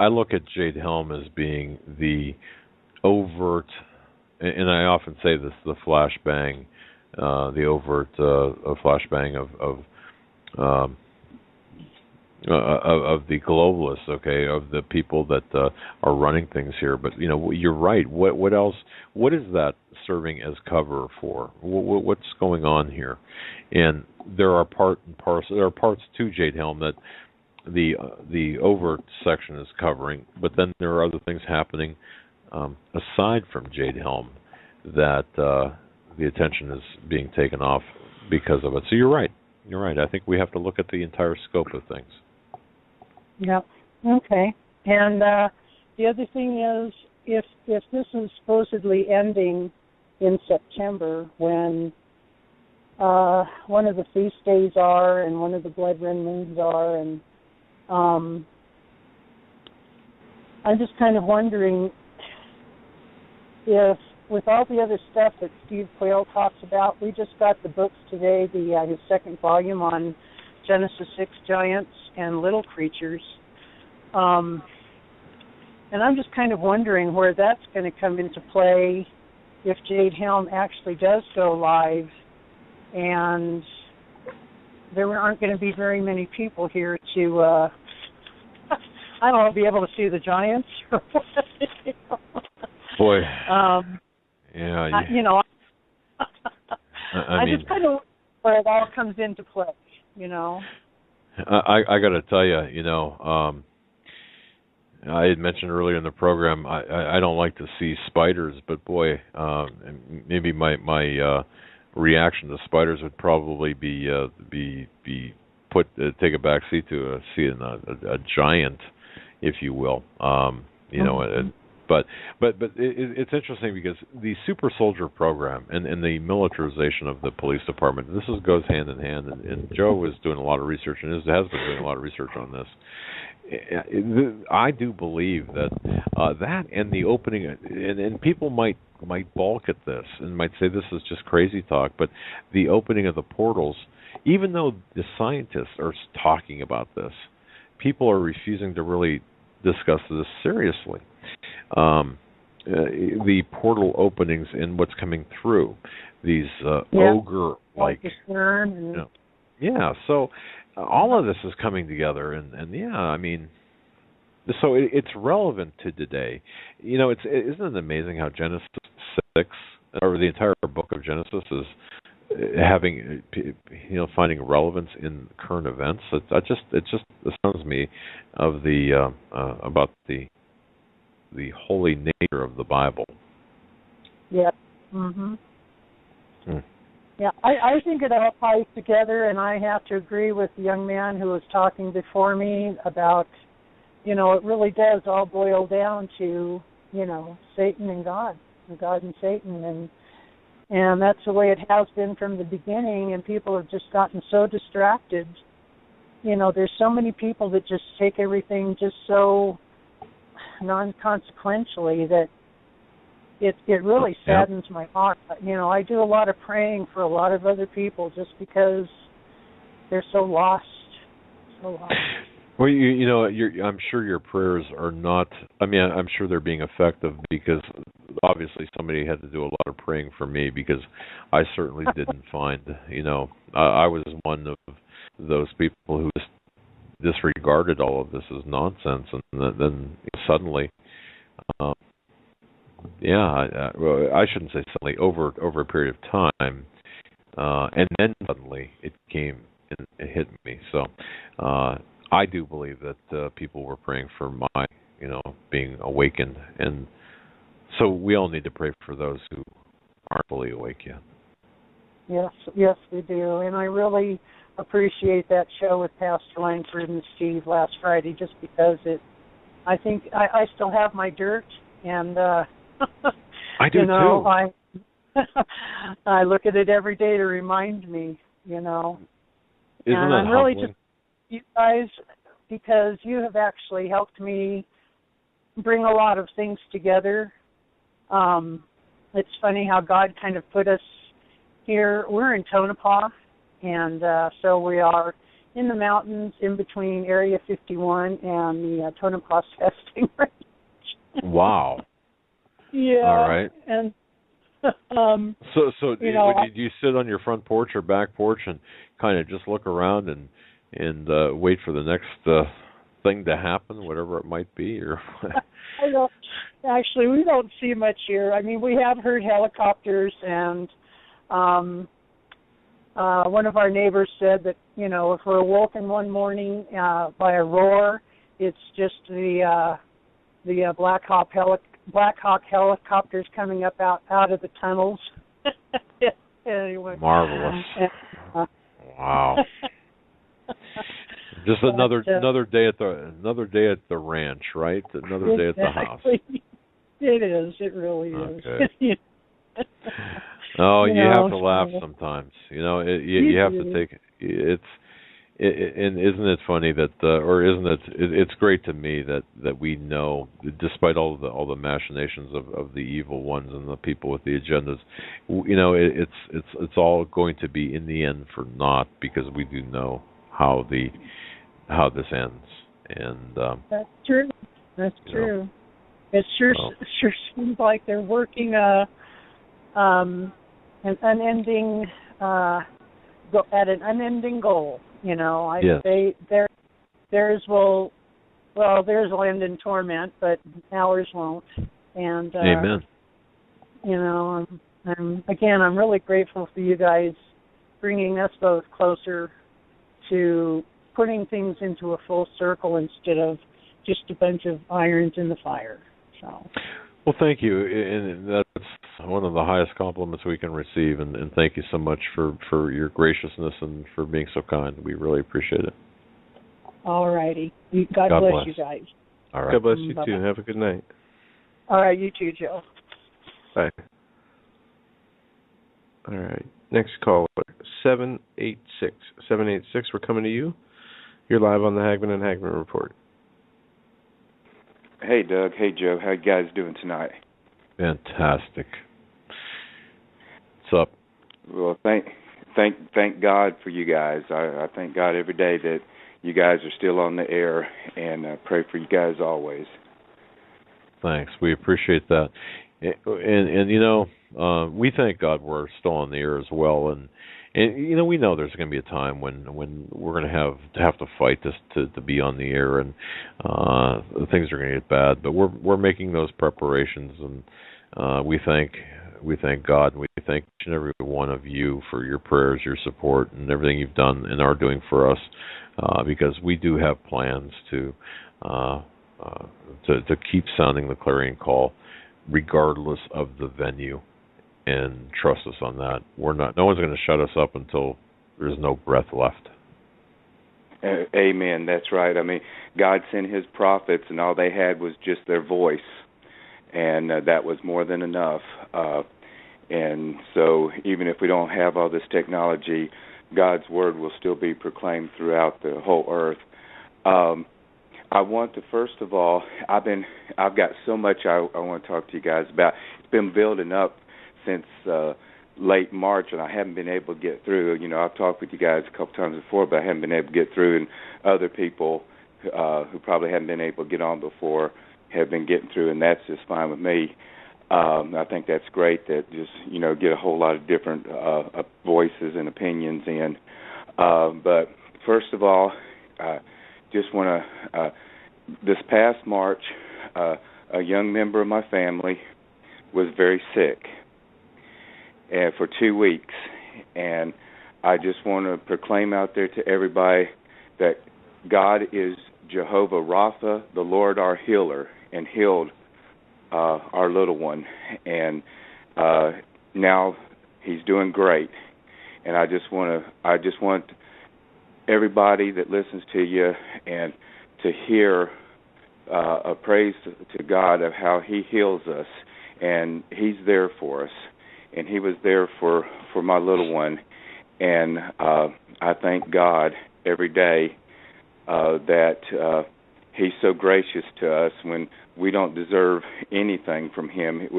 look at Jade Helm as being the overt, and I often say this, the flashbang, the overt flashbang of the globalists, of the people that are running things here. But you're right. What else? What is that serving as cover for? What's going on here? And there are parts to Jade Helm that the overt section is covering, but then there are other things happening aside from Jade Helm that the attention is being taken off because of it. So you're right. You're right. I think we have to look at the entire scope of things. Yep. Okay. And the other thing is, if this is supposedly ending in September, when one of the feast days are and one of the blood red moons are, and I'm just kind of wondering if, with all the other stuff that Steve Quayle talks about, we just got the books today, his second volume on Genesis 6 giants and little creatures. And I'm just kind of wondering where that's going to come into play if Jade Helm actually does go live, and there aren't going to be very many people here to, I don't know, be able to see the giants. Boy. I just kind of where it all comes into play, I got to tell you, I had mentioned earlier in the program I don't like to see spiders, but boy, maybe my reaction to spiders would probably be put take a back seat to seeing a giant, if you will. You know, but it's interesting because the super soldier program and the militarization of the police department, goes hand in hand. And Joe was doing a lot of research and has been doing a lot of research on this. I do believe that that and the opening, and people might balk at this and might say this is just crazy talk, but the opening of the portals, even though the scientists are talking about this, people are refusing to really discuss this seriously. The portal openings and what's coming through, these ogre-like, so all of this is coming together, and yeah, I mean, so it's relevant to today. You know, isn't it amazing how Genesis 6, or the entire book of Genesis, is having, finding relevance in current events? It just astounds me of the about the holy nature of the Bible. Yep. Mhm. Yeah, I think it all ties together, and I have to agree with the young man who was talking before me about, it really does all boil down to, Satan and God and Satan, and that's the way it has been from the beginning, and people have just gotten so distracted. There's so many people that just take everything just so non-consequentially that it really saddens my heart. I do a lot of praying for a lot of other people just because they're so lost. Well, I'm sure your prayers are not. I mean, I'm sure they're being effective because obviously somebody had to do a lot of praying for me because I certainly didn't find. I was one of those people who just disregarded all of this as nonsense, and then suddenly. I shouldn't say suddenly, over a period of time, and then suddenly it came and it hit me. So I do believe that people were praying for my, being awakened, and so we all need to pray for those who aren't fully awake yet. Yes, we do, and I really appreciate that show with Pastor Langford and Steve last Friday, just because I think I still have my dirt, and I do too. I look at it every day to remind me, Isn't and that I'm really humbling? just you guys, because you have actually helped me bring a lot of things together. It's funny how God kind of put us here. We're in Tonopah, and so we are in the mountains in between Area 51 and the Tonopah testing range. Wow. Yeah. All right. And so do you sit on your front porch or back porch and kind of just look around and wait for the next thing to happen, whatever it might be, or? I don't. Actually, we don't see much here. I mean, we have heard helicopters, and one of our neighbors said that if we're awoken one morning by a roar, it's just the Black Hawk helicopters coming up out of the tunnels. Anyway. Marvelous. Wow. Just another day at the ranch, right? Another day at the house. It is. It really is. Okay. Oh, you have to laugh sometimes. You have to take it's. And isn't it funny that, or isn't it? It's great to me that we know, despite all the machinations of the evil ones and the people with the agendas, it's all going to be in the end for naught, because we do know how this ends. And that's true. That's true. It sure seems like they're working an unending at an unending goal. Yes. Theirs will end in torment, but ours won't. And Amen. I'm really grateful for you guys bringing us both closer to putting things into a full circle instead of just a bunch of irons in the fire. So. Well, thank you, and that's one of the highest compliments we can receive, and thank you so much for your graciousness and for being so kind. We really appreciate it. All righty. God bless you guys. All right. God bless you, Bye-bye. too. Have a good night. All right, you too, Joe. Bye. All right. Next caller, 786. 786, we're coming to you. You're live on the Hagmann and Hagmann Report. Hey, Doug. Hey, Joe. How you guys doing tonight? Fantastic. What's up? Well, thank God for you guys. I thank God every day that you guys are still on the air, and pray for you guys always. Thanks. We appreciate that. And you know, we thank God we're still on the air as well. And you know, we know there's going to be a time when we're going to have to fight this to be on the air, and things are going to get bad. But we're making those preparations, and we thank God, and we thank each and every one of you for your prayers, your support, and everything you've done and are doing for us, because we do have plans to keep sounding the clarion call, regardless of the venue. And trust us on that. No one's going to shut us up until there's no breath left. Amen. That's right. I mean, God sent His prophets, and all they had was just their voice, and that was more than enough. And so, even if we don't have all this technology, God's word will still be proclaimed throughout the whole earth. I want to, first of all, I've got so much I want to talk to you guys about. It's been building up since late March, and I haven't been able to get through. You know, I've talked with you guys a couple times before, but I haven't been able to get through, and other people who probably haven't been able to get on before have been getting through, and that's just fine with me. I think that's great that just, you know, get a whole lot of different voices and opinions in. But first of all, just want to, this past March, a young member of my family was very sick for 2 weeks, and I just want to proclaim out there to everybody that God is Jehovah Rapha, the Lord our healer, and healed our little one, and now he's doing great. And I just want everybody that listens to you and to hear a praise to God of how He heals us, and He's there for us. And He was there for my little one. And I thank God every day that He's so gracious to us when we don't deserve anything from Him.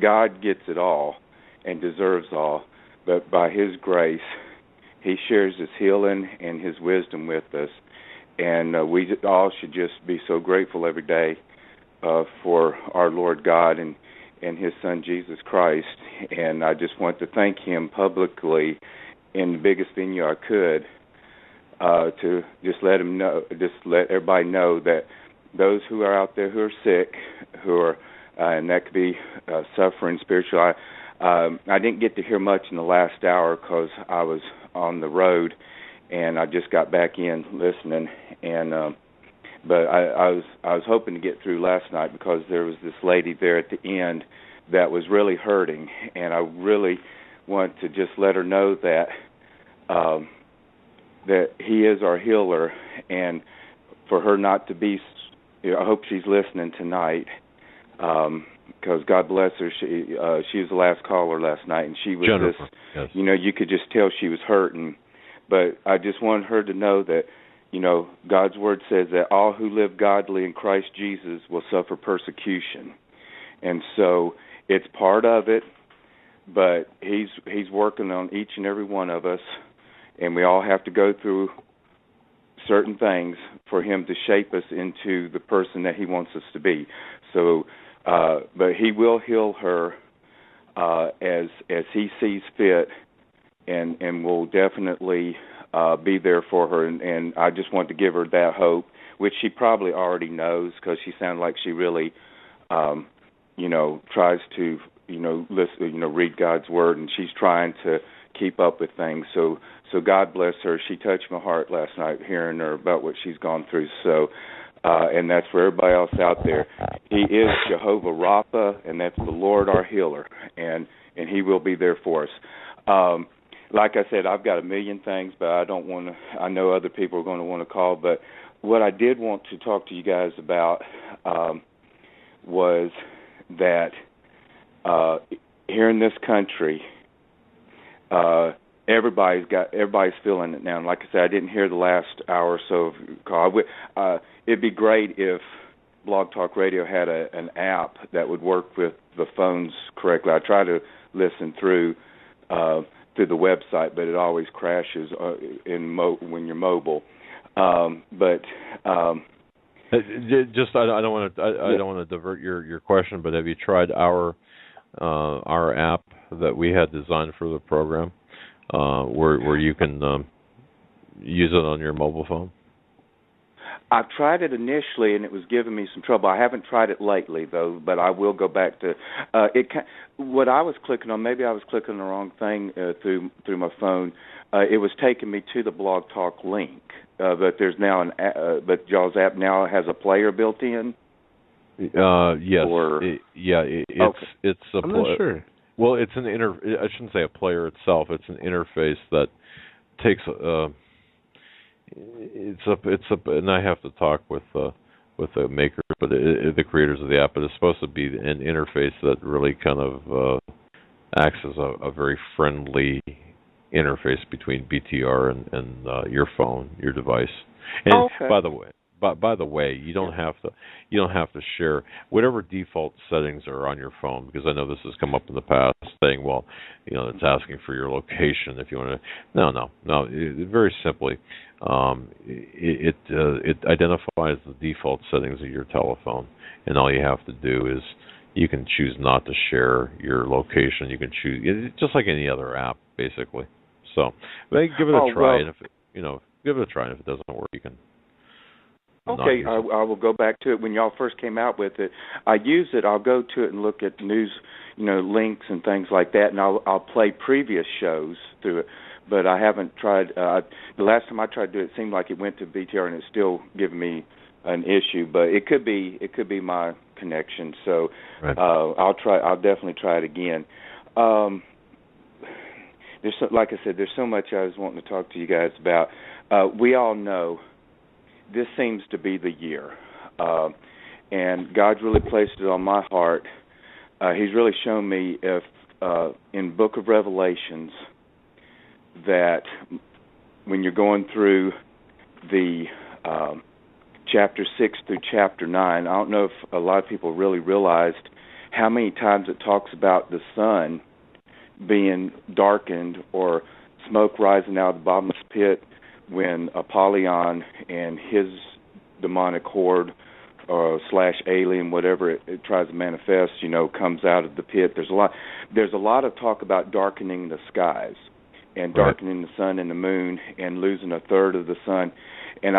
God gets it all and deserves all. But by His grace, He shares His healing and His wisdom with us. And we all should just be so grateful every day for our Lord God and His Son, Jesus Christ. And I just want to thank Him publicly in the biggest venue I could, to just let Him know, just let everybody know that those who are out there who are sick, who are, and that could be suffering spiritually. I didn't get to hear much in the last hour because I was on the road, and I just got back in listening. And but I was hoping to get through last night because there was this lady there at the end that was really hurting, and I really want to just let her know that that He is our healer, and for her not to be. I hope she's listening tonight, because God bless her. She was the last caller last night, and she was Jennifer, yes. You know, you could just tell she was hurting. But I just wanted her to know that, you know, God's word says that all who live godly in Christ Jesus will suffer persecution. And so it's part of it, but He's working on each and every one of us, and we all have to go through certain things for Him to shape us into the person that He wants us to be. So, but He will heal her as He sees fit, and will definitely be there for her. And I just want to give her that hope, which she probably already knows because she sounded like she really, you know, tries to, you know, listen, you know, read God's word, and she's trying to keep up with things. So God bless her. She touched my heart last night hearing her about what she's gone through. So and that's for everybody else out there. He is Jehovah Rapha, and that's the Lord our healer, and He will be there for us. Like I said, I've got a million things, but I don't want to. I know other people are going to want to call, but what I did want to talk to you guys about was that here in this country, everybody's feeling it now. And like I said, I didn't hear the last hour or so of the call. It'd be great if Blog Talk Radio had an app that would work with the phones correctly. I try to listen through the website, but it always crashes when you're mobile. Just I don't want to divert your question, but have you tried our app that we had designed for the program, where you can use it on your mobile phone? I've tried it initially, and it was giving me some trouble. I haven't tried it lately, though, but I will go back to it. What I was clicking on, maybe I was clicking the wrong thing through my phone. It was taking me to the Blog Talk link, but there's now but y'all's app now has a player built in. Yes. Okay. It's a I'm not sure. Well, it's an I shouldn't say a player itself. It's an interface that takes and I have to talk with the makers, but the creators of the app. But it's supposed to be an interface that really kind of acts as a very friendly interface between BTR and your phone, your device. And okay. By the way, you don't have to share whatever default settings are on your phone, because I know this has come up in the past, saying, well, it's asking for your location if you want to. No. Very simply, it identifies the default settings of your telephone, and all you have to do is you can choose not to share your location. You can choose just like any other app, basically. So, give it a try, and give it a try. And if it doesn't work, you can. Okay, I will go back to it. When y'all first came out with it, I use it. I'll go to it and look at news, links and things like that, and I'll play previous shows through it. But I haven't tried. The last time I tried to do it, it seemed like it went to BTR, and it's still giving me an issue. But it could be my connection. So right. I'll definitely try it again. Like I said, there's so much I was wanting to talk to you guys about. We all know this seems to be the year, and God's really placed it on my heart. He's really shown me in Book of Revelations that when you're going through the chapter 6 through chapter 9, I don't know if a lot of people really realized how many times it talks about the sun being darkened or smoke rising out of the bottomless pit when Apollyon and his demonic horde / alien, whatever it tries to manifest, comes out of the pit. There's a lot of talk about darkening the skies and darkening the sun and the moon and losing a third of the sun. And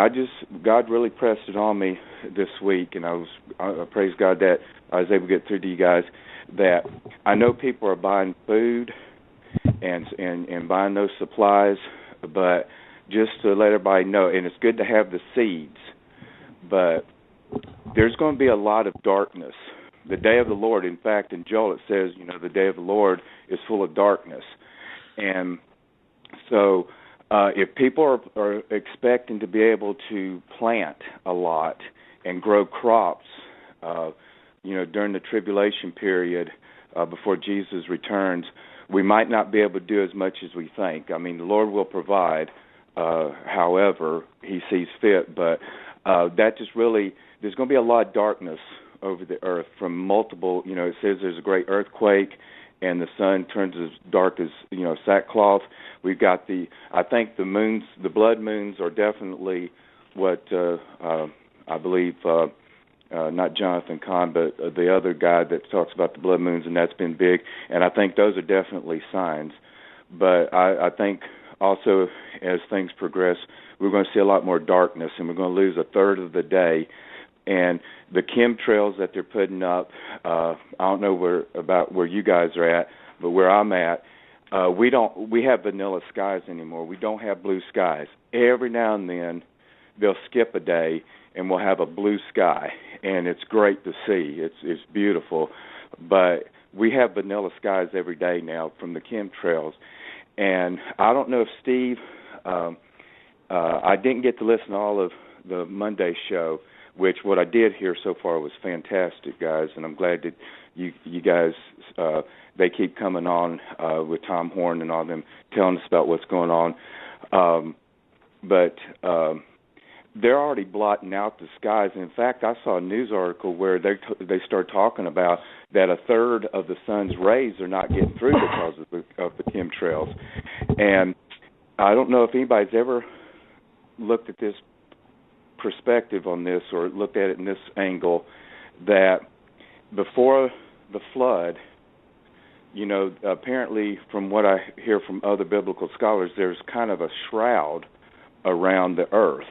God really pressed it on me this week, and I praise God that I was able to get through to you guys, that I know people are buying food and buying those supplies, but just to let everybody know, and it's good to have the seeds, but there's going to be a lot of darkness. The day of the Lord, in fact, in Joel it says, the day of the Lord is full of darkness. And so if people are expecting to be able to plant a lot and grow crops, during the tribulation period before Jesus returns, we might not be able to do as much as we think. I mean, the Lord will provide, however He sees fit, but that just really, there's going to be a lot of darkness over the earth from multiple, it says there's a great earthquake and the sun turns as dark as, sackcloth. We've got I think the blood moons are definitely what I believe, not Jonathan Kahn, but the other guy that talks about the blood moons, and that's been big, and I think those are definitely signs. But I think also as things progress, we're going to see a lot more darkness, and we're going to lose a third of the day. And the chemtrails that they're putting up, I don't know where you guys are at, but where I'm at, we have vanilla skies anymore. We don't have blue skies. Every now and then they'll skip a day and we'll have a blue sky, and it's great to see. It's beautiful, but we have vanilla skies every day now from the chemtrails. And I don't know if Steve, I didn't get to listen to all of the Monday show, which what I did hear so far was fantastic, guys, and I'm glad that you guys, they keep coming on with Tom Horn and all them telling us about what's going on. But they're already blotting out the skies. In fact, I saw a news article where they start talking about that a third of the sun's rays are not getting through because of the chemtrails. And I don't know if anybody's ever looked at this perspective on this or looked at it in this angle, that before the flood, apparently from what I hear from other biblical scholars, there's kind of a shroud around the earth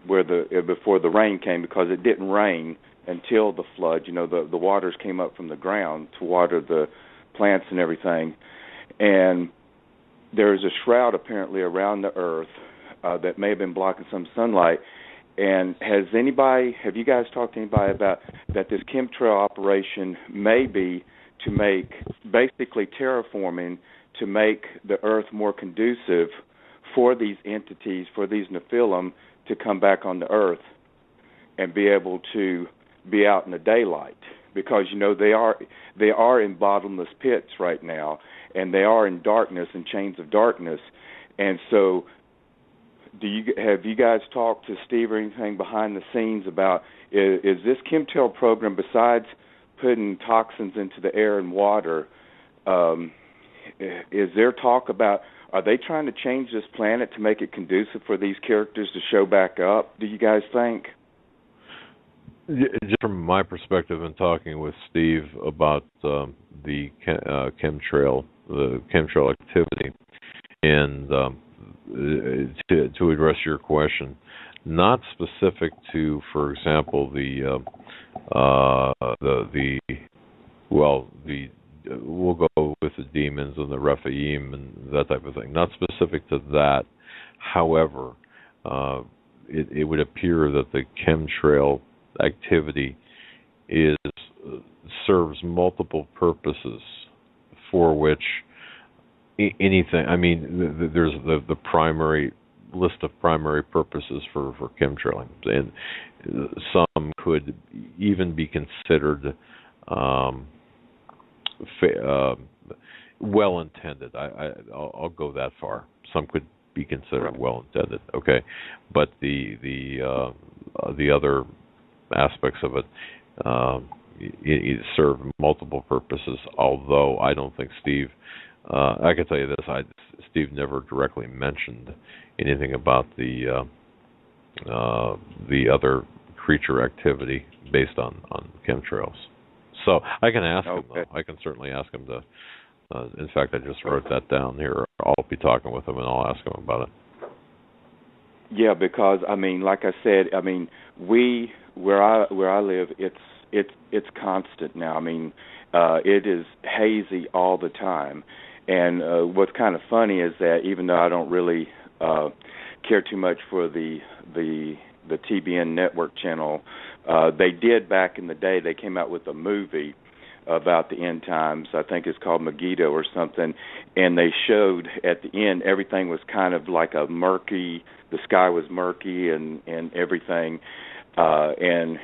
before the rain came, because it didn't rain until the flood. The waters came up from the ground to water the plants and everything. And there's a shroud apparently around the earth that may have been blocking some sunlight. And have you guys talked to anybody about that this chemtrail operation may be to make, basically terraforming, to make the earth more conducive for these entities, for these Nephilim, to come back on the earth and be able to be out in the daylight? Because, they are in bottomless pits right now, and they are in darkness and chains of darkness. And so have you guys talked to Steve or anything behind the scenes about, is this chemtrail program, besides putting toxins into the air and water, is there talk about, are they trying to change this planet to make it conducive for these characters to show back up, do you guys think? Just from my perspective in talking with Steve about the chemtrail activity, and to address your question, not specific to, for example, we'll go with the demons and the Rephaim and that type of thing. Not specific to that. However, it would appear that the chemtrail activity serves multiple purposes, for which anything. I mean, there's the primary list of primary purposes for chemtrailing, and some could even be considered well intended. I'll go that far. Some could be considered well intended. Okay, but the other aspects of it serve multiple purposes. Although I don't think Steve. I can tell you this: Steve never directly mentioned anything about the other creature activity based on chemtrails. So I can ask him, though. I can certainly ask him to. In fact, I just wrote that down here. I'll be talking with him and I'll ask him about it. Yeah, because I mean, like I said, I mean, where I live, it's constant now. I mean, it is hazy all the time. And what's kind of funny is that even though I don't really care too much for the TBN network channel, they did back in the day. They came out with a movie about the end times. I think it's called Megiddo or something. And they showed at the end everything was kind of like a murky. The sky was murky and everything. And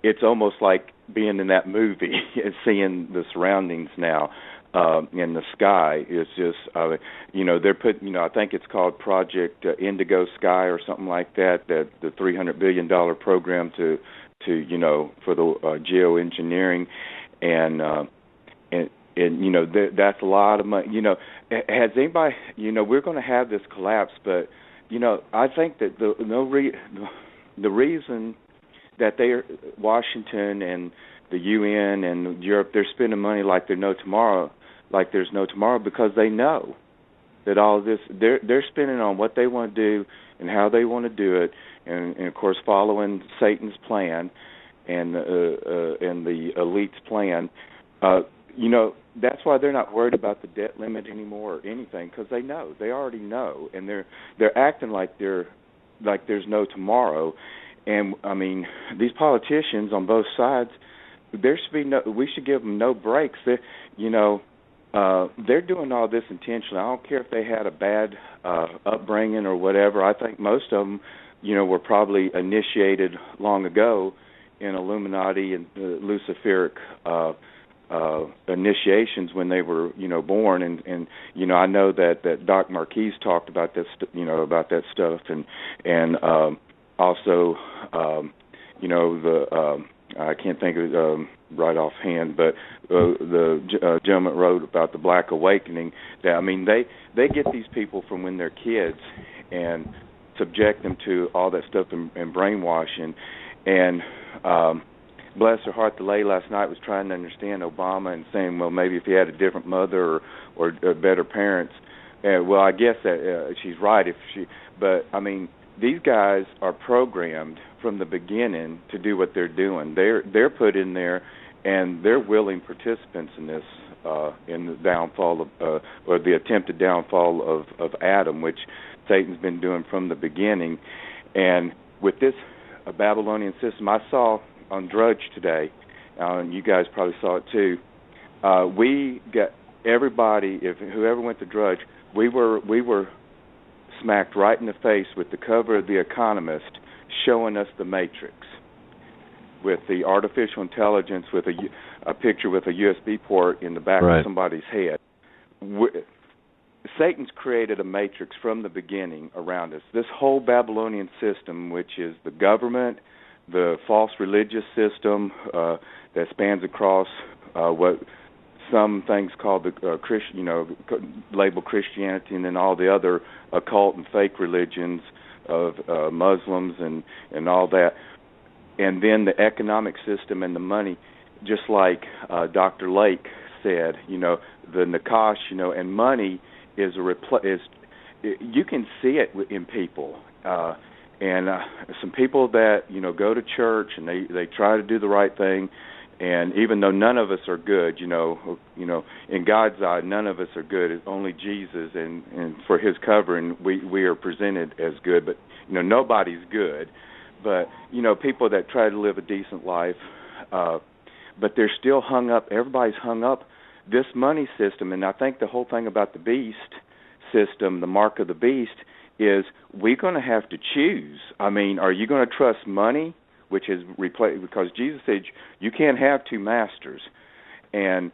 it's almost like being in that movie and seeing the surroundings now. In the sky is just, they're putting, I think it's called Project Indigo Sky or something like that. That the $300 billion program to for the geoengineering, and that's a lot of money. Has anybody, we're going to have this collapse, but I think that the reason that Washington and the UN and Europe, they're spending money like there's no tomorrow, because they know that all of this, they're spending on what they want to do and how they want to do it, and of course following Satan's plan and the elite's plan. That's why they're not worried about the debt limit anymore or anything, because they already know, and they're acting like they're like there's no tomorrow. And I mean, these politicians on both sides, there should be no. We should give them no breaks. They're doing all this intentionally. I don't care if they had a bad upbringing or whatever. I think most of them, were probably initiated long ago in Illuminati and Luciferic initiations when they were, born. And I know that Doc Marquise talked about this, about that stuff, and also, I can't think of it right offhand, but the gentleman wrote about the Black Awakening. That, I mean, they get these people from when they're kids and subject them to all that stuff and brainwashing. And bless her heart, the lady last night was trying to understand Obama and saying, well, maybe if he had a different mother or better parents. Well, I guess that she's right. But I mean, these guys are programmed from the beginning to do what they're doing. They're put in there, and they're willing participants in this, in the downfall of, or the attempted downfall of Adam, which Satan's been doing from the beginning. And with this Babylonian system, I saw on Drudge today, and you guys probably saw it too. We got everybody. If whoever went to Drudge, we were smacked right in the face with the cover of The Economist showing us the Matrix with the artificial intelligence with a picture with a USB port in the back of somebody's head. Satan's created a matrix from the beginning around us. This whole Babylonian system, which is the government, the false religious system that spans across what some things called the Christian, label Christianity, and then all the other occult and fake religions of Muslims and all that, and then the economic system and the money, just like Dr. Lake said, the Nakash, and money is you can see it in people, and some people that go to church and they try to do the right thing. And even though none of us are good, in God's eye, none of us are good. It's only Jesus, and for His covering, we are presented as good. But nobody's good. But people that try to live a decent life, but they're still hung up. Everybody's hung up this money system, and I think the whole thing about the beast system, the mark of the beast, is we're going to have to choose. I mean, are you going to trust money? Which is replaced, because Jesus said you can't have two masters, and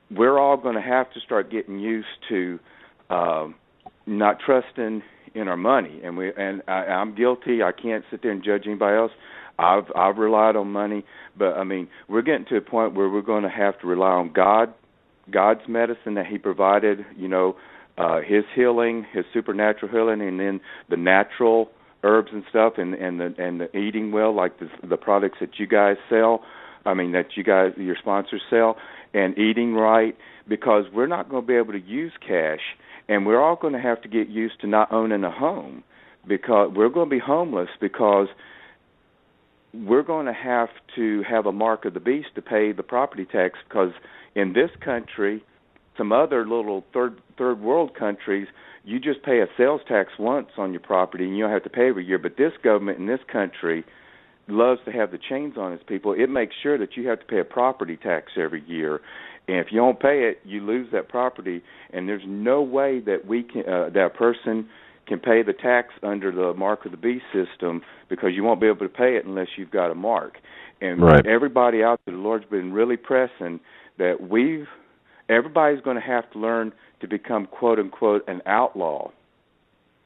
we're all going to have to start getting used to not trusting in our money. And I'm guilty. I can't sit there and judge anybody else. I've relied on money, but I mean, we're getting to a point where we're going to have to rely on God's medicine that He provided. His healing, His supernatural healing, and then the natural herbs and stuff, and the eating well, like the products that you guys sell. I mean, that your sponsors sell, and eating right, because we're not going to be able to use cash, and we're all going to have to get used to not owning a home, because we're going to be homeless, because we're going to have a mark of the beast to pay the property tax, because in this country, some other little third world countries, you just pay a sales tax once on your property and you don't have to pay every year. But this government in this country loves to have the chains on its people. It makes sure that you have to pay a property tax every year. And if you don't pay it, you lose that property. And there's no way that that person can pay the tax under the mark of the beast system, because you won't be able to pay it unless you've got a mark. And everybody out there, the Lord's been really pressing that everybody's going to have to learn to become, quote unquote, an outlaw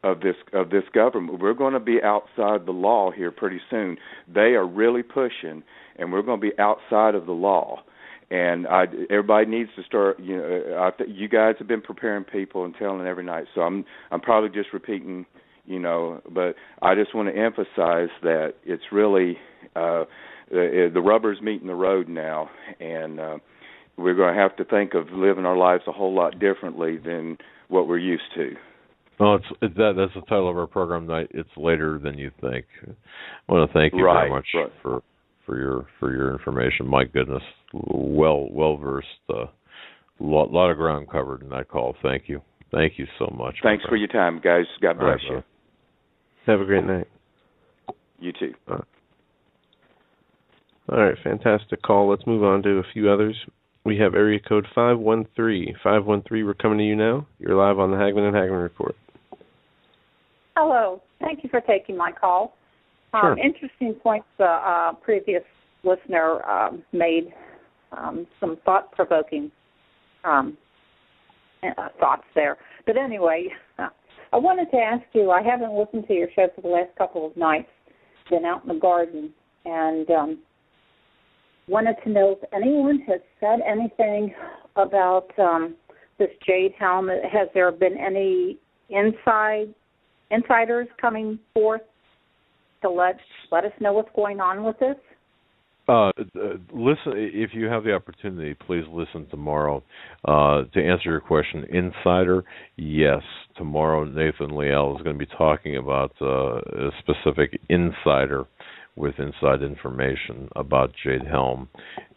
of this government. We're going to be outside the law here pretty soon. They are really pushing, and we're going to be outside of the law. And everybody needs to start. You guys have been preparing people and telling them every night. So I'm probably just repeating, but I just want to emphasize that it's really the rubber's meeting the road now, and we're going to have to think of living our lives a whole lot differently than what we're used to. Well, that's the title of our program tonight. It's Later Than You Think. I want to thank you very much for your information. My goodness, well versed, lot of ground covered in that call. Thank you so much. Thanks for your time, guys. God bless you. Have a great night. You too. All right, fantastic call. Let's move on to a few others. We have area code 513. 513, we're coming to you now. You're live on the Hagmann and Hagmann Report. Hello. Thank you for taking my call. Sure. Interesting points the previous listener made, some thought-provoking thoughts there. But anyway, I wanted to ask you, I haven't listened to your show for the last couple of nights, been out in the garden, and wanted to know if anyone has said anything about this Jade Helm. Has there been any insiders coming forth to let us know what's going on with this? Listen, if you have the opportunity, please listen tomorrow. To answer your question, insider, yes. Tomorrow, Nathan Liel is going to be talking about a specific insider with inside information about Jade Helm,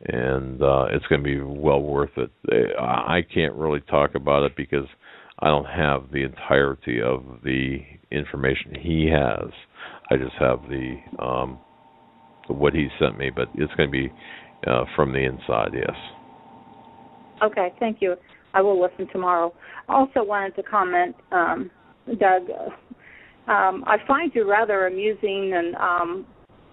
and it's going to be well worth it. I can't really talk about it because I don't have the entirety of the information he has. I just have the what he sent me, but it's going to be from the inside, yes. Okay, thank you. I will listen tomorrow. I also wanted to comment, Doug, I find you rather amusing, and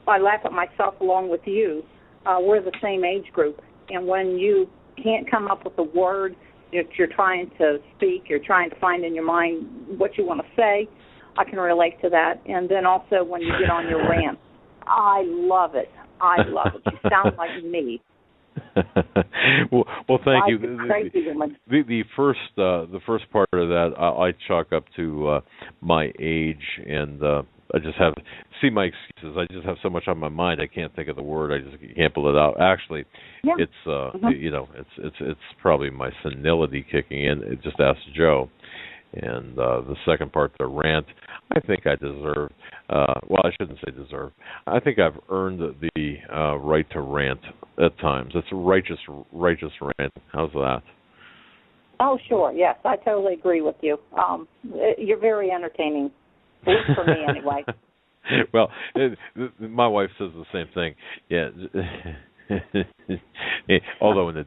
I laugh at myself along with you. We're the same age group, and when you can't come up with a word that you're trying to speak, you're trying to find in your mind what you want to say, I can relate to that. And then also when you get on your rant, I love it. I love it. You sound like me. well, thank you. Crazy woman. The first part of that I chalk up to my age, and I just have my excuses. I just have so much on my mind. I can't think of the word. I just can't pull it out. Actually, it's it's probably my senility kicking in. Just ask Joe. And the second part, the rant, I think I deserve. Well, I shouldn't say deserve. I think I've earned the right to rant at times. It's a righteous rant. How's that? Oh, sure. Yes, I totally agree with you. You're very entertaining, at least for me, anyway. Well, my wife says the same thing. Yeah. Although in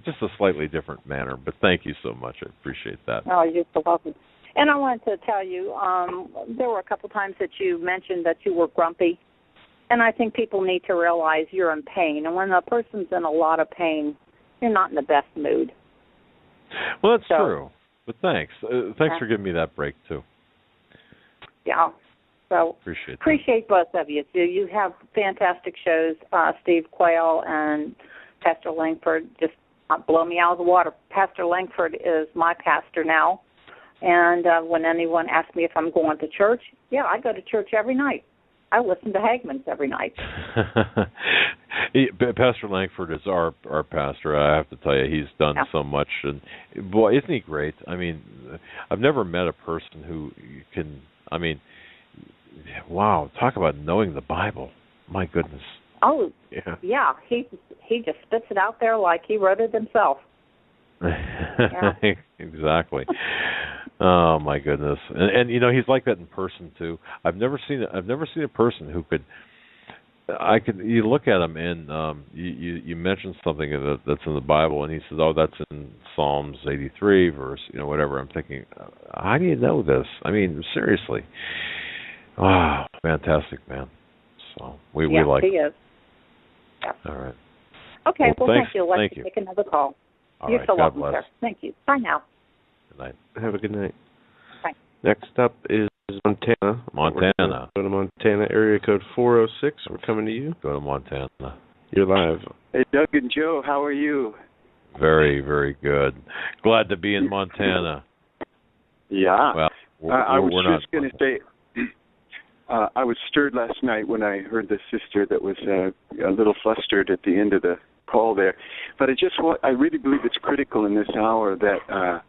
just a slightly different manner, but thank you so much. I appreciate that. Oh, you're so welcome. And I wanted to tell you, there were a couple times that you mentioned that you were grumpy, and I think people need to realize you're in pain. And when a person's in a lot of pain, you're not in the best mood. Well, that's true. But thanks. Thanks for giving me that break, too. Yeah. So appreciate both of you. You have fantastic shows. Steve Quayle and Pastor Langford just blow me out of the water. Pastor Langford is my pastor now. And when anyone asks me if I'm going to church, yeah, I go to church every night. I listen to Hagmann's every night. Pastor Langford is our pastor. I have to tell you, he's done so much. And boy, isn't he great? I mean, I've never met a person who can, I mean, wow, talk about knowing the Bible. My goodness. Oh, yeah. He just spits it out there like he wrote it himself. Yeah. Exactly. Oh my goodness. And you know, he's like that in person too. I've never seen a person who could. You look at him and you mention something that's in the Bible, and he says, "Oh, that's in Psalms 83, verse whatever." I'm thinking, how do you know this? I mean, seriously. Wow, fantastic, man. So we like he him. is. Yeah. All right. Okay, well thanks. Thank you. Let's take another call. All You're right. so God welcome, bless. sir. Thank you. Bye now. Good night. Have a good night. Bye. Next up is Montana. Montana. Go to Montana, area code 406. We're coming to you. Go to Montana. You're live. Hey, Doug and Joe, how are you? Very, very good. Glad to be in Montana. Yeah. Well, I was we're just going to say, I was stirred last night when I heard the sister that was a little flustered at the end of the call there. But I really believe it's critical in this hour that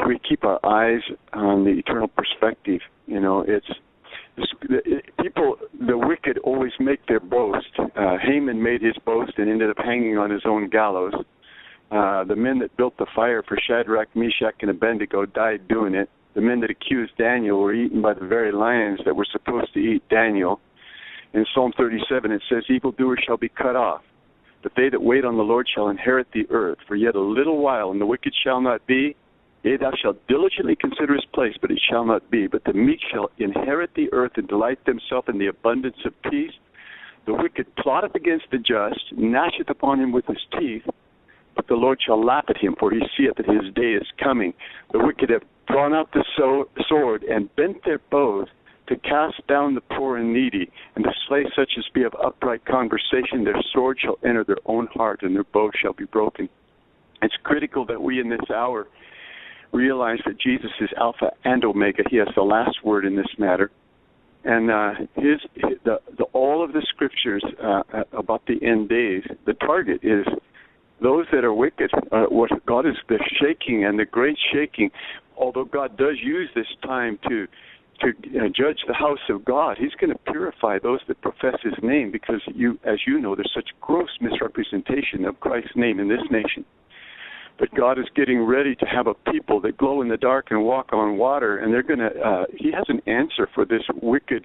we keep our eyes on the eternal perspective. People, the wicked, always make their boast. Haman made his boast and ended up hanging on his own gallows. The men that built the fire for Shadrach, Meshach, and Abednego died doing it. the men that accused Daniel were eaten by the very lions that were supposed to eat Daniel. In Psalm 37 it says, evildoers shall be cut off, but they that wait on the Lord shall inherit the earth. For yet a little while, and the wicked shall not be. Yea, thou shalt diligently consider his place, but it shall not be. But the meek shall inherit the earth and delight themselves in the abundance of peace. The wicked plotteth against the just, gnasheth upon him with his teeth. But the Lord shall laugh at him, for he seeth that his day is coming. The wicked have drawn out the sword and bent their bows to cast down the poor and needy, and to slay such as be of upright conversation. Their sword shall enter their own heart, and their bow shall be broken. It's critical that we in this hour realize that Jesus is Alpha and Omega. He has the last word in this matter. And all of the scriptures about the end days, the target is those that are wicked. What God is the shaking and the great shaking. Although God does use this time to judge the house of God, he's going to purify those that profess his name, because as you know, there's such gross misrepresentation of Christ's name in this nation. But God is getting ready to have a people that glow in the dark and walk on water, and they're going to. He has an answer for this wicked.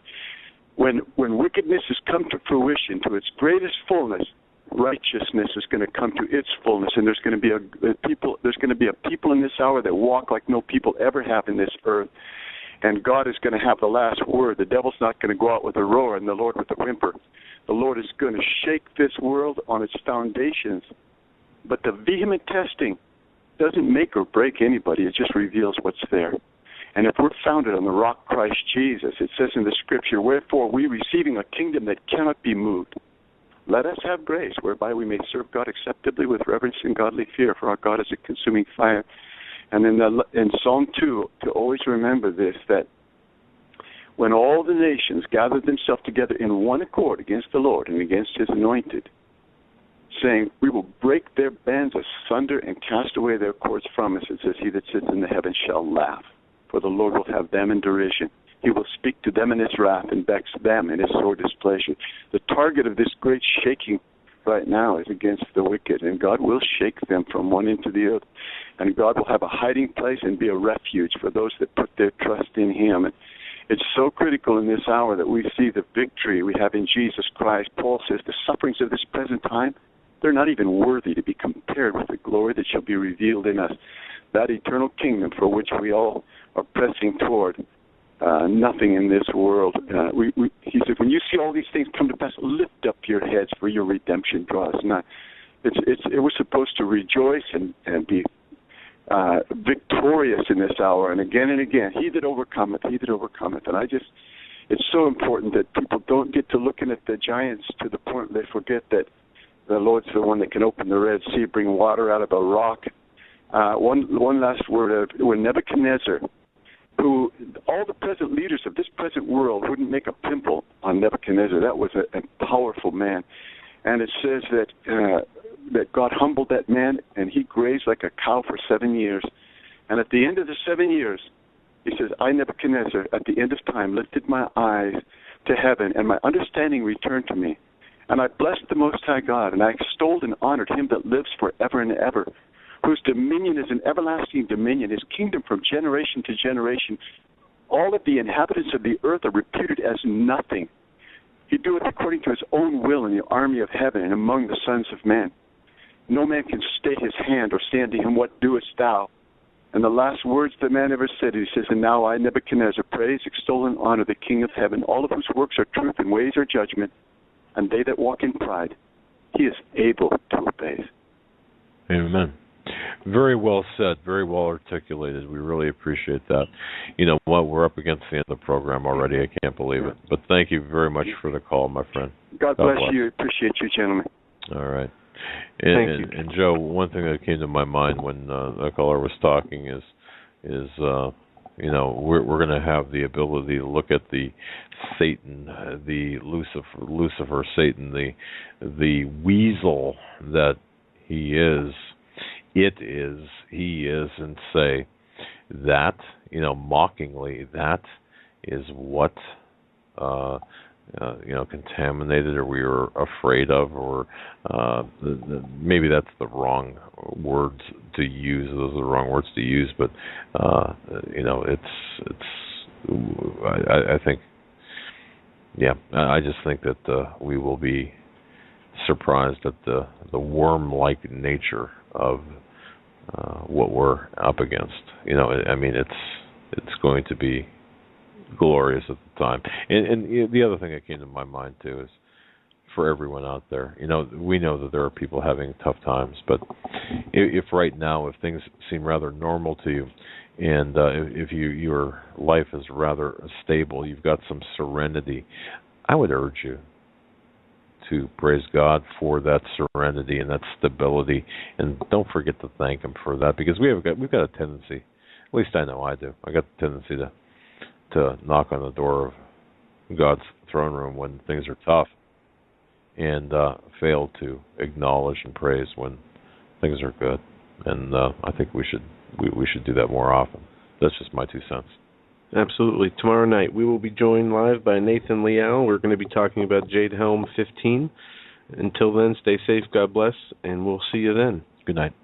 When wickedness has come to fruition, to its greatest fullness, righteousness is going to come to its fullness, and there's going to be a people. There's going to be a people in this hour that walk like no people ever have in this earth, and God is going to have the last word. The devil's not going to go out with a roar, and the Lord with a whimper. The Lord is going to shake this world on its foundations. But the vehement testing doesn't make or break anybody. It just reveals what's there. And if we're founded on the rock Christ Jesus, it says in the Scripture, wherefore we receiving a kingdom that cannot be moved, let us have grace whereby we may serve God acceptably with reverence and godly fear, for our God is a consuming fire. And in Psalm 2, to always remember this, that when all the nations gathered themselves together in one accord against the Lord and against his anointed, saying, we will break their bands asunder and cast away their cords from us. It says, he that sits in the heavens shall laugh, for the Lord will have them in derision. He will speak to them in his wrath and vex them in his sore displeasure. The target of this great shaking right now is against the wicked, and God will shake them from one end to the other. And God will have a hiding place and be a refuge for those that put their trust in him. And it's so critical in this hour that we see the victory we have in Jesus Christ. Paul says the sufferings of this present time, they're not even worthy to be compared with the glory that shall be revealed in us, that eternal kingdom for which we all are pressing toward. Nothing in this world. He said, when you see all these things come to pass, lift up your heads, for your redemption draws nigh. We're supposed to rejoice and be victorious in this hour, and again, he that overcometh. And it's so important that people don't get to looking at the giants to the point they forget that the Lord's the one that can open the Red Sea, bring water out of a rock. One last word. When Nebuchadnezzar, who all the present leaders of this present world wouldn't make a pimple on Nebuchadnezzar. That was a powerful man. And it says that God humbled that man, and he grazed like a cow for 7 years. And at the end of the 7 years, he says, I, Nebuchadnezzar, at the end of time, lifted my eyes to heaven, and my understanding returned to me. And I blessed the Most High God, and I extolled and honored him that lives forever and ever, whose dominion is an everlasting dominion, his kingdom from generation to generation. All of the inhabitants of the earth are reputed as nothing. He doeth according to his own will in the army of heaven and among the sons of men. No man can stay his hand or stand to him, what doest thou? And the last words the man ever said, he says, and now I, Nebuchadnezzar, praise, extol, and honor the King of heaven, all of whose works are truth and ways are judgment, and they that walk in pride, he is able to obey. Amen. Very well said, very well articulated. We really appreciate that. You know what, we're up against the end of the program already. I can't believe it. But thank you very much for the call, my friend. God bless you. Appreciate you, gentlemen. All right. Thank you. And Joe, one thing that came to my mind when the caller was talking is you know, we're going to have the ability to look at the Satan, the Lucifer, Satan, the weasel that he is, and say that, you know, mockingly, that is what contaminated, or we were afraid of, or maybe that's the wrong words to use. Those are the wrong words to use, but I think, I just think that we will be surprised at the worm-like nature of what we're up against. It's going to be glorious at the time. And the other thing that came to my mind too is, for everyone out there, we know that there are people having tough times, but if right now, if things seem rather normal to you, and if your life is rather stable, you've got some serenity, I would urge you to praise God for that serenity and that stability, and don't forget to thank Him for that, because we've got a tendency, at least I know I do, I got the tendency to knock on the door of God's throne room when things are tough, and fail to acknowledge and praise when things are good. And I think we should do that more often. That's just my 2 cents. Absolutely. Tomorrow night we will be joined live by Nathan Leal. We're going to be talking about Jade Helm 15. Until then, stay safe, God bless, and we'll see you then. Good night.